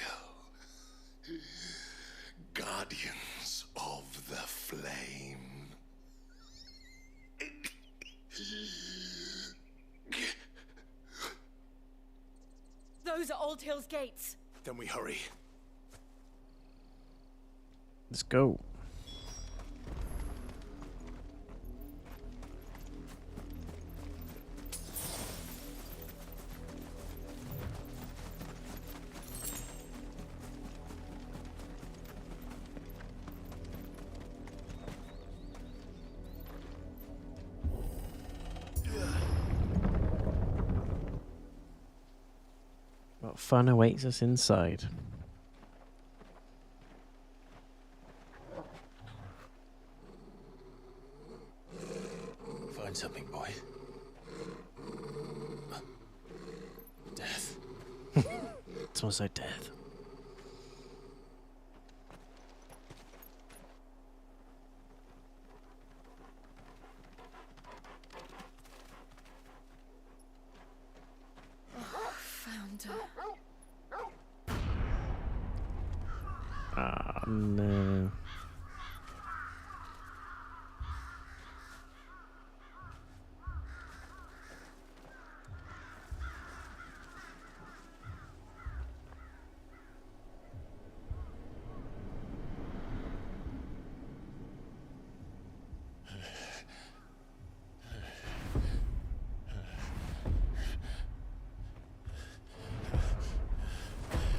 Guardians of the Flame. Those are Old Hill's gates. Then we hurry. Let's go. What fun awaits us inside. Find something, boy. Death. It's also death. Found her. Ah, no.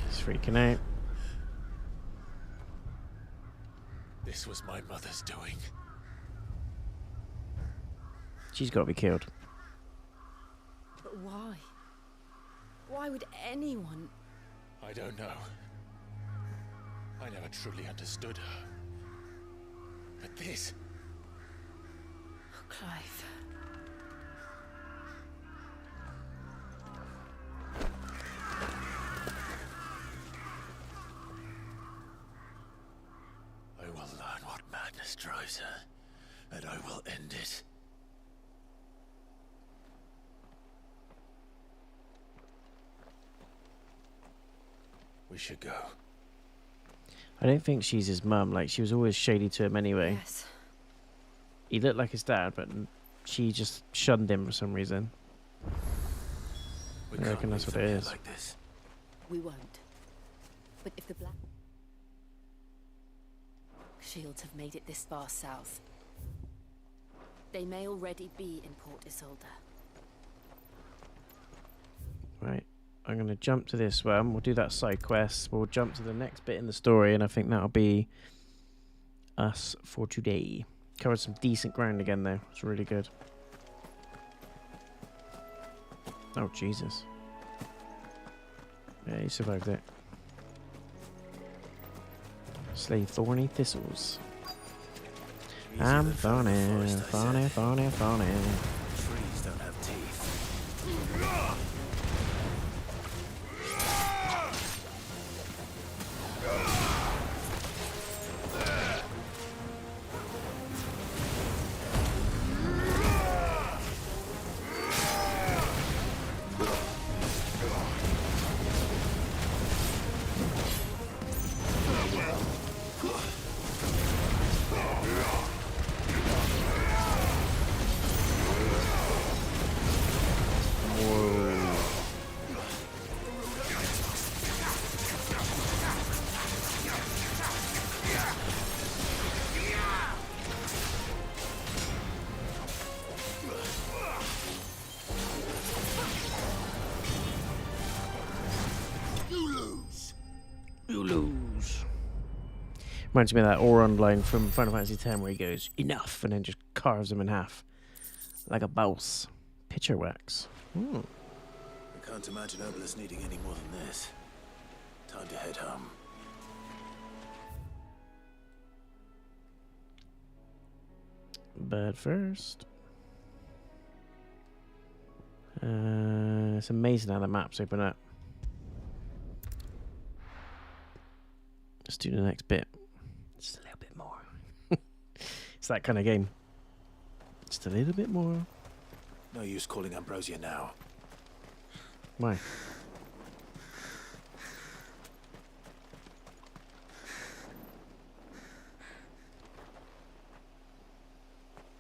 He's freaking out. This was my mother's doing. She's got to be killed. But why? Why would anyone? I don't know. I never truly understood her. But this... Oh, Clive. I will learn what madness drives her, and I will end it. We should go. I don't think she's his mum. Like, she was always shady to him anyway. Yes. He looked like his dad, but she just shunned him for some reason. I reckon that's what it is. Like this. We won't. But if the Black Shields have made it this far south, they may already be in Port Isolde. Right. I'm going to jump to this one. We'll do that side quest. We'll jump to the next bit in the story, and I think that'll be us for today. Covered some decent ground again, though. It's really good. Oh, Jesus. Yeah, he survived it. Slay thorny thistles. I'm thorny. Trees don't have teeth. Reminds me of that Auron line from Final Fantasy X where he goes, enough, and then just carves him in half. Like a boss. Picture wax. I can't imagine Obelisk needing any more than this. Time to head home. But first... it's amazing how the maps open up. Let's do the next bit. Just a little bit more. It's that kind of game. Just a little bit more. No use calling Ambrosia now. Why?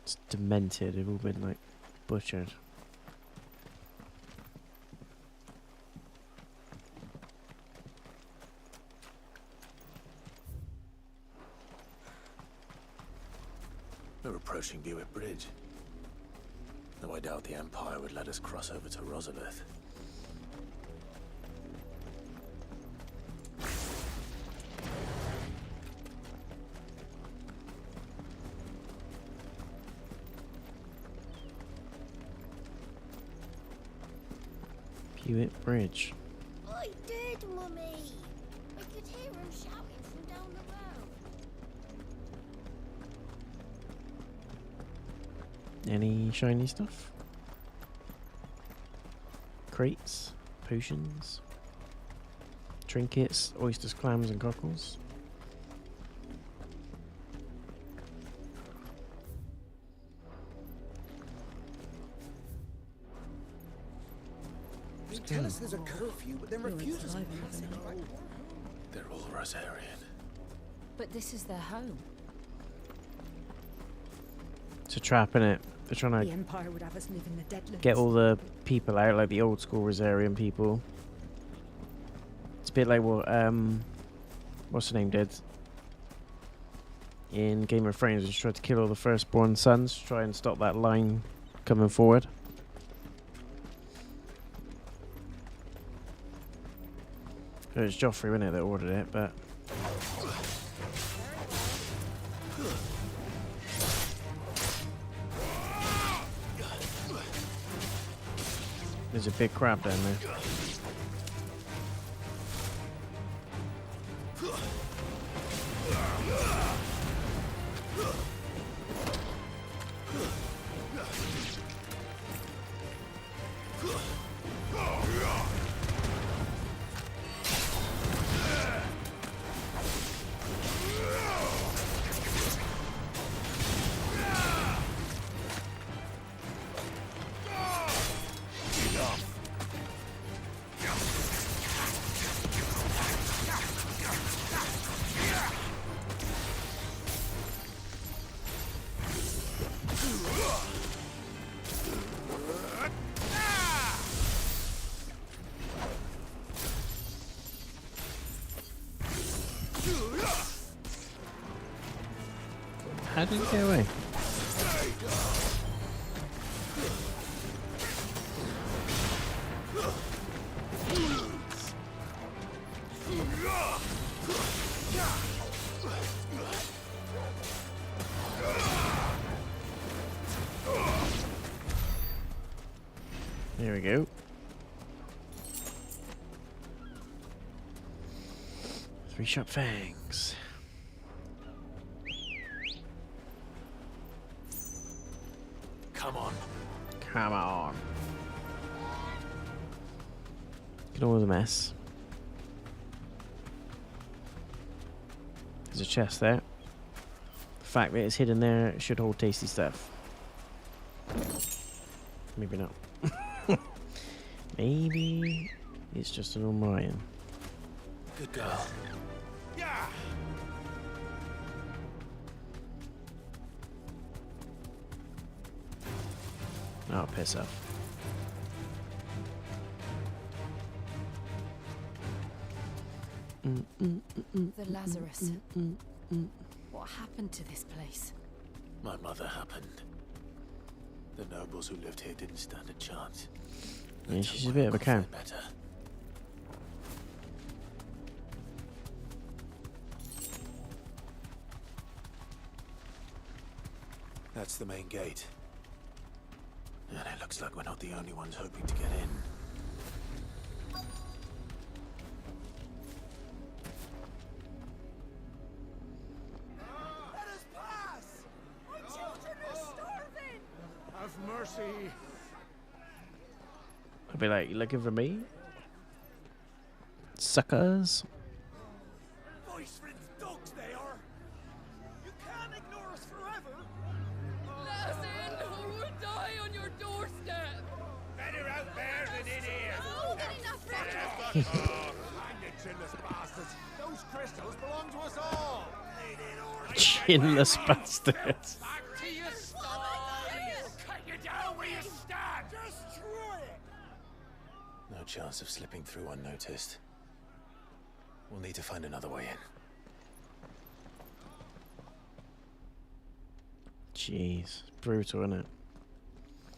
It's demented. They've all been like butchered. We're approaching Buick Bridge. Though I doubt the Empire would let us cross over to Rosarians. Buick Bridge. I did, Mummy. I could hear him shouting from down the road. Any shiny stuff? Crates, potions, trinkets, oysters, clams, and cockles. They tell us there's a curfew, but then refuse us. They're all Rosarian. But this is their home. It's a trap, innit? They're trying The to Empire would have us live in the Deadlands. get all the people out, like the old school Rosarian people. It's a bit like what what's her name did in Game of Thrones, when she tried to kill all the firstborn sons to try and stop that line coming forward. It was Joffrey, wasn't it, that ordered it, but there's a big crab down there. How did it get away? There we go. 3-shot fangs. Come on. Come on. Look at all the mess. There's a chest there. The fact that it's hidden there should hold tasty stuff. Maybe not. Maybe it's just an Orion. Good girl. Oh, piss off. The Lazarus. What happened to this place? My mother happened. The nobles who lived here didn't stand a chance. Yeah, she's a bit of a cow. Better. That's the main gate. And it looks like we're not the only ones hoping to get in. Let us pass! My children are starving! Have mercy! I'll be like, you looking for me? Suckers. Voice friends dogs they are! You can't ignore us forever! Let us in, or we'll die on your doorstep! Better out there than in here! Oh, getting enough Hang the chinless bastards! Those crystals belong to us all! Chinless bastards. Back to your stalls! Cut you down where you stand! Destroy it! No chance of slipping through unnoticed. We'll need to find another way in. Jeez, brutal, isn't it?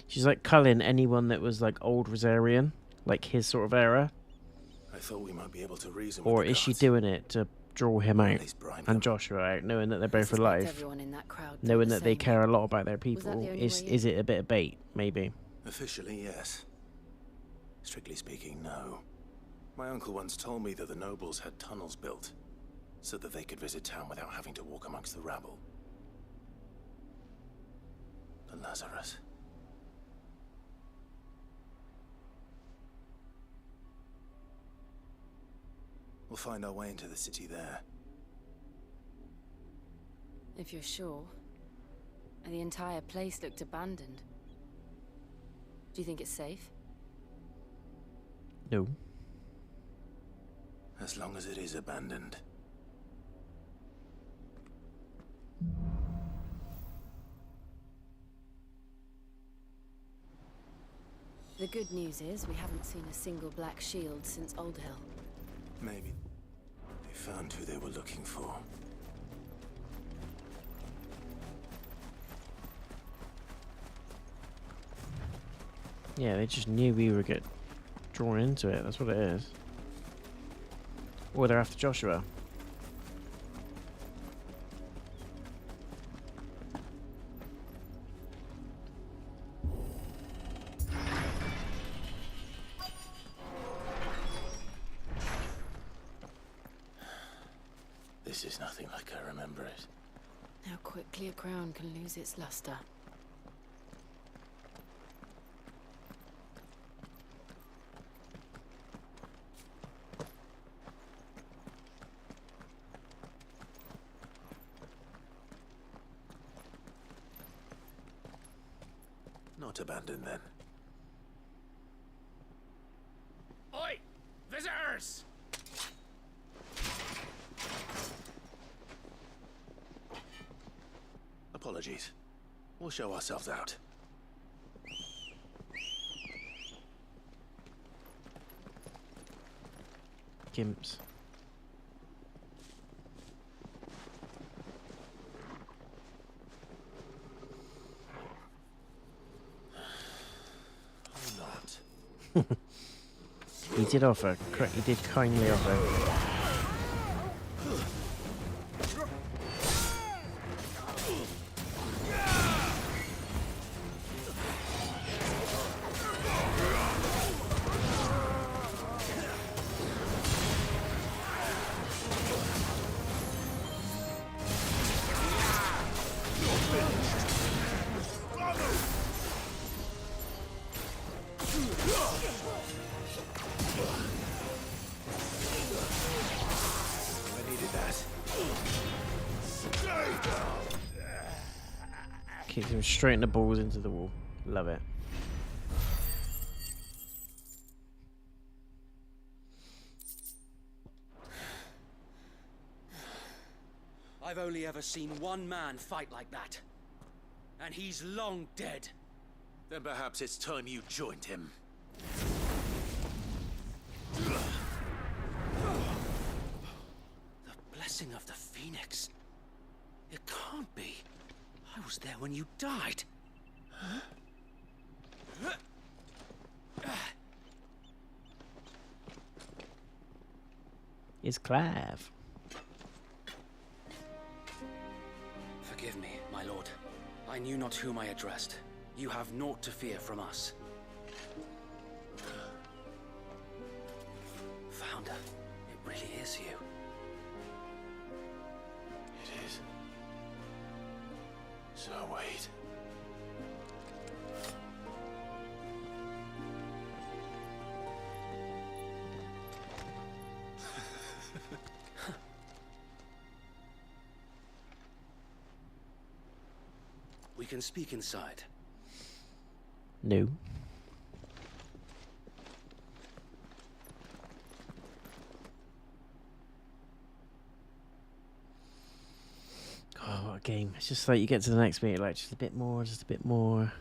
She's like culling anyone that was like old Rosarian, like his sort of era. I thought we might be able to reason Or with the is she guards. doing it to draw him out least bribe and Joshua out, knowing that they're both alive, everyone in that crowd thought knowing the that they same. care a lot about their Was that people? the only Is way is it a bit of bait? Maybe. Officially, yes. Strictly speaking, no. My uncle once told me that the nobles had tunnels built so that they could visit town without having to walk amongst the rabble. The Lazarus. We'll find our way into the city there. If you're sure. And the entire place looked abandoned. Do you think it's safe? No. As long as it is abandoned. The good news is we haven't seen a single black shield since Old Hill. Maybe they found who they were looking for. Yeah, they just knew we would get drawn into it. That's what it is. Or they're after Joshua. This is nothing like I remember it. How quickly a crown can lose its luster. Not abandoned then. Oi! Visitors! Apologies. We'll show ourselves out. Gimps. Not. He did offer. He did kindly offer. Kicks him straight in the balls into the wall. Love it. I've only ever seen one man fight like that. And he's long dead. Then perhaps it's time you joined him. The blessing of the Phoenix. It can't be. I was there when you died. It's Clive. Forgive me, my lord. I knew not whom I addressed. You have naught to fear from us. Founder, it really is you. It is. So wait. We can speak inside. No. Oh, what a game. It's just like you get to the next bit, like just a bit more, just a bit more.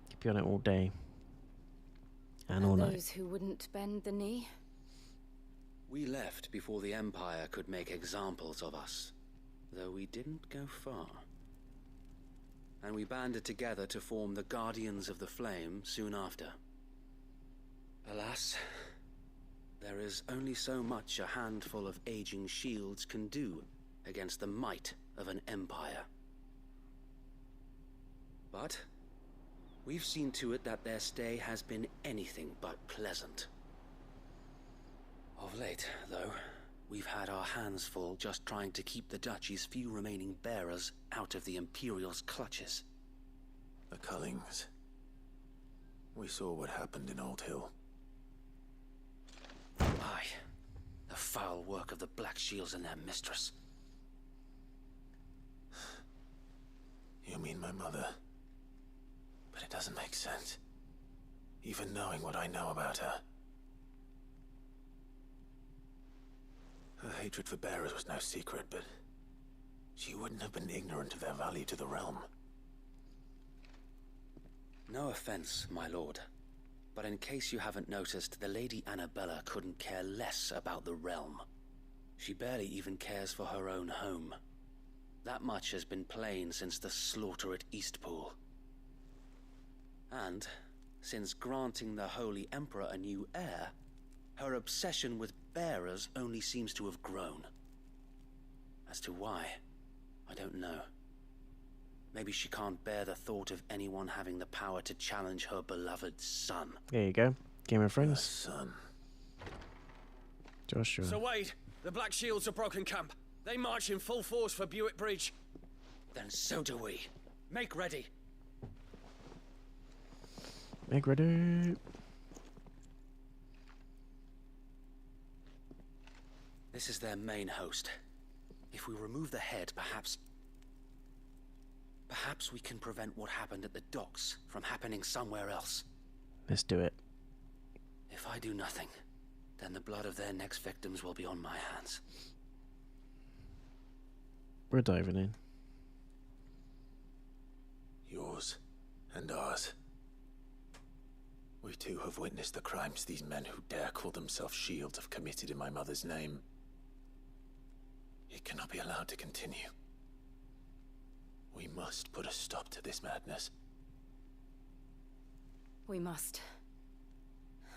Keep you on it all day. And all night. Those who wouldn't bend the knee? We left before the Empire could make examples of us, though we didn't go far. And we banded together to form the Guardians of the Flame soon after. Alas, there is only so much a handful of aging shields can do against the might of an empire. But we've seen to it that their stay has been anything but pleasant. Of late, though, we've had our hands full just trying to keep the Duchy's few remaining bearers out of the Imperial's clutches. The Cullings. We saw what happened in Old Hill. Aye. The foul work of the Black Shields and their mistress. You mean my mother? But it doesn't make sense. Even knowing what I know about her. Her hatred for bearers was no secret, but she wouldn't have been ignorant of their value to the realm. No offense, my lord, but in case you haven't noticed, the Lady Annabella couldn't care less about the realm. She barely even cares for her own home. That much has been plain since the slaughter at Eastpool. And, since granting the Holy Emperor a new heir, her obsession with bearers only seems to have grown. As to why, I don't know. Maybe she can't bear the thought of anyone having the power to challenge her beloved son. There you go. Game of Friends. Son. Joshua. So wait, the Black Shields have broken camp. They march in full force for Buick Bridge. Then so do we. Make ready. Make ready. This is their main host. If we remove the head, perhaps we can prevent what happened at the docks from happening somewhere else. Let's do it. If I do nothing, then the blood of their next victims will be on my hands. We're diving in. Yours and ours. We too have witnessed the crimes these men who dare call themselves shields have committed in my mother's name. It cannot be allowed to continue. We must put a stop to this madness. We must.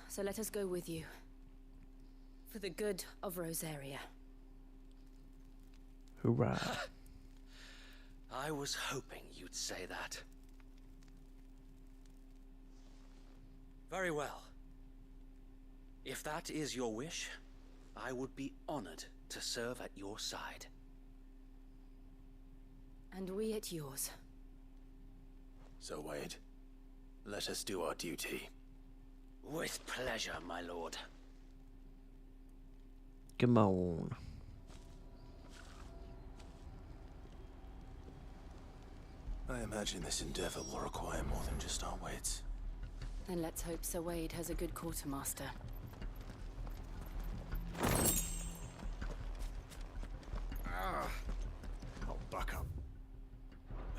So let us go with you. For the good of Rosaria. Hoorah. I was hoping you'd say that. Very well. If that is your wish, I would be honored to serve at your side. And we at yours. So Wade, let us do our duty. With pleasure, my lord. Come on. I imagine this endeavor will require more than just our wits. Then let's hope Sir Wade has a good quartermaster. Oh, buck up.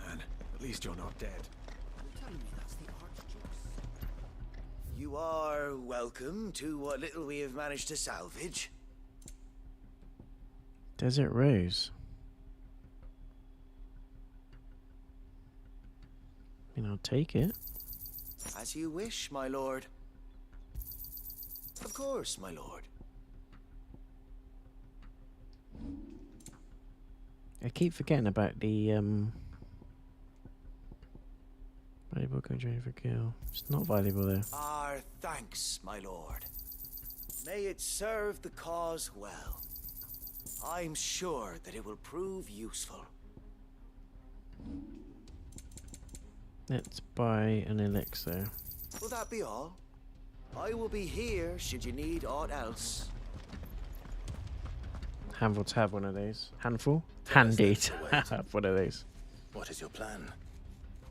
Man, at least you're not dead. You are welcome to what little we have managed to salvage. Desert Rose. I mean, I'll take it. As you wish, my lord. Of course, my lord. I keep forgetting about the Valuable country for kill. It's not valuable there. Our thanks, my lord. May it serve the cause well. I'm sure that it will prove useful. Let's buy an elixir. Will that be all? I will be here should you need aught else. Handful to have one of these. Handful? Handy to have one of these. What is your plan?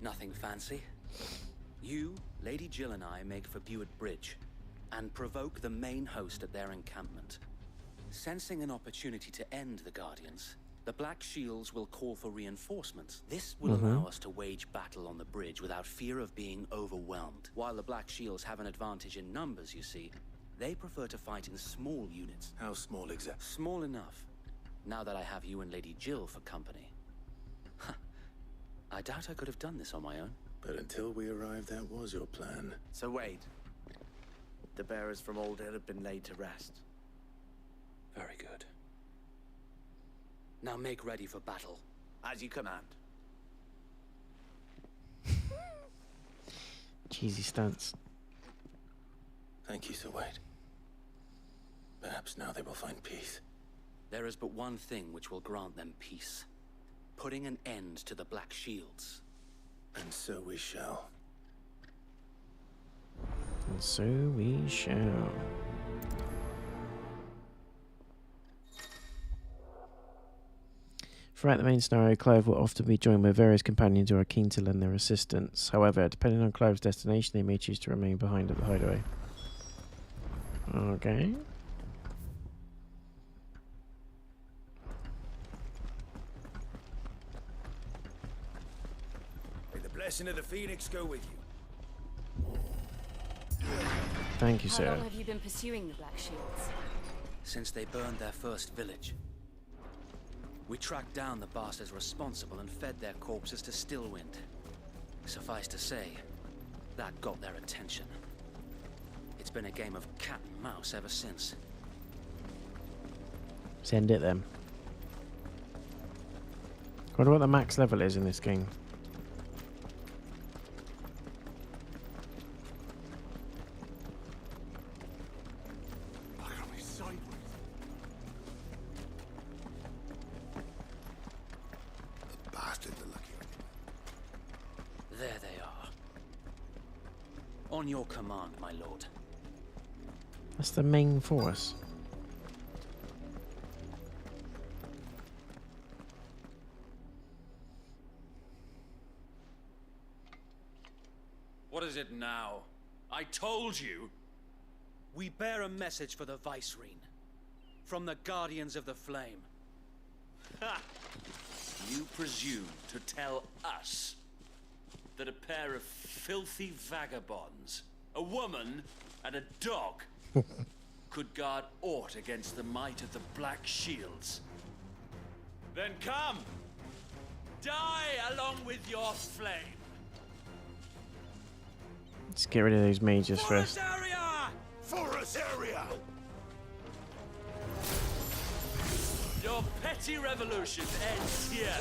Nothing fancy. You, Lady Jill and I make for Buett Bridge and provoke the main host at their encampment. Sensing an opportunity to end the Guardians, the Black Shields will call for reinforcements. This will allow us to wage battle on the bridge without fear of being overwhelmed. While the Black Shields have an advantage in numbers, you see, they prefer to fight in small units. How small exactly? Small enough. Now that I have you and Lady Jill for company. I doubt I could have done this on my own. But until we arrived, that was your plan. So wait. The bearers from Old Hill have been laid to rest. Very good. Now make ready for battle. As you command. Cheesy stunts. Thank you, Sir Wade. Perhaps now they will find peace. There is but one thing which will grant them peace. Putting an end to the Black Shields. And so we shall. And so we shall. Throughout the main scenario, Clive will often be joined by various companions who are keen to lend their assistance. However, depending on Clive's destination, they may choose to remain behind at the hideaway. Okay. May the blessing of the Phoenix go with you. Thank you, How sir. long have you been pursuing the Black Shields? Since they burned their first village. We tracked down the bastards responsible and fed their corpses to Stillwind. Suffice to say, that got their attention. It's been a game of cat and mouse ever since. Send it then. I wonder what the max level is in this game. There they are. On your command, my lord. That's the main force. What is it now? I told you! We bear a message for the Vicereine. From the Guardians of the Flame. Ha! You presume to tell us that a pair of filthy vagabonds, a woman and a dog, could guard aught against the might of the Black Shields? Then come! Die along with your flame! Let's get rid of those mages first. For Rosaria! Your petty revolution ends here.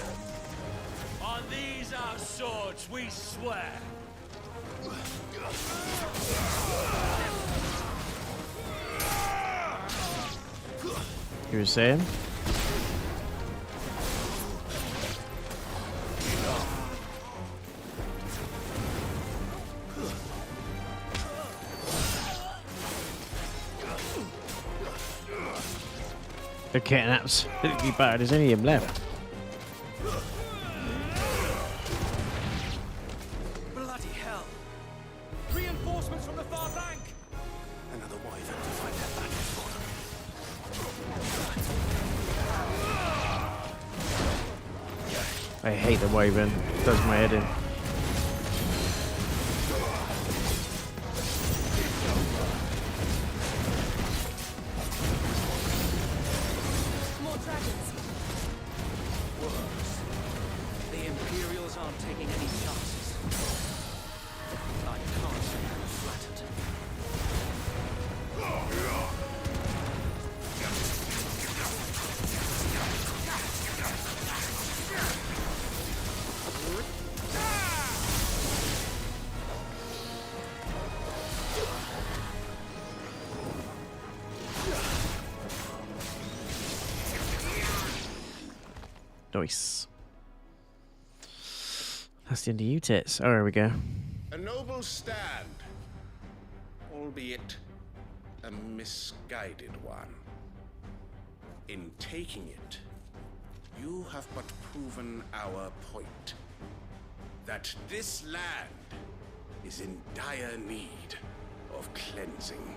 On these our swords we swear. You were saying? They're getting absolutely bad. There's only him left. Bloody hell! Reinforcements from the far bank! Another wyvern to fight their battles for them. I hate the wyvern. It does my head in. More dragons. Worse. The Imperials aren't taking any chances. I can't say I'm flattered. Nice. That's the end of you tits. Oh, there we go. A noble stand, albeit a misguided one. In taking it, you have but proven our point. That this land is in dire need of cleansing.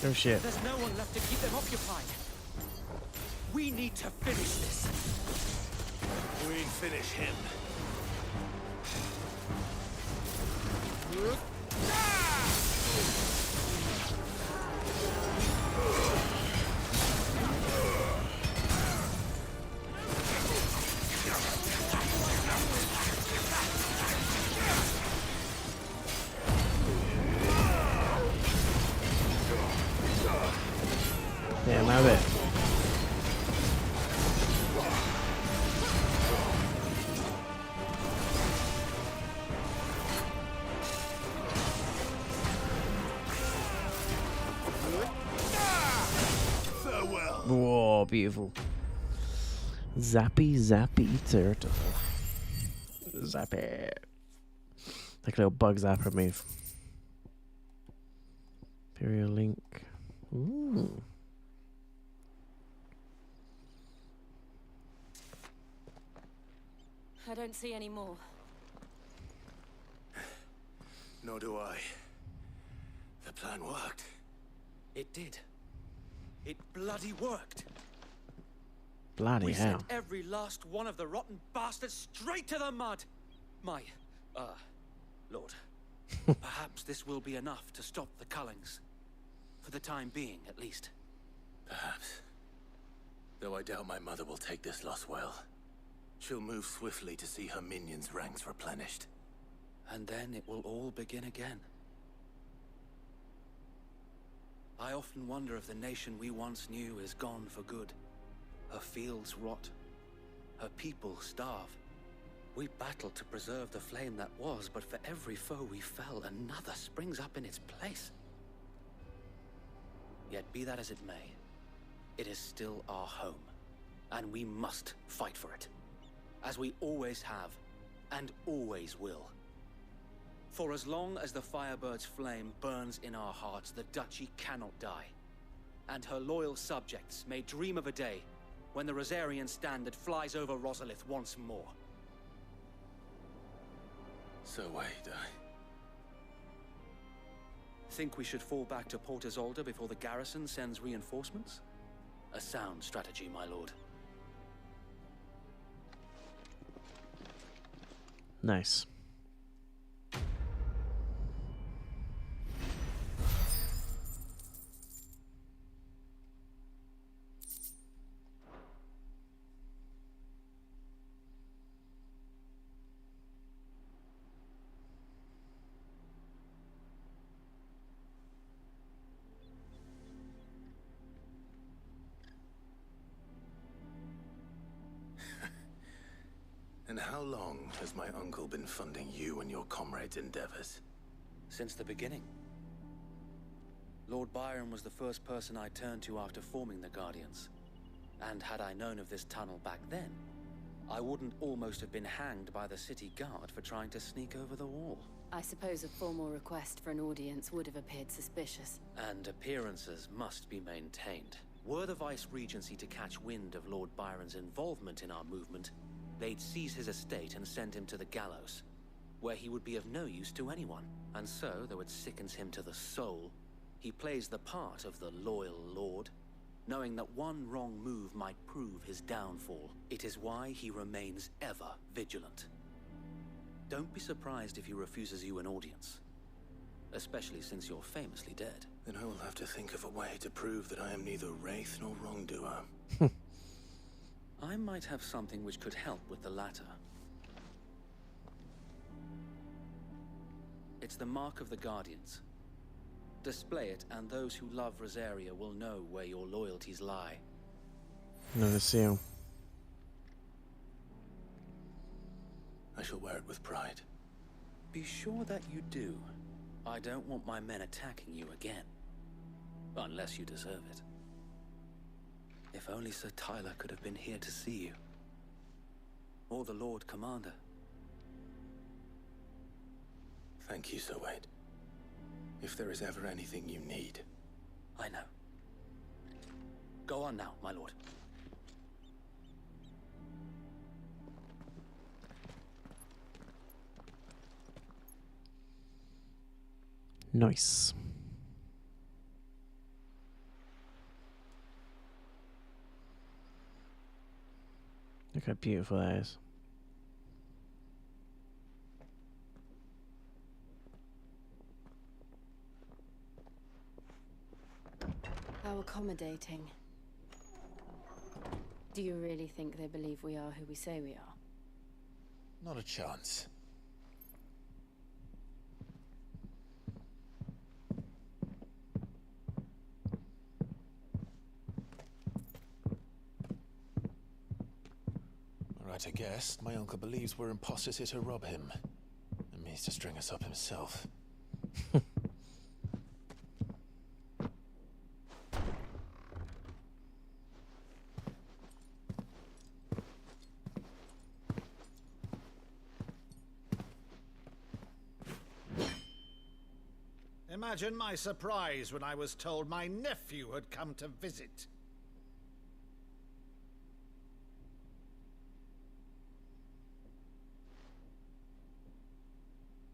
Oh shit. There's no one left to keep them occupied. We need to finish this. We finish him. Damn, have it. Farewell. Whoa, beautiful. Zappy, zappy turtle. Zap it. Like a little bug zapper move. Imperial Link. Ooh. I don't see any more. Nor do I. The plan worked. It did. It bloody worked. Bloody We hell. sent every last one of the rotten bastards straight to the mud. My, Lord. Perhaps this will be enough to stop the Cullings. For the time being, at least. Perhaps. Though I doubt my mother will take this loss well. She'll move swiftly to see her minions' ranks replenished. And then it will all begin again. I often wonder if the nation we once knew is gone for good. Her fields rot. Her people starve. We battled to preserve the flame that was, but for every foe we fell, another springs up in its place. Yet be that as it may, it is still our home, and we must fight for it. As we always have, and always will. For as long as the Firebird's flame burns in our hearts, the Duchy cannot die. And her loyal subjects may dream of a day when the Rosarian standard flies over Rosalith once more. So wait, Think we should fall back to Port Isolde before the garrison sends reinforcements? A sound strategy, my lord. Nice. And how long has my uncle been funding you and your comrades' endeavors? Since the beginning. Lord Byron was the first person I turned to after forming the Guardians. And had I known of this tunnel back then, I wouldn't almost have been hanged by the city guard for trying to sneak over the wall. I suppose a formal request for an audience would have appeared suspicious. And appearances must be maintained. Were the Vice Regency to catch wind of Lord Byron's involvement in our movement, they'd seize his estate and send him to the gallows, where he would be of no use to anyone. And so, though it sickens him to the soul, he plays the part of the loyal lord, knowing that one wrong move might prove his downfall. It is why he remains ever vigilant. Don't be surprised if he refuses you an audience, especially since you're famously dead. Then I will have to think of a way to prove that I am neither wraith nor wrongdoer. I might have something which could help with the latter. It's the mark of the Guardians. Display it, and those who love Rosaria will know where your loyalties lie. Another seal. I shall wear it with pride. Be sure that you do. I don't want my men attacking you again. Unless you deserve it. If only Sir Tyler could have been here to see you. Or the Lord Commander. Thank you, Sir Wade. If there is ever anything you need. I know. Go on now, my lord. Nice. Look how beautiful that is. How accommodating. Do you really think they believe we are who we say we are? Not a chance. Right, I guess. My uncle believes we're imposters here to rob him. And means to string us up himself. Imagine my surprise when I was told my nephew had come to visit.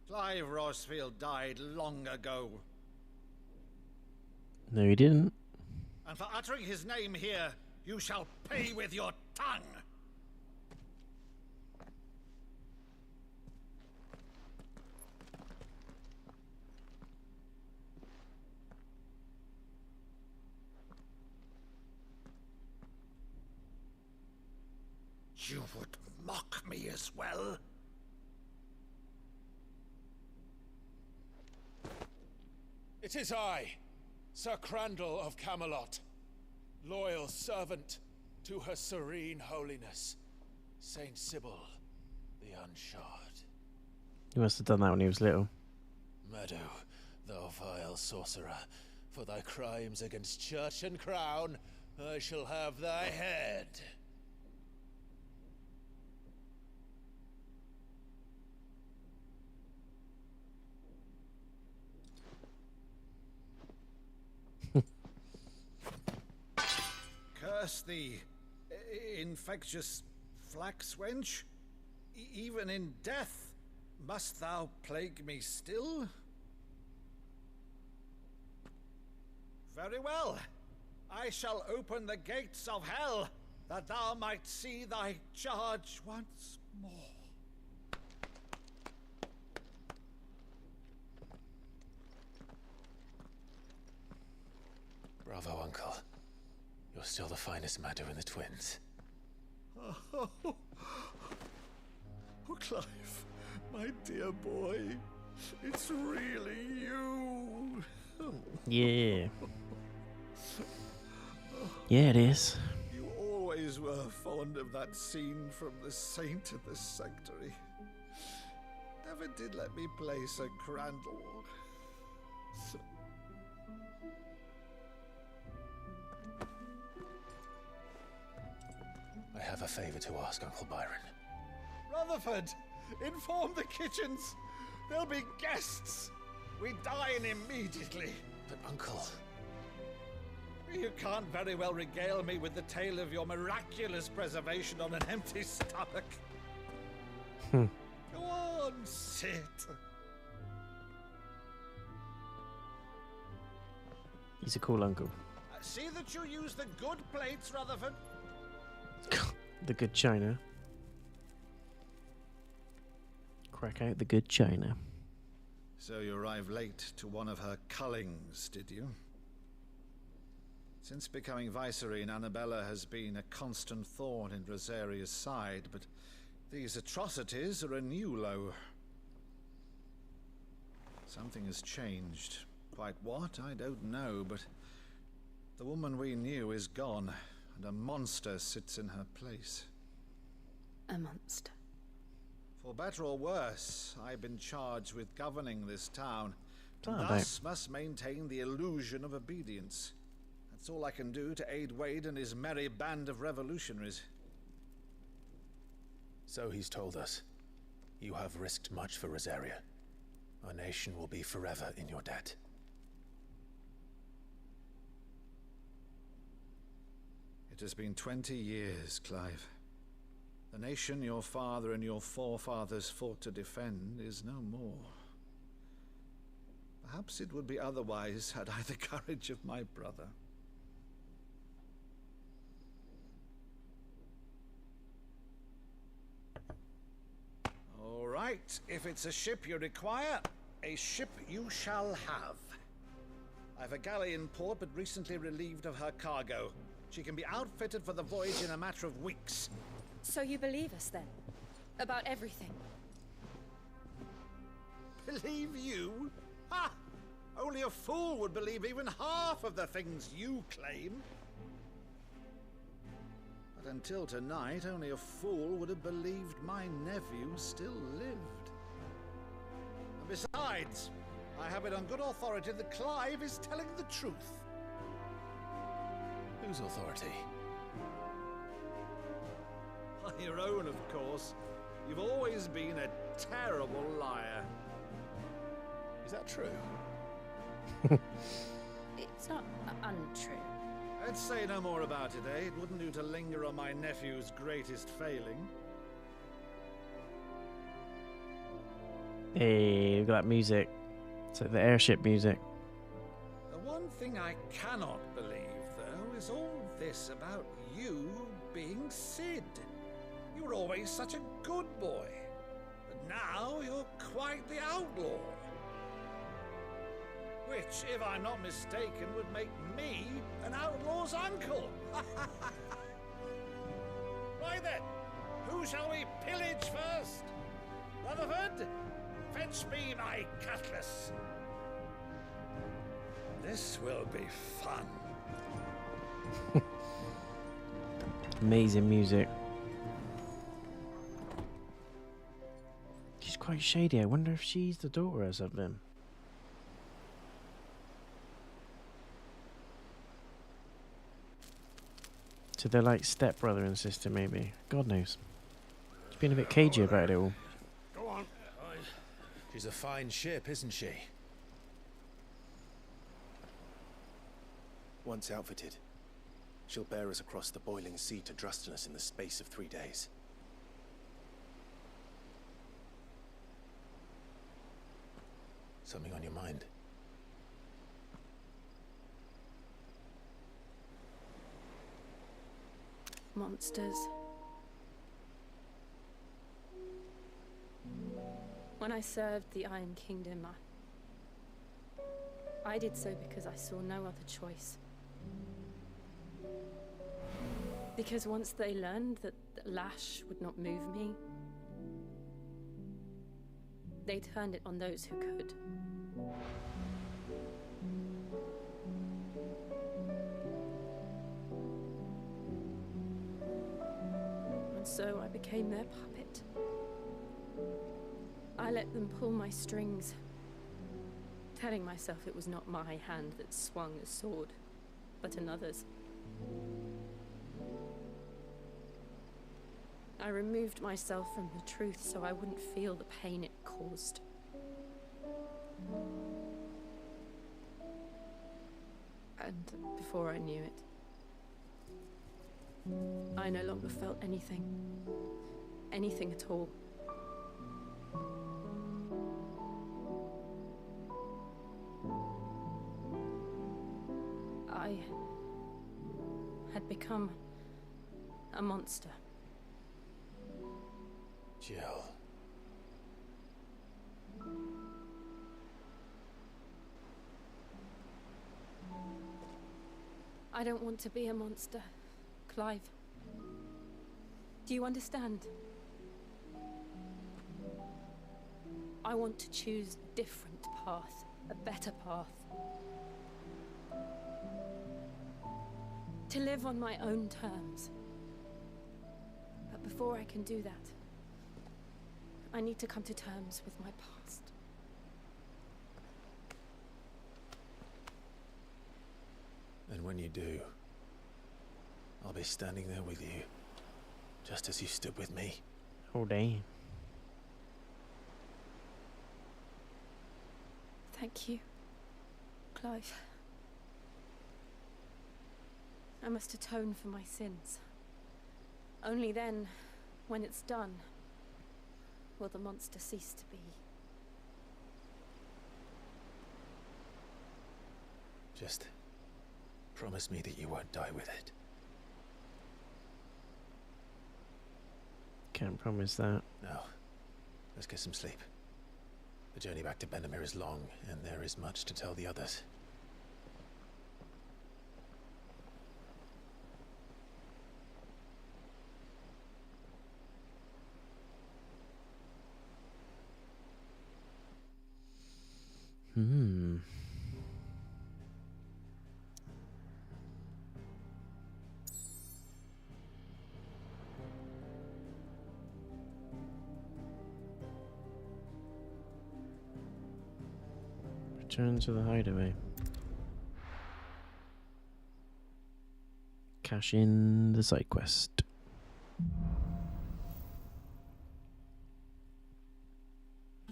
Clive Rosfield died long ago. No, he didn't. And for uttering his name here, you shall pay with your tongue. You would mock me as well? It is I, Sir Crandall of Camelot, loyal servant to her serene holiness, Saint Sybil, the Unshard. He must have done that when he was little. Meadow, thou vile sorcerer, for thy crimes against church and crown, I shall have thy head. Curse thee, infectious flax wench. Even in death, must thou plague me still? Very well. I shall open the gates of hell, that thou might see thy charge once more. Bravo, Uncle. You're still the finest Meadow in the twins. Oh, Clive, my dear boy, it's really you. Yeah. Yeah, it is. You always were fond of that scene from The Saint of the Sanctuary. Never did let me play Sir Crandall. I have a favor to ask, Uncle Byron. Rutherford, inform the kitchens. There'll be guests. We dine immediately. But, Uncle... You can't very well regale me with the tale of your miraculous preservation on an empty stomach. Go on, sit. He's a cool uncle. See that you use the good plates, Rutherford. The good china. Crack out the good china. So you arrived late to one of her cullings, did you? Since becoming Vicereine, Annabella has been a constant thorn in Rosaria's side, but these atrocities are a new low. Something has changed. Quite what, I don't know, but the woman we knew is gone, and a monster sits in her place. A monster. For better or worse, I've been charged with governing this town, and Oh, thus must maintain the illusion of obedience. That's all I can do to aid Wade and his merry band of revolutionaries. So he's told us. You have risked much for Rosaria. Our nation will be forever in your debt. It has been 20 years, Clive. The nation your father and your forefathers fought to defend is no more. Perhaps it would be otherwise had I the courage of my brother. All right, if it's a ship you require, a ship you shall have. I've a galley in port, but recently relieved of her cargo. She can be outfitted for the voyage in a matter of weeks. So you believe us then? About everything? Believe you? Ha! Only a fool would believe even half of the things you claim. But until tonight, only a fool would have believed my nephew still lived. And besides, I have it on good authority that Clive is telling the truth. Whose authority? Your own, of course. You've always been a terrible liar. Is that true? It's not untrue. Let's say no more about it, eh? It wouldn't do to linger on my nephew's greatest failing. Hey, we've got that music. It's like the airship music. The one thing I cannot believe, though, is all this about you being Sid. You were always such a good boy, but now you're quite the outlaw. Which, if I'm not mistaken, would make me an outlaw's uncle. Right then, who shall we pillage first? Rutherford, fetch me my cutlass. This will be fun. Amazing music. She's quite shady. I wonder if she's the daughter or something. So they're like stepbrother and sister, maybe. God knows. She's been a bit cagey about it all. Go on. She's a fine ship, isn't she? Once outfitted, she'll bear us across the boiling sea to Drustinus in the space of 3 days. Something on your mind? Monsters. When I served the Iron Kingdom, I did so because I saw no other choice. Because once they learned that the lash would not move me, they turned it on those who could. And so I became their puppet. I let them pull my strings, telling myself it was not my hand that swung a sword, but another's. I removed myself from the truth so I wouldn't feel the pain it caused. And before I knew it, I no longer felt anything. Anything at all. I had become a monster. Jill. I don't want to be a monster, Clive. Do you understand? I want to choose a different path, a better path. To live on my own terms. But before I can do that, I need to come to terms with my past. And when you do, I'll be standing there with you, just as you stood with me. Oh, damn. Thank you, Clive. I must atone for my sins. Only then, when it's done, will the monster cease to be. Just promise me that you won't die with it. Can't promise that. No. Let's get some sleep. The journey back to Benamir is long, and there is much to tell the others. Return to the hideaway. Cash in the side quest.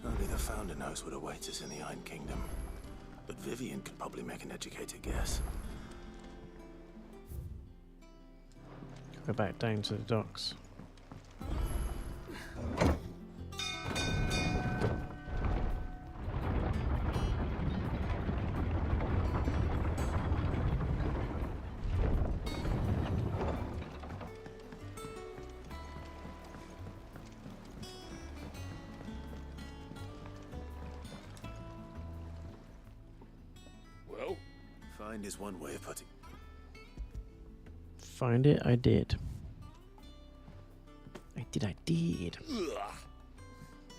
Only the Founder knows what awaits us in the Iron Kingdom. But Vivian could probably make an educated guess. Go back down to the docks. Find is one way of putting. Find it, I did. I did. Ugh.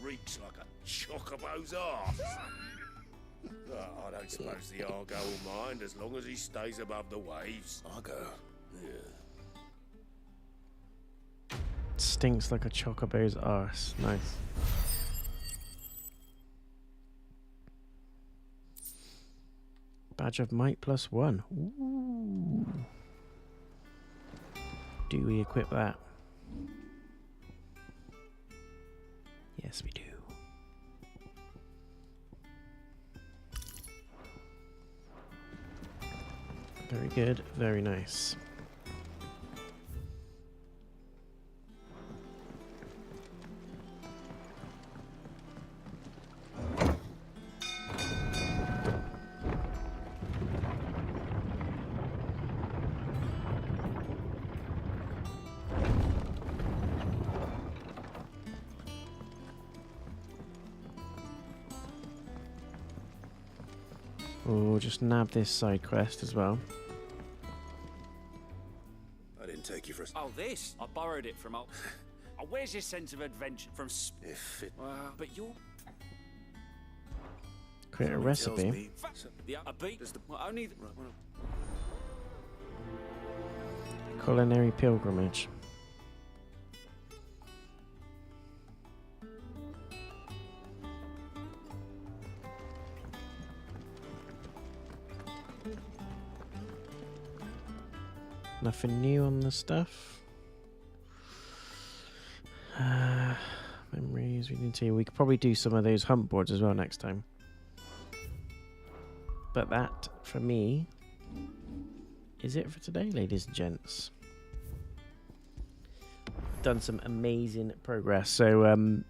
Reeks like a chocobo's arse. I don't suppose the Argo will mind as long as he stays above the waves. Argo? Yeah. Stinks like a chocobo's arse. Nice. Badge of Might +1. Ooh. Do we equip that? Yes, we do. Very good, very nice. We'll just nab this side quest as well. I didn't take you for a... Oh, this? I borrowed it from... Oh, where's your sense of adventure? From... If it... but you're... Create a recipe. Yeah, a beat? Well, only... Culinary pilgrimage. Nothing new on the stuff. Memories, we need to. We could probably do some of those hunt boards as well next time. But that, for me, is it for today, ladies and gents. Done some amazing progress. So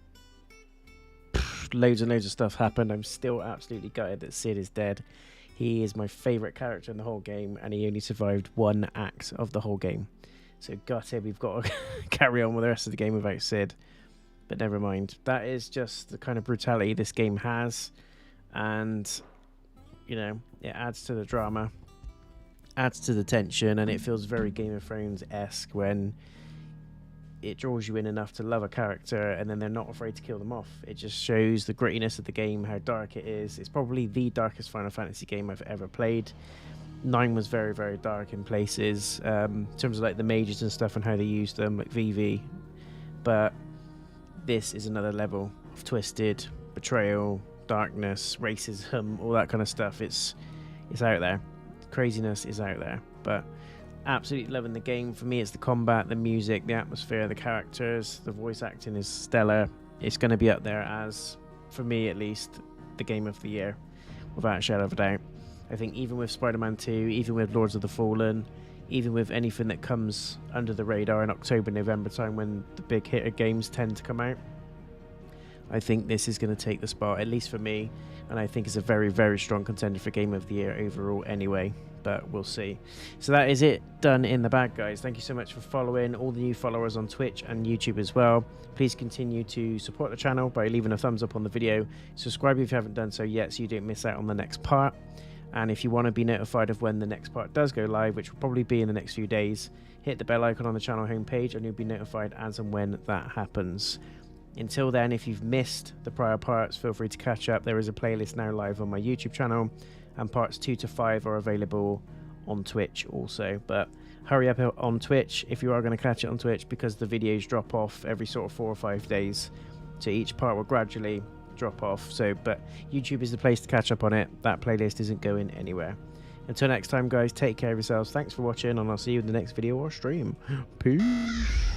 loads and loads of stuff happened. I'm still absolutely gutted that Cid is dead. He is my favourite character in the whole game, and he only survived 1 act of the whole game. So gutted, we've got to carry on with the rest of the game without Cid. But never mind. That is just the kind of brutality this game has. And, you know, it adds to the drama, adds to the tension, and it feels very Game of Thrones-esque when it draws you in enough to love a character and then they're not afraid to kill them off. It just shows the grittiness of the game, how dark it is. It's probably the darkest Final Fantasy game I've ever played. 9 was very, very dark in places, in terms of like the mages and stuff and how they used them, like VV. But this is another level of twisted, betrayal, darkness, racism, all that kind of stuff. It's out there. Craziness is out there. But absolutely loving the game. For me, it's the combat, the music, the atmosphere, the characters, the voice acting is stellar. It's going to be up there as, for me at least, the game of the year, without a shadow of a doubt. I think even with Spider-Man 2, even with Lords of the Fallen, even with anything that comes under the radar in October, November time when the big hitter games tend to come out, I think this is going to take the spot, at least for me, and I think it's a very, very strong contender for Game of the Year overall anyway, but we'll see. So that is it, done in the bag, guys. Thank you so much for following, all the new followers on Twitch and YouTube as well. Please continue to support the channel by leaving a thumbs up on the video. Subscribe if you haven't done so yet so you don't miss out on the next part. And if you want to be notified of when the next part does go live, which will probably be in the next few days, hit the bell icon on the channel homepage and you'll be notified as and when that happens. Until then, if you've missed the prior parts, feel free to catch up. There is a playlist now live on my YouTube channel, and parts 2 to 5 are available on Twitch also. But hurry up on Twitch if you are going to catch it on Twitch, because the videos drop off every sort of 4 or 5 days. So each part will gradually drop off. So, but YouTube is the place to catch up on it. That playlist isn't going anywhere. Until next time, guys, take care of yourselves. Thanks for watching, and I'll see you in the next video or stream. Peace.